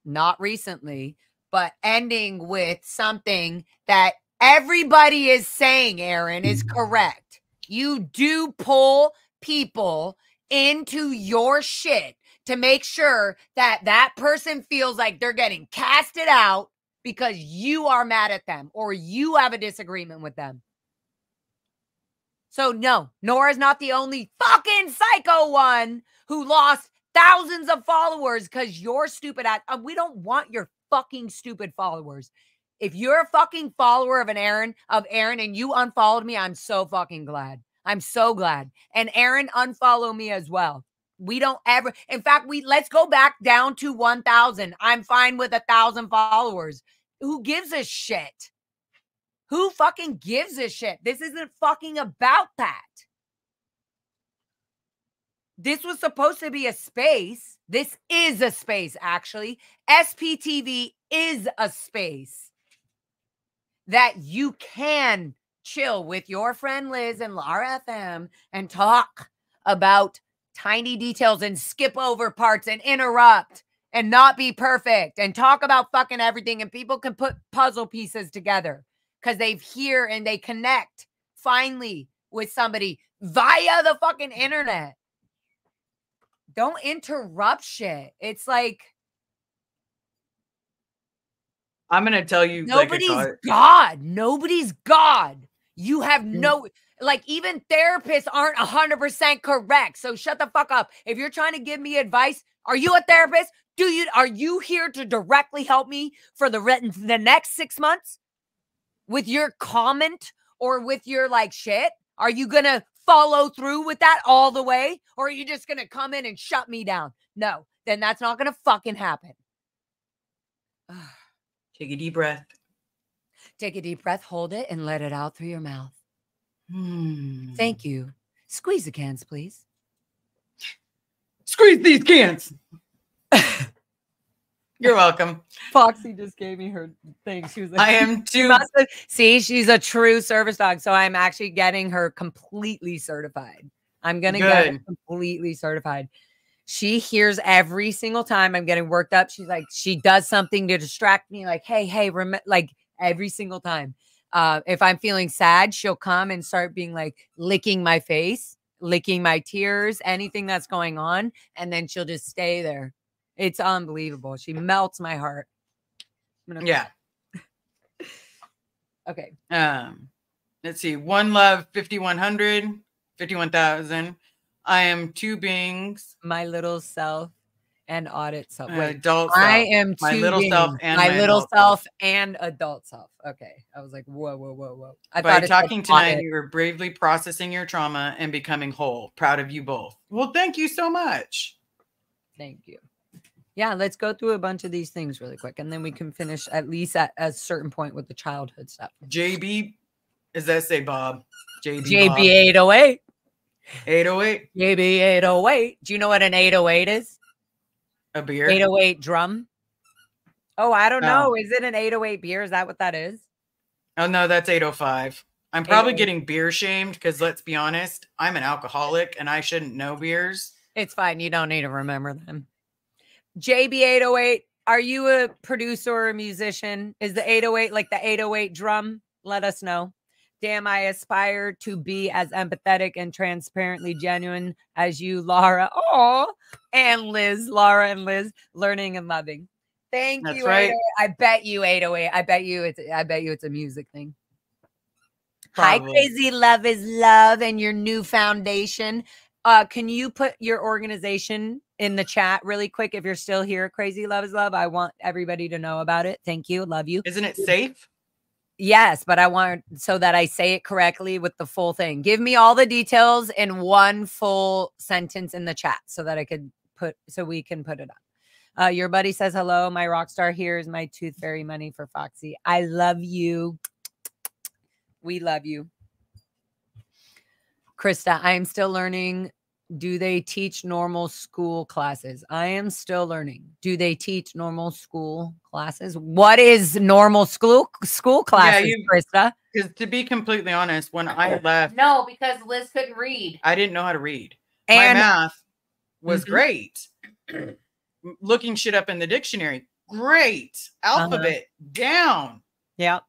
Not recently, but ending with something that everybody is saying, Aaron, is correct. You do pull people into your shit to make sure that that person feels like they're getting casted out because you are mad at them or you have a disagreement with them. So no, Nora's not the only fucking psycho one who lost thousands of followers because you're stupid at. We don't want your fucking stupid followers. If you're a fucking follower of Aaron and you unfollowed me, I'm so fucking glad. I'm so glad. And Aaron, unfollow me as well. We don't ever. In fact, let's go back down to 1,000. I'm fine with 1,000 followers. Who gives a shit? Who fucking gives a shit? This isn't fucking about that. This was supposed to be a space. This is a space, actually. SPTV is a space that you can chill with your friend Liz and LFM and talk about tiny details and skip over parts and interrupt and not be perfect and talk about fucking everything, and people can put puzzle pieces together because they hear and they connect finally with somebody via the fucking internet. Don't interrupt shit. It's like, I'm going to tell you. Nobody's God. Nobody's God. You have no, like, even therapists aren't 100% correct. So shut the fuck up. If you're trying to give me advice, are you a therapist? Are you here to directly help me for the next 6 months with your comment or with your like shit? Are you going to follow through with that all the way? Or are you just going to come in and shut me down? No, then that's not going to fucking happen. Take a deep breath. Take a deep breath, hold it, and let it out through your mouth. Thank you. Squeeze the cans, please. Squeeze these cans. You're welcome. Foxy just gave me her thing. She was like, I am too. See, she's a true service dog. So I'm actually getting her completely certified. I'm going to get her completely certified. She hears every single time I'm getting worked up. She's like, she does something to distract me. Like, hey, like every single time. If I'm feeling sad, she'll come and start being like licking my face, licking my tears, anything that's going on. And then she'll just stay there. It's unbelievable. She melts my heart. Yeah. Okay. Let's see. One Love, 5,100, 51,000. I am two beings. My little self and audit self. Wait, adult self. I am my two little beings. self and my little self and adult self. Okay. I was like, whoa. By talking tonight, you were bravely processing your trauma and becoming whole. Proud of you both. Well, thank you so much. Thank you. Yeah, let's go through a bunch of these things really quick, and then we can finish at least at a certain point with the childhood stuff. JB, is that say Bob? JB 808. 808. JB 808. Do you know what an 808 is? A beer? 808 drum. Oh, I don't know. Is it an 808 beer? Is that what that is? Oh, no, that's 805. I'm probably getting beer shamed because let's be honest, I'm an alcoholic and I shouldn't know beers. It's fine. You don't need to remember them. JB808, are you a producer or a musician? Is the 808 like the 808 drum? Let us know. Damn, I aspire to be as empathetic and transparently genuine as you, Laura. Oh, and Liz, Laura and Liz, learning and loving. Thank you. Right. I bet you 808. I bet you it's a music thing. Probably. Hi, Crazy Love is Love and your new foundation. Can you put your organization in the chat really quick if you're still here? Crazy Love is Love. I want everybody to know about it. Thank you. Love you. Isn't it safe? Yes, but I want so that I say it correctly with the full thing. Give me all the details in one full sentence in the chat so that I could we can put it on. Your buddy says hello. My rock star here is my tooth fairy money for Foxy. I love you. We love you. Krista, I am still learning. Do they teach normal school classes? I am still learning. Do they teach normal school classes? What is normal school classes, Krista? Because to be completely honest, when I left, No, because Liz couldn't read. I didn't know how to read. And my math was great. Looking shit up in the dictionary, great. Alphabet down. Yeah.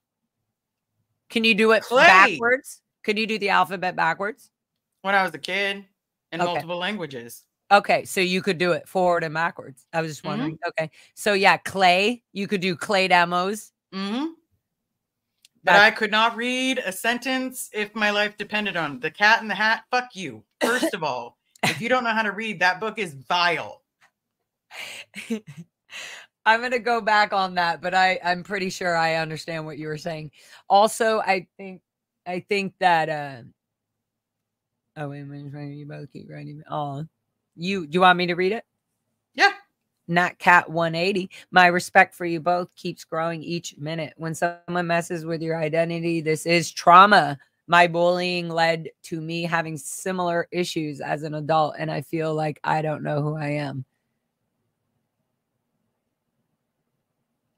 Can you do it backwards? Could you do the alphabet backwards? When I was a kid in multiple languages. Okay, so you could do it forward and backwards. I was just wondering. Okay, so yeah, clay. You could do clay demos. But I could not read a sentence if my life depended on it. The Cat in the Hat. Fuck you. First of all, if you don't know how to read, that book is vile. I'm going to go back on that, but I'm pretty sure I understand what you were saying. Also, I think that oh, wait a minute. You both keep writing. Oh, do you want me to read it? Yeah. Not Cat 180. My respect for you both keeps growing each minute. When someone messes with your identity, this is trauma. My bullying led to me having similar issues as an adult, and I feel like I don't know who I am.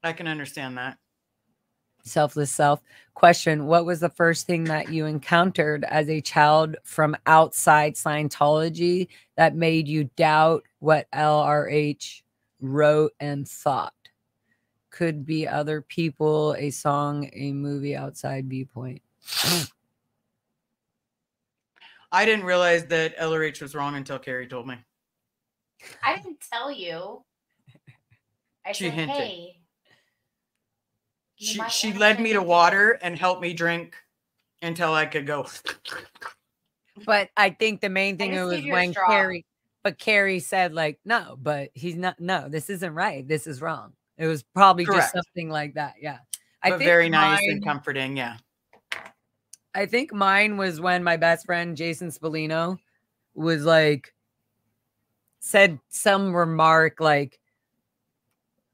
I can understand that. Selfless self. Question: what was the first thing that you encountered as a child from outside Scientology that made you doubt what LRH wrote and thought? Could be other people, a song, a movie, outside viewpoint. I didn't realize that LRH was wrong until Carrie told me. I didn't tell you. She said, hinted. hey. She led me to water and helped me drink until I could go. But I think the main thing was when Carrie said like, no, but he's not. No, this isn't right. This is wrong. It was probably just something like that. Yeah. I think very nice and comforting. Yeah. I think mine was when my best friend, Jason Spallino, was like, said some remark like,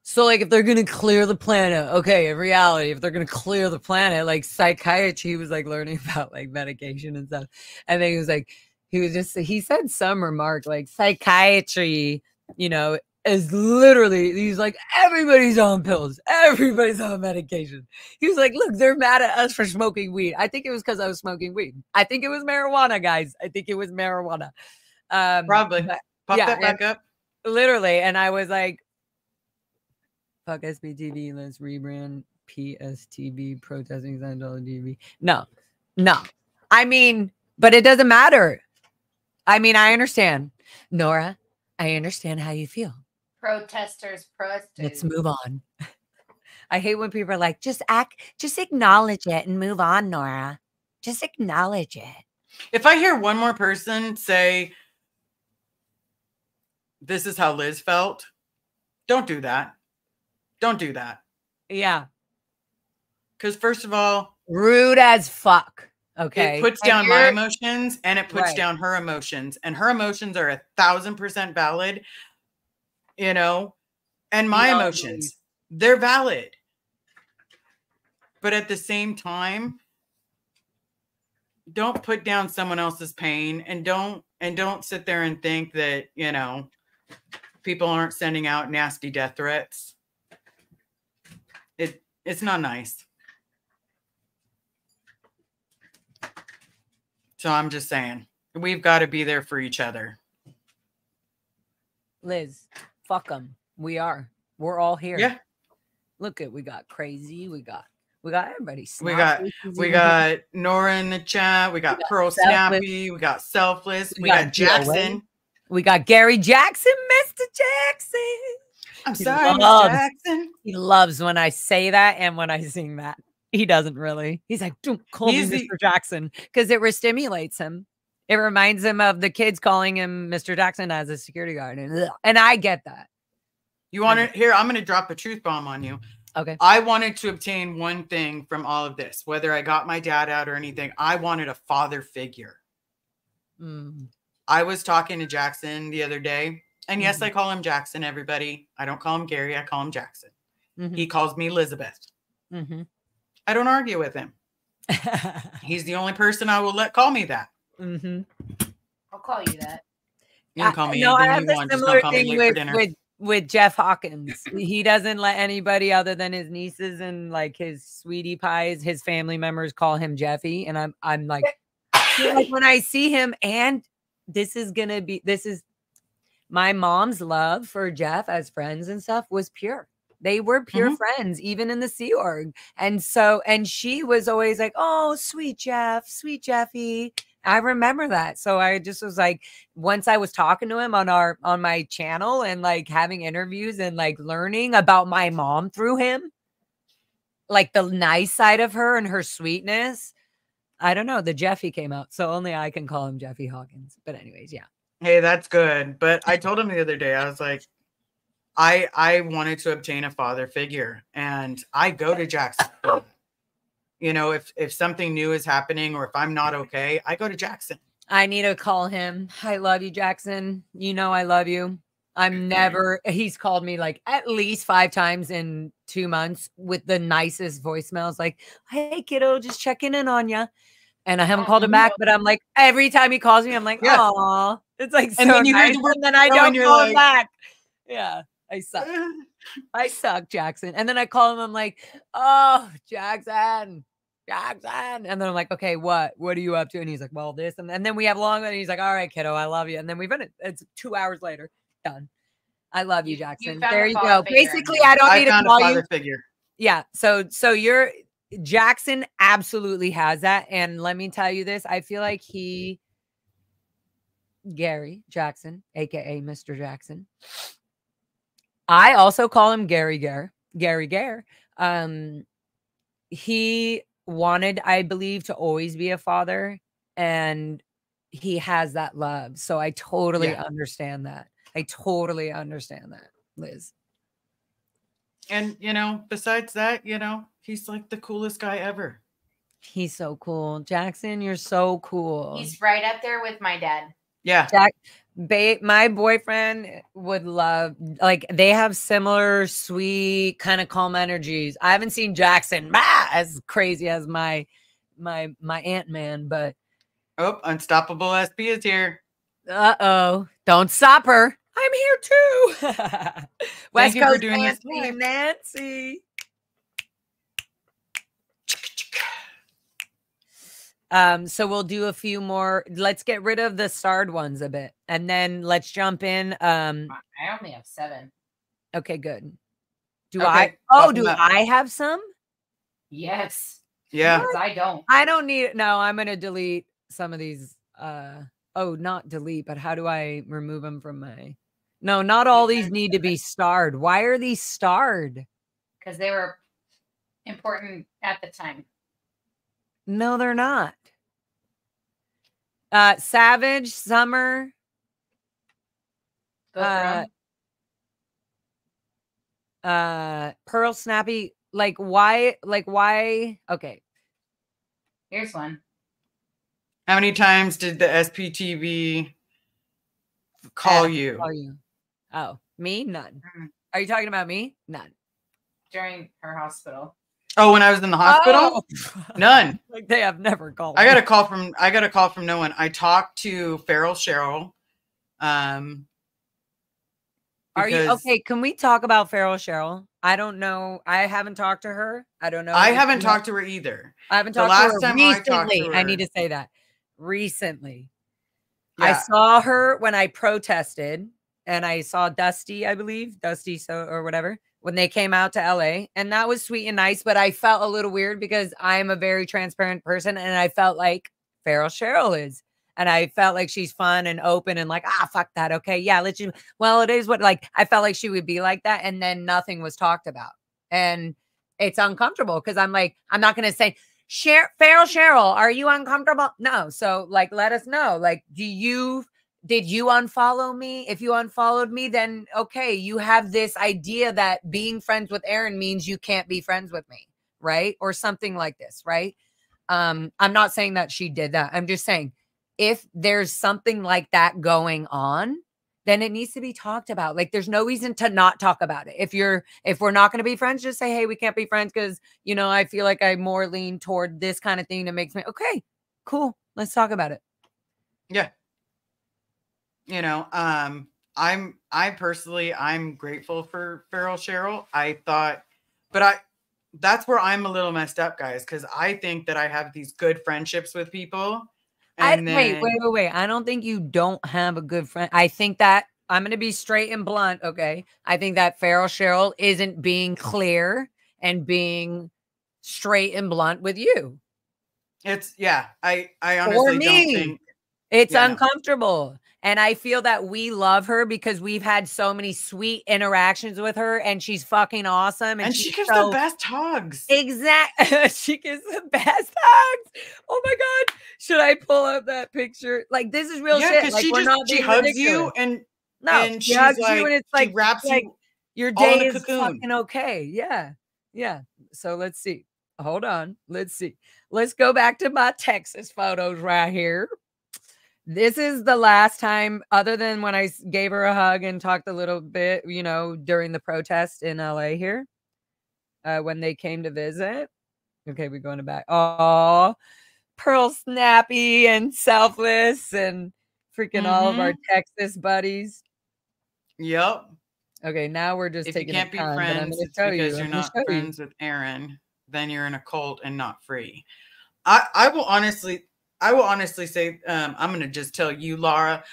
so like if they're going to clear the planet, okay, in reality, if they're going to clear the planet, like psychiatry, he was like learning about like medication and stuff. And then he was like, he said some remark like psychiatry, you know, is literally, he's like, everybody's on pills. Everybody's on medication. He was like, look, they're mad at us for smoking weed. I think it was because I was smoking weed. I think it was marijuana, guys. I think it was marijuana. Probably. But, Pop yeah, that back up. Literally. And I was like, fuck SBTV, let's rebrand PSTV, protesting Scientology. No. I mean, but it doesn't matter. I mean, I understand. Nora, I understand how you feel. Protesters. Let's move on. I hate when people are like, just acknowledge it and move on, Nora. Just acknowledge it. If I hear one more person say, this is how Liz felt, don't do that. Don't do that. Yeah. Because first of all, rude as fuck. Okay. It puts down my emotions and it puts down her emotions. And her emotions are 1,000% valid, you know, and my emotions, they're valid. But at the same time, don't put down someone else's pain, and don't sit there and think that, you know, people aren't sending out nasty death threats. It's not nice. So I'm just saying, we've got to be there for each other. Liz, fuck them. We're all here. Yeah. Look at, we got Crazy. We got everybody. We got Nora in the chat. We got Pearl Snappy. We got Selfless. We got Jackson. We got Gary Jackson, Mr. Jackson. I'm sorry, Mr. Jackson. He loves when I say that and when I sing that. He doesn't really. He's like, don't call me Mr. Jackson, because it stimulates him. It reminds him of the kids calling him Mr. Jackson as a security guard. And I get that. You want to hear? I'm going to drop a truth bomb on you. Okay. I wanted to obtain one thing from all of this, whether I got my dad out or anything. I wanted a father figure. I was talking to Jackson the other day, and yes, I call him Jackson, everybody. I don't call him Gary. I call him Jackson. He calls me Elizabeth. I don't argue with him. He's the only person I will let call me that. I'll call you that. You can call me no, I have anything you a want. Just similar don't call me thing late for dinner. with Jeff Hawkins. He doesn't let anybody other than his nieces and like his sweetie pies, his family members, call him Jeffy. And I'm like when I see him, and this is my mom's love for Jeff as friends and stuff was pure. They were pure friends, even in the Sea Org. And she was always like, oh, sweet Jeff, sweet Jeffy. I remember that. So I just was like, once I was talking to him on my channel and like having interviews and like learning about my mom through him, like the nice side of her and her sweetness. I don't know. The Jeffy came out. So only I can call him Jeffy Hawkins. But anyways, yeah. Hey, that's good. But I told him the other day, I was like, I wanted to obtain a father figure, and I go to Jackson. You know, if something new is happening or if I'm not okay, I go to Jackson. I need to call him. I love you, Jackson. You know I love you. He's called me like at least 5 times in 2 months with the nicest voicemails. Like, hey, kiddo, just checking in on you. And I haven't called him back, but I'm like, every time he calls me, I'm like, oh, it's like so nice. And then I don't call him back. Yeah. I suck. I suck, Jackson. And then I call him. I'm like, oh, Jackson. And then I'm like, okay, what are you up to? And he's like, well, this. And then we have long. And he's like, all right, kiddo, I love you. And then we've been, it's 2 hours later. Done. I love you, Jackson. There you go. Basically, I don't need to call you. Figure. Yeah. So Jackson absolutely has that. And let me tell you this. I feel like Gary Jackson, AKA Mr. Jackson. I also call him Gary Gare. He wanted, I believe, to always be a father, and he has that love. So I totally understand that. Liz. And, you know, besides that, you know, he's like the coolest guy ever. He's so cool. Jackson, you're so cool. He's right up there with my dad. Yeah. My boyfriend would love, like, they have similar sweet kind of calm energies. I haven't seen Jackson as crazy as my Ant-Man, but Unstoppable SB is here. don't stop her. I'm here too. West you for Coast doing this Nancy, live. Nancy. So we'll do a few more. Let's get rid of the starred ones a bit, and then let's jump in. I only have 7. Okay, good. Do Okay, I? pop Oh, 'em do up. I have some? Yes. Yeah. Because I don't. I don't need. No, I'm gonna delete some of these. Oh, not delete, but how do I remove them from my? No, not all these need to be starred. Why are these starred? Because they were important at the time. No, they're not. Savage, Summer. Go for 'em. Pearl, Snappy. Like why? Okay. Here's one. How many times did the SPTV call you? Call you. Oh, me? None. Mhm. Are you talking about me? None. During her hospital. Oh, when I was in the hospital? Oh. None. Like they have never called. I got me. a call from no one. I talked to Farrell Cheryl. Are you because okay? Can we talk about Farrell Cheryl? I don't know. I haven't talked to her. I don't know. I if haven't you talked to her either. I haven't The talked last to her time I recently. talked to I need her- to say that. Recently. Yeah. I saw her when I protested, and I saw Dusty, I believe, Dusty or whatever, when they came out to LA, and that was sweet and nice, but I felt a little weird because I am a very transparent person, and I felt like Farrell Cheryl is. And I felt like she's fun and open and like, fuck that. Okay. Yeah. Well, it is what, like, I felt like she would be like that. And then nothing was talked about. And it's uncomfortable because I'm like, I'm not going to say, Farrell Cheryl, are you uncomfortable? No. So like, let us know. Like, did you unfollow me? If you unfollowed me, then okay. You have this idea that being friends with Aaron means you can't be friends with me. Right. Or something like this. Right. I'm not saying that she did that. I'm just saying, if there's something like that going on, then it needs to be talked about. Like, there's no reason to not talk about it. If we're not going to be friends, just say, hey, we can't be friends because, you know, I feel like I more lean toward this kind of thing that makes me, okay, cool. Let's talk about it. Yeah. You know, I'm grateful for Farrell Cheryl. That's where I'm a little messed up, guys, because I think that I have these good friendships with people. Wait. I don't think you don't have a good friend. I think that I'm going to be straight and blunt. Okay. I think that Farrell Cheryl isn't being clear and being straight and blunt with you. I honestly don't think it's uncomfortable. And I feel that we love her because we've had so many sweet interactions with her and she's fucking awesome. And she gives the best hugs. Exactly. She gives the best hugs. Oh my God. Should I pull up that picture? Like, this is real shit. Like, she hugs you and she hugs you and it's like, she wraps like, you your all in day a is cocoon. fucking okay. Yeah. Yeah. So let's see. Hold on. Let's see. Let's go back to my Texas photos right here. This is the last time, other than when I gave her a hug and talked a little bit, you know, during the protest in LA here, when they came to visit. Okay, we're going back. Oh, Pearl, Snappy, and Selfless, and freaking all of our Texas buddies. Yep. Okay, now we're just taking. If you can't be friends, it's because you're not friends with Aaron. Then you're in a cult and not free. I will honestly say, I'm going to just tell you, Laura,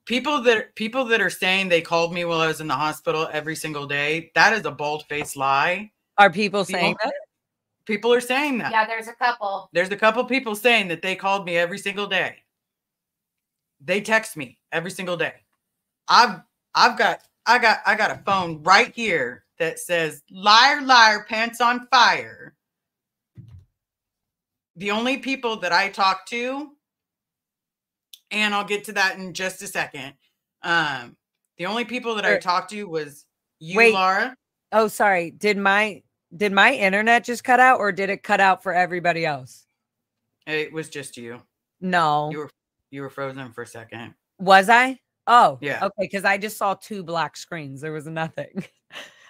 people that are saying they called me while I was in the hospital every single day, that is a bold-faced lie. Are people saying that? People are saying that. Yeah, there's a couple. There's a couple people saying that they called me every single day. They text me every single day. I got a phone right here that says, liar, liar, pants on fire. The only people that I talk to, and I'll get to that in just a second. The only people that I talked to was you, Laura. Oh, sorry. Did my internet just cut out, or did it cut out for everybody else? It was just you. No. You were frozen for a second. Was I? Oh, yeah. Okay, because I just saw 2 black screens. There was nothing.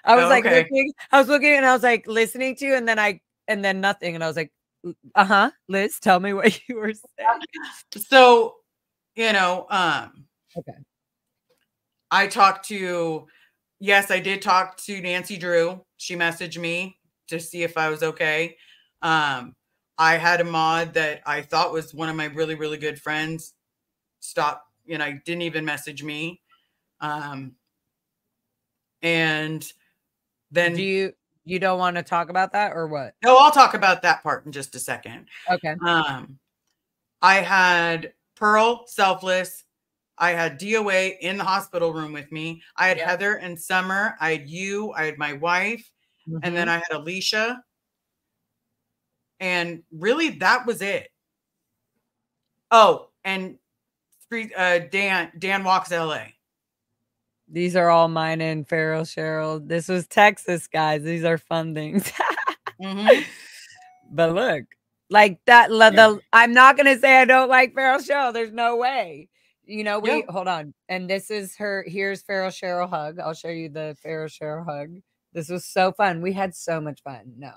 I was looking, and I was like listening to you, and then nothing. And I was like, Liz, tell me what you were saying. So, you know, okay. I talked to, yes, I did talk to Nancy Drew. She messaged me to see if I was okay. I had a mod that I thought was one of my really, really good friends stop, didn't even message me. And then you don't want to talk about that or what? No, I'll talk about that part in just a second. Okay. I had Pearl, Selfless. I had DOA in the hospital room with me. I had Heather and Summer. I had you. I had my wife. And then I had Alicia. And really, that was it. Oh, and Dan Walks LA. These are all mine and Farrell Cheryl. This was Texas, guys. These are fun things. But look, like that. I'm not gonna say I don't like Farrell Cheryl. There's no way. Hold on. And this is her. Here's Farrell Cheryl hug. I'll show you the Farrell Cheryl hug. This was so fun. We had so much fun. No.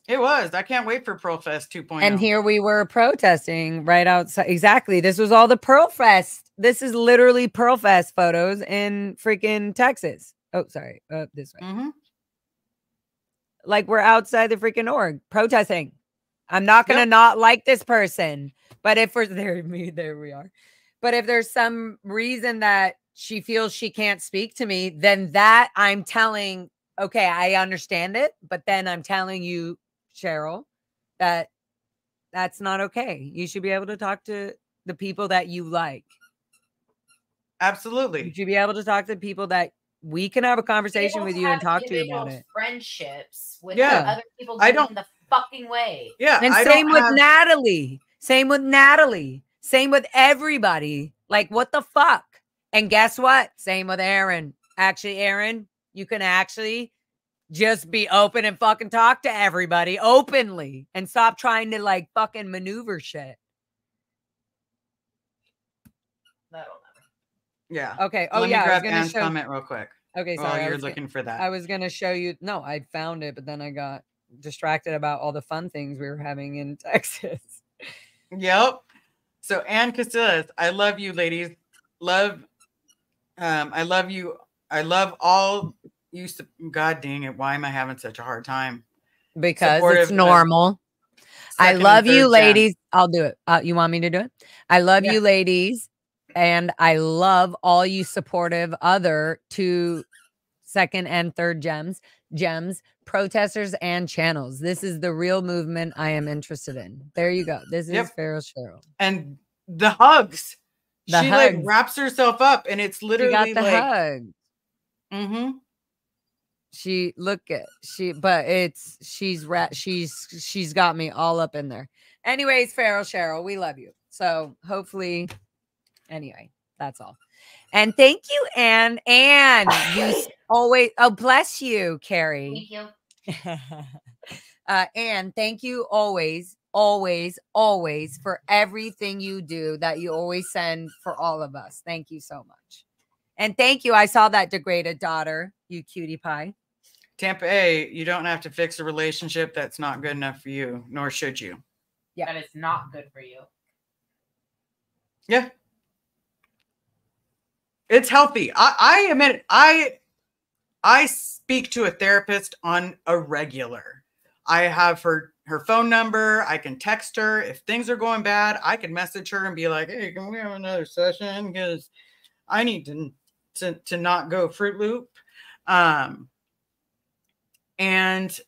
It was. I can't wait for Pearl Fest 2.0. And here we were protesting right outside. Exactly. This was all the Pearl Fest. This is literally Pearl Fest photos in freaking Texas. Oh, sorry. This way. Like we're outside the freaking org protesting. I'm not going to not like this person. But if there we are. But if there's some reason that she feels she can't speak to me, then that I'm telling, okay, I understand it. But then I'm telling you, Cheryl, that's not okay. You should be able to talk to the people that you like. Absolutely. You should be able to talk to people that we can have a conversation with you and talk to you about it. Friendships with other people getting in the fucking way. Yeah. And same with Natalie. Same with Natalie. Same with everybody. Like, what the fuck? And guess what? Same with Aaron. Actually, Aaron, you can actually just be open and fucking talk to everybody openly and stop trying to like fucking maneuver shit. That'll never. Yeah. Okay. Oh, Let me yeah. grab Anne's comment real quick. Okay. Sorry. You're looking for that. I was going to show you. No, I found it, but then I got distracted about all the fun things we were having in Texas. Yep. So Ann Casillas, I love you, ladies. I love you. I love all you. God dang it. Why am I having such a hard time? Because it's normal. I love you, ladies. I'll do it. You want me to do it? I love you, ladies. And I love all you supportive other two second and third gems, protesters and channels. This is the real movement I am interested in. There you go. This is Farrell Cheryl. And the hugs. She like wraps herself up and it's literally she got the hug. She's got me all up in there. Anyways, Farrell Cheryl, we love you. So hopefully, anyway, that's all. And thank you, Anne. Anne, you always, oh, bless you, Carrie. Thank you. Anne, thank you always for everything you do that you always send for all of us. Thank you so much. And thank you. I saw that degraded daughter, you cutie pie. Tampa A, you don't have to fix a relationship that's not good enough for you, nor should you. Yeah. That is not good for you. Yeah. It's healthy. I admit it. I speak to a therapist on a regular. I have her phone number. I can text her. If things are going bad, I can message her and be like, hey, can we have another session? Because I need to not go Fruit Loop. And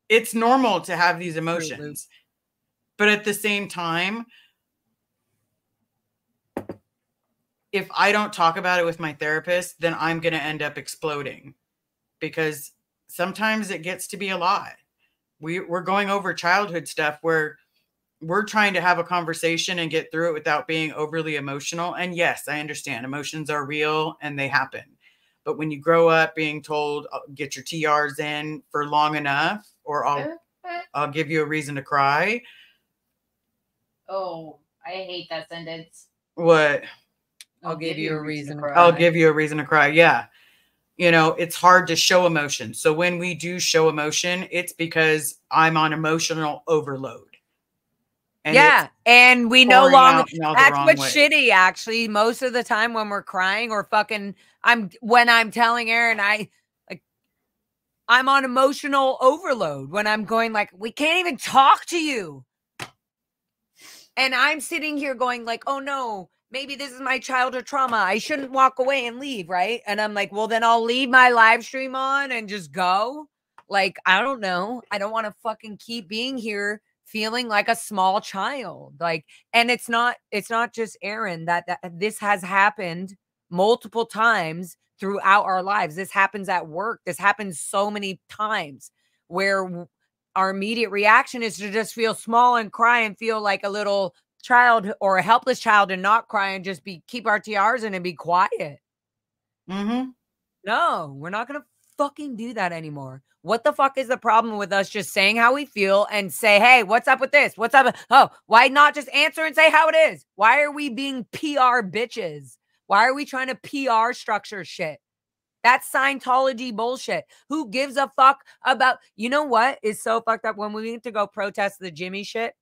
it's normal to have these emotions. But at the same time, if I don't talk about it with my therapist, then I'm going to end up exploding because sometimes it gets to be a lot. We're going over childhood stuff where we're trying to have a conversation and get through it without being overly emotional. And yes, I understand emotions are real and they happen. But when you grow up being told, get your TRs in for long enough, or I'll give you a reason to cry. Oh, I hate that sentence. What? I'll give you a reason to cry. I'll give you a reason to cry. Yeah. You know, it's hard to show emotion. So when we do show emotion, it's because I'm on emotional overload. And yeah, and we no pouring longer. out now the That's wrong what's way. shitty. Actually, most of the time when we're crying or fucking, when I'm telling Aaron, I'm on emotional overload when I'm going like, we can't even talk to you, and I'm sitting here going like, oh no, maybe this is my childhood trauma. I shouldn't walk away and leave, right? And I'm like, well, then I'll leave my live stream on and just go. Like, I don't know. I don't want to fucking keep being here feeling like a small child. Like, and it's not just Aaron that this has happened multiple times throughout our lives. This happens at work. This happens so many times where our immediate reaction is to just feel small and cry and feel like a little child or a helpless child and not cry and just keep our tiaras in and be quiet. Mm-hmm. No, we're not going to fucking do that anymore. What the fuck is the problem with us just saying how we feel and say, hey, what's up with this? What's up? Oh, why not just answer and say how it is? Why are we being PR bitches? Why are we trying to PR structure shit? That's Scientology bullshit. Who gives a fuck about, you know what is so fucked up? When we need to go protest the Jimmy shit,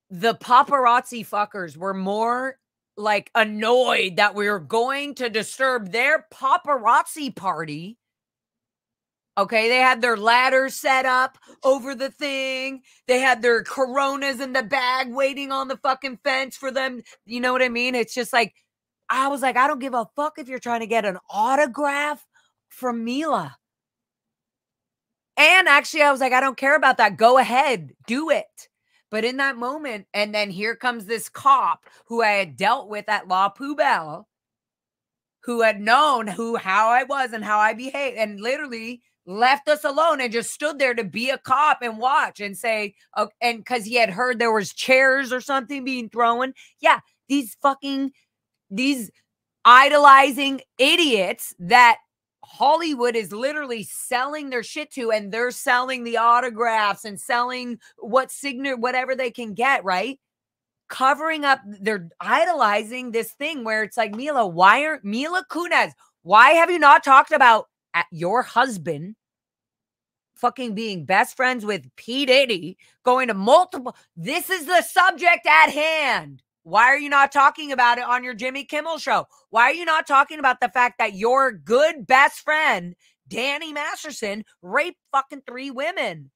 the paparazzi fuckers were more like annoyed that we were going to disturb their paparazzi party. Okay, they had their ladders set up over the thing. They had their Coronas in the bag waiting on the fucking fence for them. You know what I mean? It's just like, I was like, I don't give a fuck if you're trying to get an autograph from Mila. And actually, I was like, I don't care about that. Go ahead, do it. But in that moment, and then here comes this cop who I had dealt with at La Poubelle, who had known how I was and how I behaved, and literally left us alone and just stood there to be a cop and watch and say, and because he had heard there was chairs or something being thrown. Yeah, these idolizing idiots that Hollywood is literally selling their shit to, and they're selling the autographs and selling whatever they can get, right? Covering up, they're idolizing this thing where it's like, Mila Kunis, why have you not talked about your husband fucking being best friends with P. Diddy, going to multiple, this is the subject at hand. Why are you not talking about it on your Jimmy Kimmel show? Why are you not talking about the fact that your good best friend, Danny Masterson, raped fucking 3 women?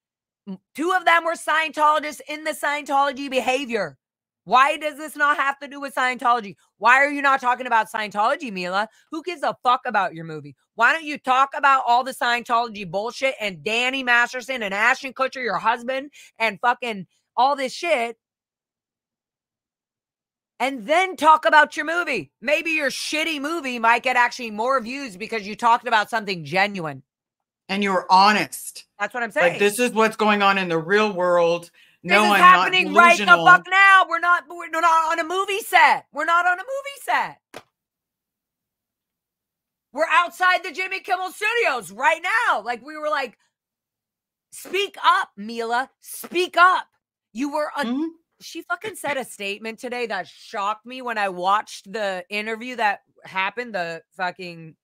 2 of them were Scientologists in the Scientology behavior. Why does this not have to do with Scientology? Why are you not talking about Scientology, Mila? Who gives a fuck about your movie? Why don't you talk about all the Scientology bullshit and Danny Masterson and Ashton Kutcher, your husband, and fucking all this shit, and then talk about your movie? Maybe your shitty movie might get actually more views because you talked about something genuine. And you were honest. That's what I'm saying. Like, this is what's going on in the real world. This is happening right the fuck now. We're not on a movie set. We're not on a movie set. We're outside the Jimmy Kimmel Studios right now. Like, we were like, speak up, Mila. Speak up. You were She fucking said a statement today that shocked me when I watched the interview that happened, the fucking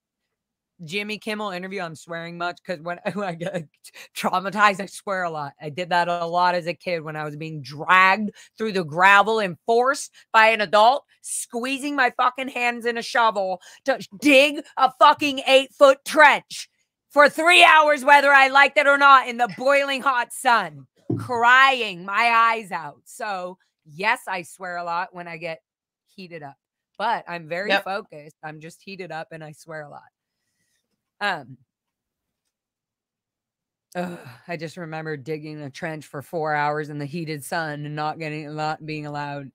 Jimmy Kimmel interview. I'm swearing much because when I get traumatized, I swear a lot. I did that a lot as a kid when I was being dragged through the gravel and forced by an adult squeezing my fucking hands in a shovel to dig a fucking 8-foot trench for 3 hours, whether I liked it or not, in the boiling hot sun, crying my eyes out. So yes, I swear a lot when I get heated up, but I'm very focused. I'm just heated up and I swear a lot. I just remember digging a trench for 4 hours in the heated sun and not being allowed.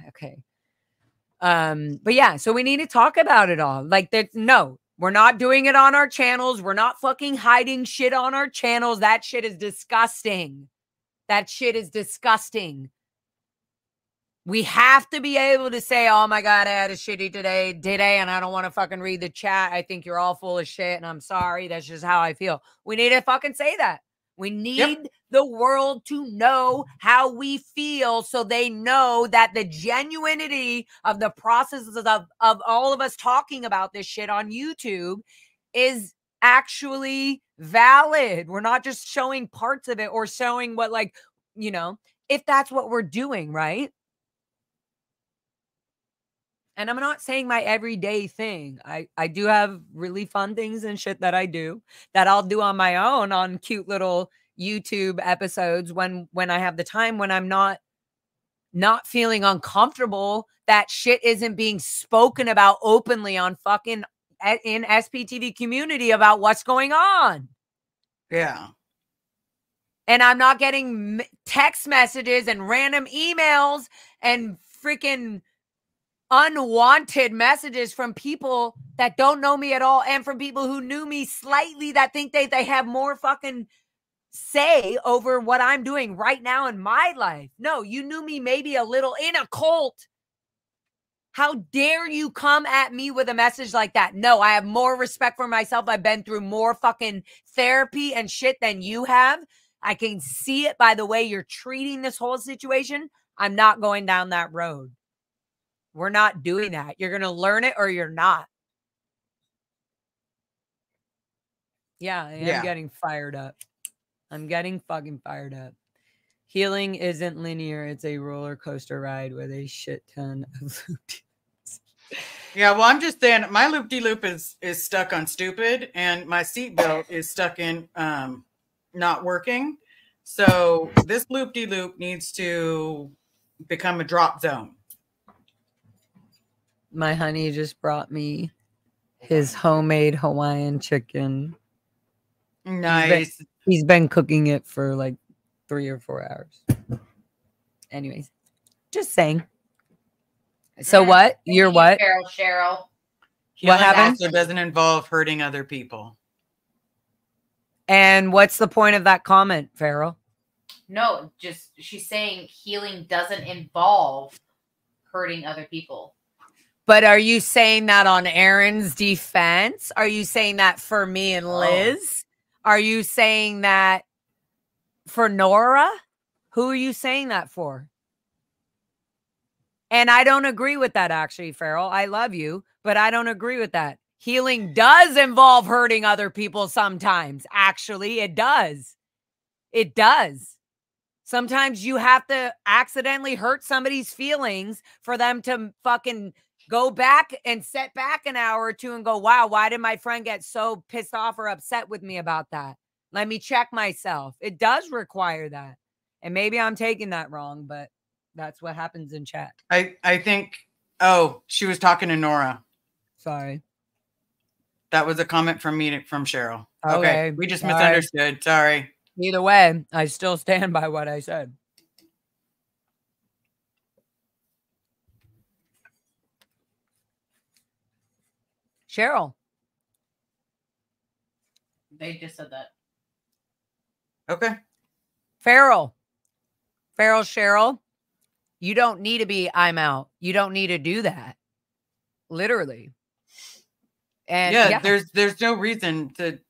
Okay. But yeah, so we need to talk about it all. Like, no, we're not doing it on our channels. We're not fucking hiding shit on our channels. That shit is disgusting. That shit is disgusting. We have to be able to say, oh my God, I had a shitty today, and I don't want to fucking read the chat. I think you're all full of shit, and I'm sorry. That's just how I feel. We need to fucking say that. We need the world to know how we feel so they know that the genuinity of the processes of all of us talking about this shit on YouTube is actually valid. We're not just showing parts of it or showing what, like, you know, if that's what we're doing, right? And I'm not saying my everyday thing. I do have really fun things and shit that I do that I'll do on my own on cute little YouTube episodes when I have the time, when I'm not feeling uncomfortable that shit isn't being spoken about openly on fucking in SPTV community about what's going on. Yeah. And I'm not getting text messages and random emails and freaking unwanted messages from people that don't know me at all, and from people who knew me slightly that think they have more fucking say over what I'm doing right now in my life. No, you knew me maybe a little in a cult. How dare you come at me with a message like that? No, I have more respect for myself. I've been through more fucking therapy and shit than you have. I can see it by the way you're treating this whole situation. I'm not going down that road. We're not doing that. You're going to learn it or you're not. Yeah, I am getting fired up. I'm getting fucking fired up. Healing isn't linear. It's a roller coaster ride with a shit ton of loop-de-loops. Yeah, well, I'm just saying my loop-de-loop is stuck on stupid, and my seatbelt is stuck in not working. So this loop-de-loop needs to become a drop zone. My honey just brought me his homemade Hawaiian chicken. Nice. He's been cooking it for like 3 or 4 hours. Anyways, just saying. So what? You're what? Cheryl. Healing What happened? also doesn't involve hurting other people. And what's the point of that comment, Farrell? No, just she's saying healing doesn't involve hurting other people. But are you saying that on Aaron's defense? Are you saying that for me and Liz? Are you saying that for Nora? Who are you saying that for? And I don't agree with that, actually, Farrell. I love you, but I don't agree with that. Healing does involve hurting other people sometimes. Actually, it does. It does. Sometimes you have to accidentally hurt somebody's feelings for them to fucking go back and set back an hour or two and go, wow, why did my friend get so pissed off or upset with me about that? Let me check myself. It does require that. And maybe I'm taking that wrong, but that's what happens in chat. I think, oh, she was talking to Nora. Sorry. That was a comment from me, from Cheryl. Okay. We just misunderstood. Sorry. Either way, I still stand by what I said. Cheryl. They just said that. Okay. Farrell, Cheryl, you don't need to be, I'm out. You don't need to do that. Literally. And yeah. There's no reason to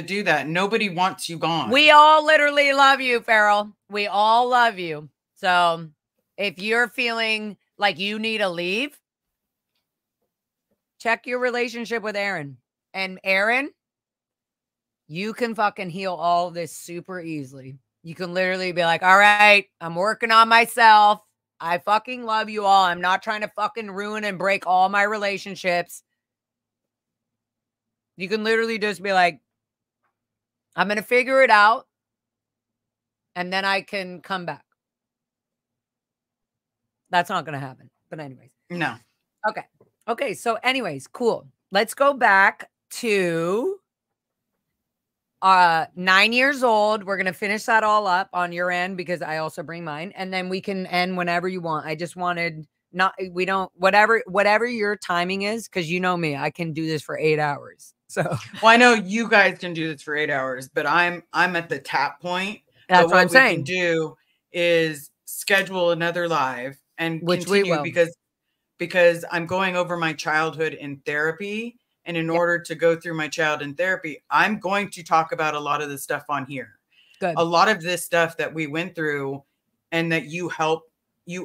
do that. Nobody wants you gone. We all literally love you, Farrell. We all love you. So if you're feeling like you need to leave, check your relationship with Aaron. And Aaron, you can fucking heal all this super easily. You can literally be like, all right, I'm working on myself. I fucking love you all. I'm not trying to fucking ruin and break all my relationships. You can literally just be like, I'm going to figure it out. And then I can come back. That's not going to happen. But anyways. No. Okay. Okay. So anyways, cool. Let's go back to 9 years old. We're going to finish that all up on your end because I also bring mine. And then we can end whenever you want. I just wanted whatever your timing is, because you know me, I can do this for 8 hours. So well, I know you guys can do this for 8 hours, but I'm at the tap point. That's but what I'm saying. What we can do is schedule another live and which continue, we will. because I'm going over my childhood in therapy. And in order to go through my child in therapy, I'm going to talk about a lot of the stuff on here. Good. A lot of this stuff that we went through and that you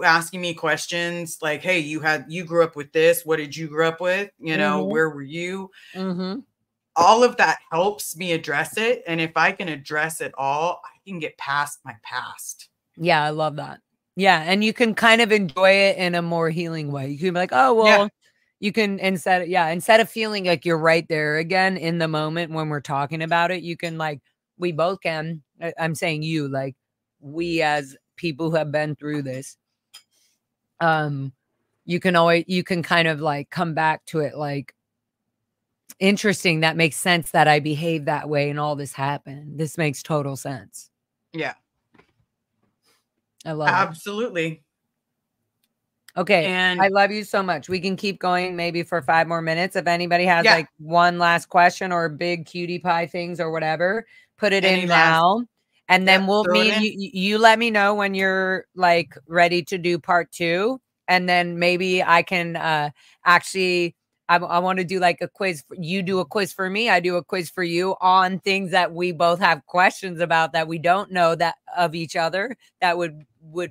asking me questions like, hey, you grew up with this. What did you grow up with? You know, where were you? Mm-hmm. All of that helps me address it. And if I can address it all, I can get past my past. Yeah, I love that. Yeah, and you can kind of enjoy it in a more healing way. You can be like, oh, well, Yeah. you can instead of feeling like you're right there again in the moment when we're talking about it, you can like, we both can. I'm saying you, like we as people who have been through this, you can kind of like come back to it like, interesting, that makes sense that I behaved that way and all this happened. This makes total sense. Yeah. I love it. Absolutely. Okay. And I love you so much. We can keep going maybe for 5 more minutes. If anybody has Yeah. like one last question or big cutie pie things or whatever, put it Any in last- now. And then Yep, we'll, throw me it and in. you let me know when you're like ready to do part 2. And then maybe I can actually, I want to do like a quiz. You do a quiz for me. I do a quiz for you on things that we both have questions about that we don't know that of each other, that would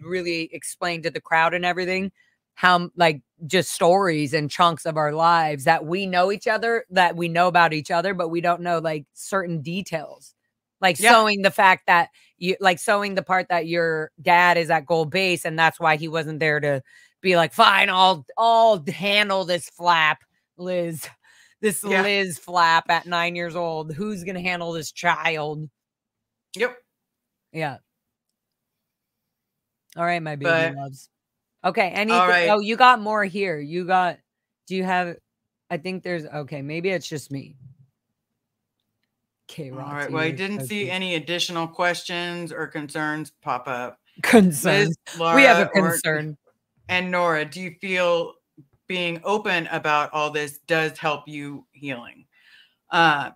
really explain to the crowd and everything how like just stories and chunks of our lives that we know each other, that we know about each other, but we don't know like certain details. Like sewing the fact that you like sewing the part that your dad is at Gold Base and that's why he wasn't there to be like, fine, I'll handle this flap, Liz. This Liz flap at 9 years old. Who's gonna handle this child? Yep. Yeah. All right, my baby loves. Okay, anything? All right. Oh, you got more here. You got. Do you have? I think there's. Okay, maybe it's just me. Okay, All right. Well, I didn't see any additional questions or concerns pop up. Concerns. Liz, Laura, we have a concern. And Nora, do you feel being open about all this does help you healing?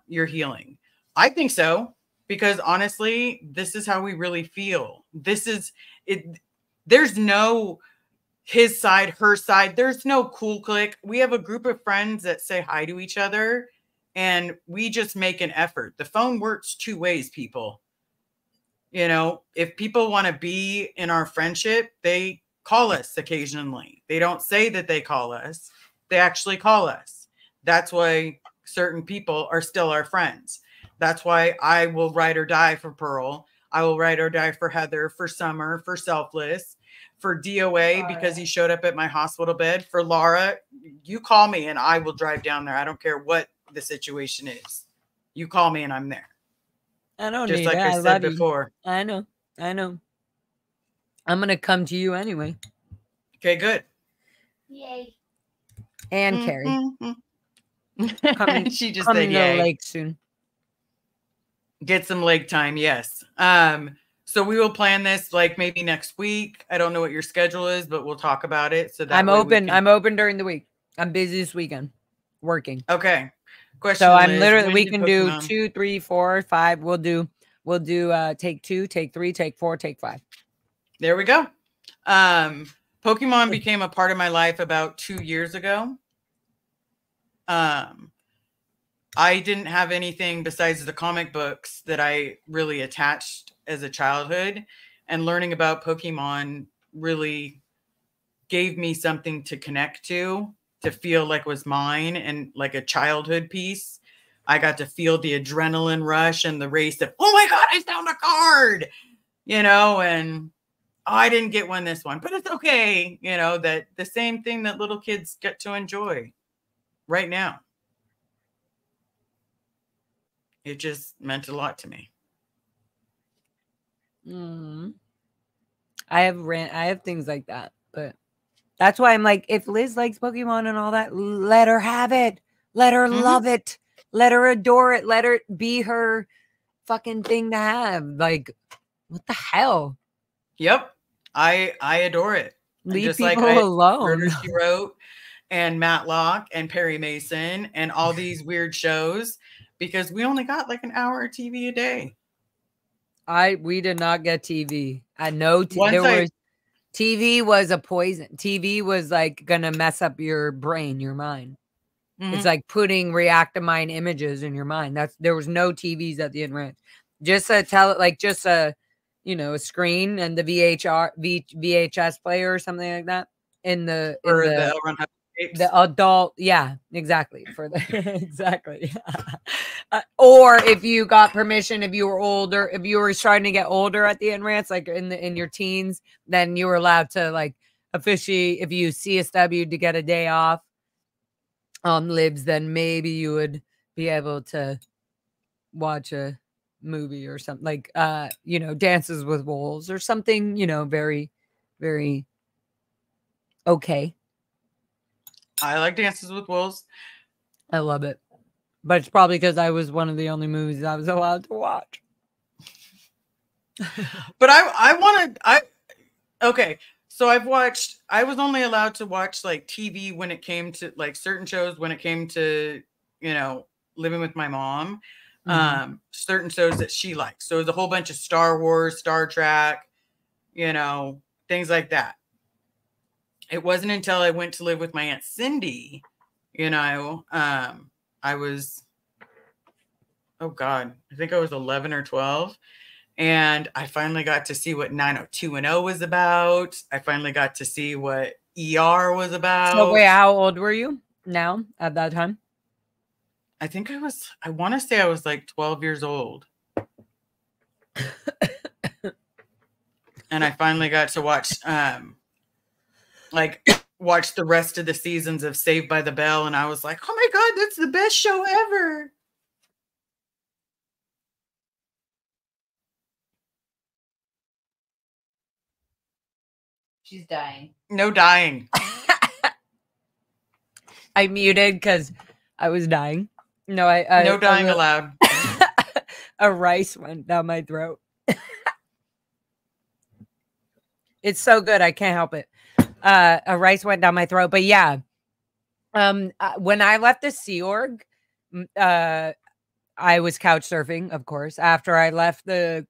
Your healing. I think so, because honestly, this is how we really feel. This is it. There's no his side, her side. There's no cool clique. We have a group of friends that say hi to each other and we just make an effort. The phone works 2 ways, people. You know, if people want to be in our friendship, they call us occasionally. They don't say that they call us. They actually call us. That's why certain people are still our friends. That's why I will ride or die for Pearl. I will ride or die for Heather, for Summer, for Selfless, for DOA, because he showed up at my hospital bed. For Laura, you call me and I will drive down there. I don't care what the situation is. You call me and I'm there. I don't just need like that. I said before. I know. I'm gonna come to you anyway. Okay, good. Yay. And Carrie. Coming, she just coming said to the yay. lake soon. Get some lake time, yes. So we will plan this like maybe next week. I don't know what your schedule is, but we'll talk about it. So that I'm way open. we can... I'm open during the week. I'm busy this weekend, working. Okay. Question. So I'm Liz, literally. when We did can do Pokemon- 2, 3, 4, 5. We'll do take 2, take 3, take 4, take 5. There we go. Pokemon became a part of my life about 2 years ago. I didn't have anything besides the comic books that I really attached as a childhood, and learning about Pokemon really gave me something to connect to feel like was mine and like a childhood piece. I got to feel the adrenaline rush and the race of, oh my God, I found a card, you know, and oh, I didn't get one this one, but it's okay. You know, that the same thing that little kids get to enjoy right now. It just meant a lot to me. I have things like that, but that's why I'm like, if Liz likes Pokemon and all that, let her have it. Let her love it. Let her adore it. Let her be her fucking thing to have. Like, what the hell? Yep. I adore it. Leave just people like alone. Murder, She Wrote and Matlock and Perry Mason and all these weird shows, because we only got like an hour of TV a day. We did not get TV. I know TV was a poison. TV was like gonna mess up your brain, your mind. It's like putting Reactimine images in your mind. There was no TVs at the end. Just a a screen and the VHS player or something like that in the tapes. The adult, yeah, exactly. For the exactly. Or if you got permission, if you were older, if you were trying to get older at the end rants, like in your teens, then you were allowed to like officially, if you CSW to get a day off libs, then maybe you would be able to watch a movie or something like you know, Dances with Wolves or something, you know, very, very okay. I like Dances with Wolves. I love it. But it's probably because I was one of the only movies I was allowed to watch. But okay. So I was only allowed to watch like TV when it came to like certain shows, when it came to, you know, living with my mom, certain shows that she likes. So it was a whole bunch of Star Wars, Star Trek, you know, things like that. It wasn't until I went to live with my Aunt Cindy, you know, I was, oh God, I think I was 11 or 12. And I finally got to see what 90210 was about. I finally got to see what ER was about. So wait, how old were you now at that time? I think I want to say I was like 12 years old. And I finally got to watch, watch the rest of the seasons of Saved by the Bell. And I was like, oh my God, that's the best show ever. She's dying. No dying. I muted because I was dying. No, no dying allowed. A rice went down my throat. It's so good, I can't help it. A rice went down my throat, but yeah. When I left the Sea Org, I was couch surfing, of course. After I left the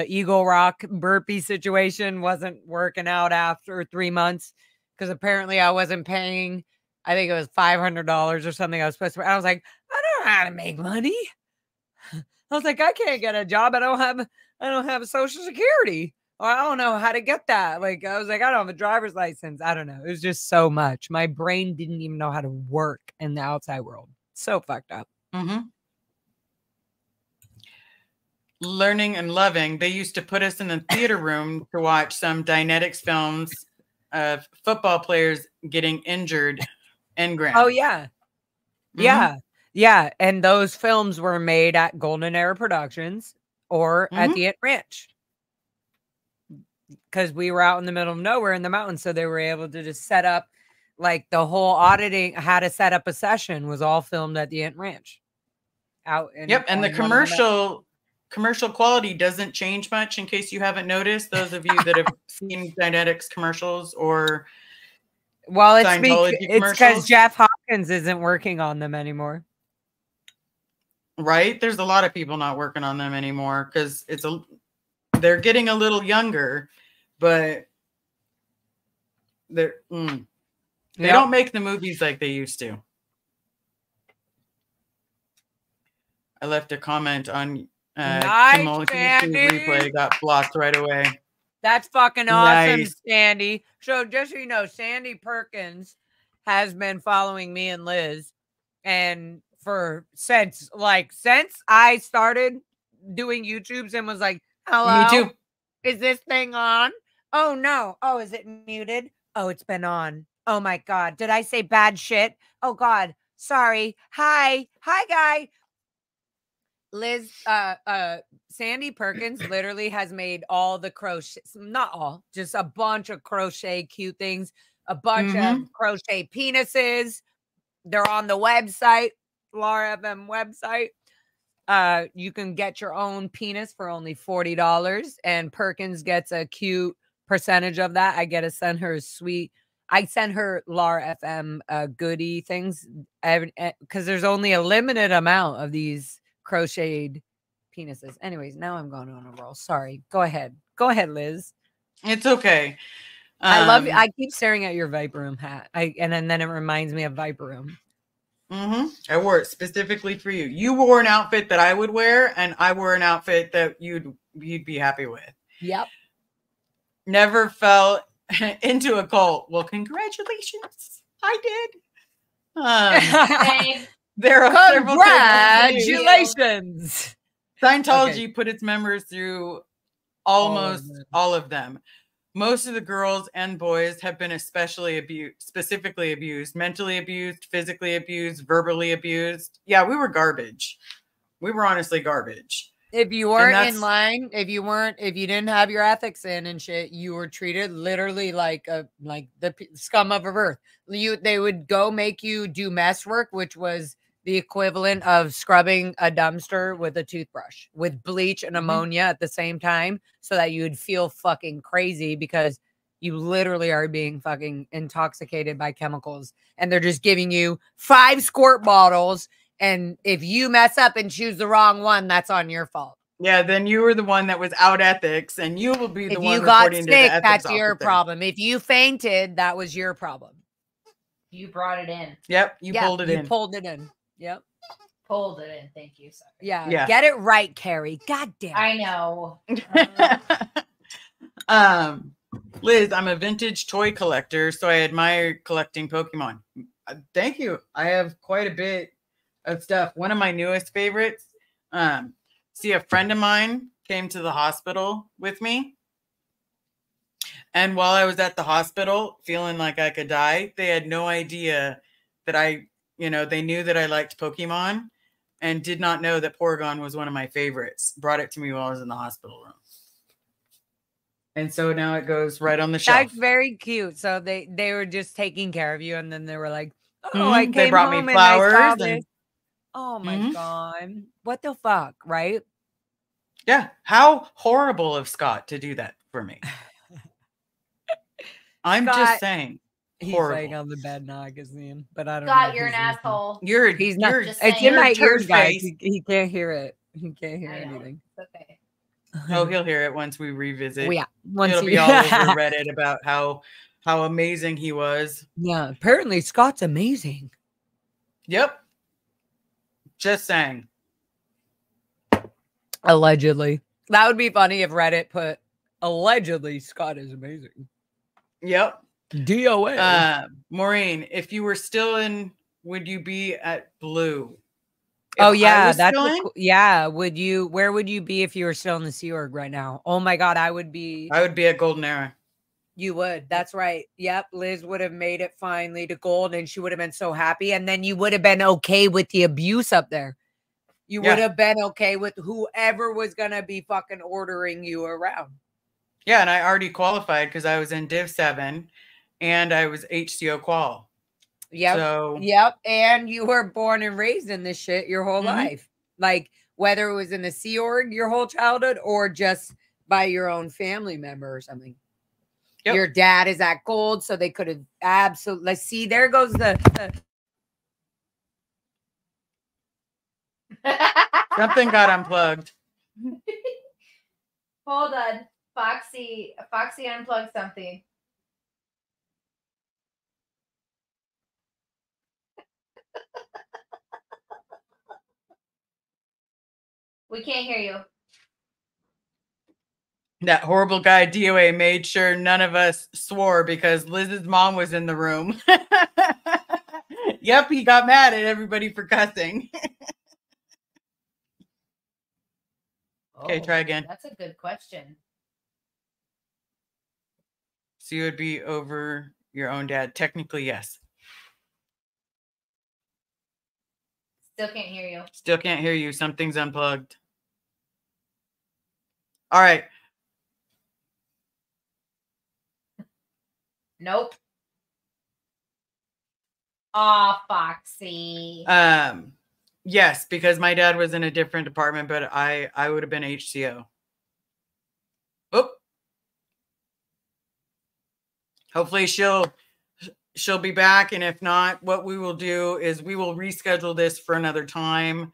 Eagle Rock burpee situation, wasn't working out after 3 months because apparently I wasn't paying. I think it was $500 or something I was supposed to. I was like, I don't know how to make money. I was like, I can't get a job. I don't have a Social Security. Or I don't know how to get that. Like, I was like, I don't have a driver's license. I don't know. It was just so much. My brain didn't even know how to work in the outside world. So fucked up. Mm-hmm. Learning and loving. They used to put us in the theater room to watch some Dynetics films of football players getting injured in ground. Oh, yeah. Mm-hmm. Yeah. Yeah. And those films were made at Golden Era Productions or at the Ant Ranch. Because we were out in the middle of nowhere in the mountains. So they were able to just set up like the whole auditing, how to set up a session was all filmed at the Ant Ranch. Out in, yep. And the commercial quality doesn't change much, in case you haven't noticed. Those of you that have seen Dynetics commercials or it's because Jeff Hopkins isn't working on them anymore. Right? There's a lot of people not working on them anymore because they're getting a little younger, but they don't make the movies like they used to. I left a comment on nice, YouTube replay, got blocked right away. That's fucking awesome, nice. Sandy. So just so you know, Sandy Perkins has been following me and Liz, and since I started doing YouTubes and was like, hello, me too. Is this thing on? Oh no. Oh, is it muted? Oh, it's been on. Oh my God. Did I say bad shit? Oh God. Sorry. Hi, guy. Liz, Sandy Perkins literally has made all the crochet, not all, just a bunch of crochet cute things, a bunch of crochet penises. They're on the website, Laura FM website. You can get your own penis for only $40, and Perkins gets a cute percentage of that. I get to send her I send her Laura FM goodie things because there's only a limited amount of these crocheted penises. Anyways, now I'm going on a roll. Sorry. Go ahead, Liz. It's okay. I love you. I keep staring at your Viper Room hat. And then it reminds me of Viper Room. I wore it specifically for you. You wore an outfit that I would wear, and I wore an outfit that you'd be happy with. Yep. Never fell into a cult. Well, congratulations. I did. Thanks. There are several cases. Congratulations. Scientology put its members through almost all of them. Most of the girls and boys have been specifically abused, mentally abused, physically abused, verbally abused. Yeah, we were garbage. We were honestly garbage. If you weren't in line, if you didn't have your ethics in and shit, you were treated literally like the scum of earth. They would go make you do mess work, which was the equivalent of scrubbing a dumpster with a toothbrush with bleach and ammonia at the same time, so that you would feel fucking crazy because you literally are being fucking intoxicated by chemicals, and they're just giving you 5 squirt bottles. And if you mess up and choose the wrong one, that's on your fault. Yeah, then you were the one that was out ethics, and you will be the one. If you got sick, that's your problem. If you fainted, that was your problem. You brought it in. Yep, you pulled it in. You pulled it in. Yep. Pulled it in. Thank you. Sorry. Yeah. Get it right, Carrie. God damn. I know. Liz, I'm a vintage toy collector, so I admire collecting Pokemon. Thank you. I have quite a bit of stuff. One of my newest favorites. See, a friend of mine came to the hospital with me. And while I was at the hospital feeling like I could die, they had no idea that they knew that I liked Pokemon and did not know that Porygon was one of my favorites. Brought it to me while I was in the hospital room. And so now it goes right on the shelf. That's very cute. So they were just taking care of you, and then they were like, "Oh, I came they brought home me flowers." and oh my God, what the fuck, right? Yeah, how horrible of Scott to do that for me. I'm just saying. He's laying on the bed now, I can see him, but I don't know. Scott, you're an asshole. He's not. It's in my ears, guys. He can't hear it. He can't hear anything. Okay. Oh, he'll hear it once we revisit. Well, yeah, it'll be all over Reddit about how amazing he was. Yeah, apparently Scott's amazing. Yep. Just saying. Allegedly. That would be funny if Reddit put allegedly Scott is amazing. Yep. DOA. Maureen, if you were still in, would you be at Blue? Oh yeah, where would you be if you were still in the Sea Org right now? Oh my God, I would be at Golden Era. You would. That's right. Yep. Liz would have made it finally to gold, and she would have been so happy. And then you would have been okay with the abuse up there. You would have been okay with whoever was gonna be fucking ordering you around. Yeah, and I already qualified because I was in Div 7 and I was HCO qual. Yep. So, yep. And you were born and raised in this shit your whole life. Like whether it was in the Sea Org your whole childhood or just by your own family member or something. Yep. Your dad is at gold, so they could have absolutely. Let's see, there goes the something got unplugged. Hold on. Foxy unplugged something. We can't hear you. That horrible guy DOA made sure none of us swore because Liz's mom was in the room. Yep, he got mad at everybody for cussing. Okay, try again. That's a good question. So you would be over your own dad? Technically, yes. Still can't hear you. Still can't hear you. Something's unplugged. All right. Nope. Aw, Foxy. Yes, because my dad was in a different department, but I would have been HCO. Oop. Hopefully she'll be back, and if not, what we will do is we will reschedule this for another time.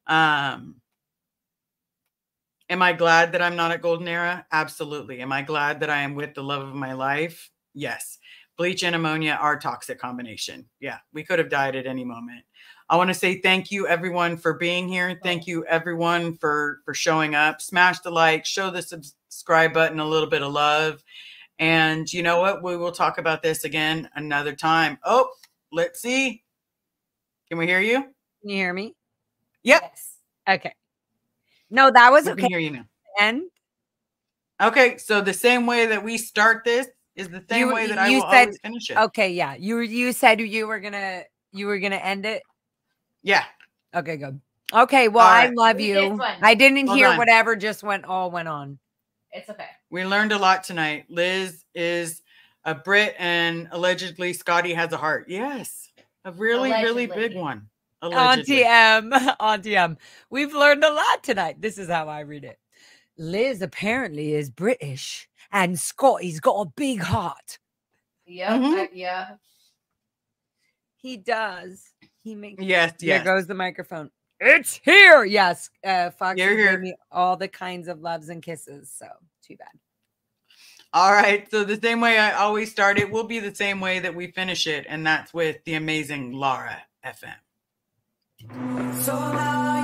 Am I glad that I'm not at Golden Era? Absolutely. Am I glad that I am with the love of my life? Yes. Bleach and ammonia are a toxic combination. Yeah, we could have died at any moment. I want to say thank you, everyone, for being here. Thank you, everyone, for showing up. Smash the like, show the subscribe button a little bit of love. And you know what? We will talk about this again another time. Oh, let's see. Can we hear you? Can you hear me? Yep. Yes. Okay. No, that was We okay. can hear you now. And Okay, so the same way that we start this is the same way that I will always finish it. Okay, yeah. You said you were gonna end it. Yeah. Okay, good. Okay, well, All I right. love Read you. this one. I didn't Hold hear on. whatever just went on. It's okay. We learned a lot tonight. Liz is a Brit and allegedly Scotty has a heart. Yes. A really, really Allegedly. big one. Auntie Allegedly. M. Auntie M. We've learned a lot tonight. This is how I read it. Liz apparently is British and Scotty's got a big heart. Yep. Mhm. Yeah. He does. He makes Yes, There yes. goes the microphone. It's here. Yes. Fox You're gave here. me all the kinds of loves and kisses. So too bad. All right. So the same way I always start it will be the same way that we finish it. And that's with the amazing Laura FM. So now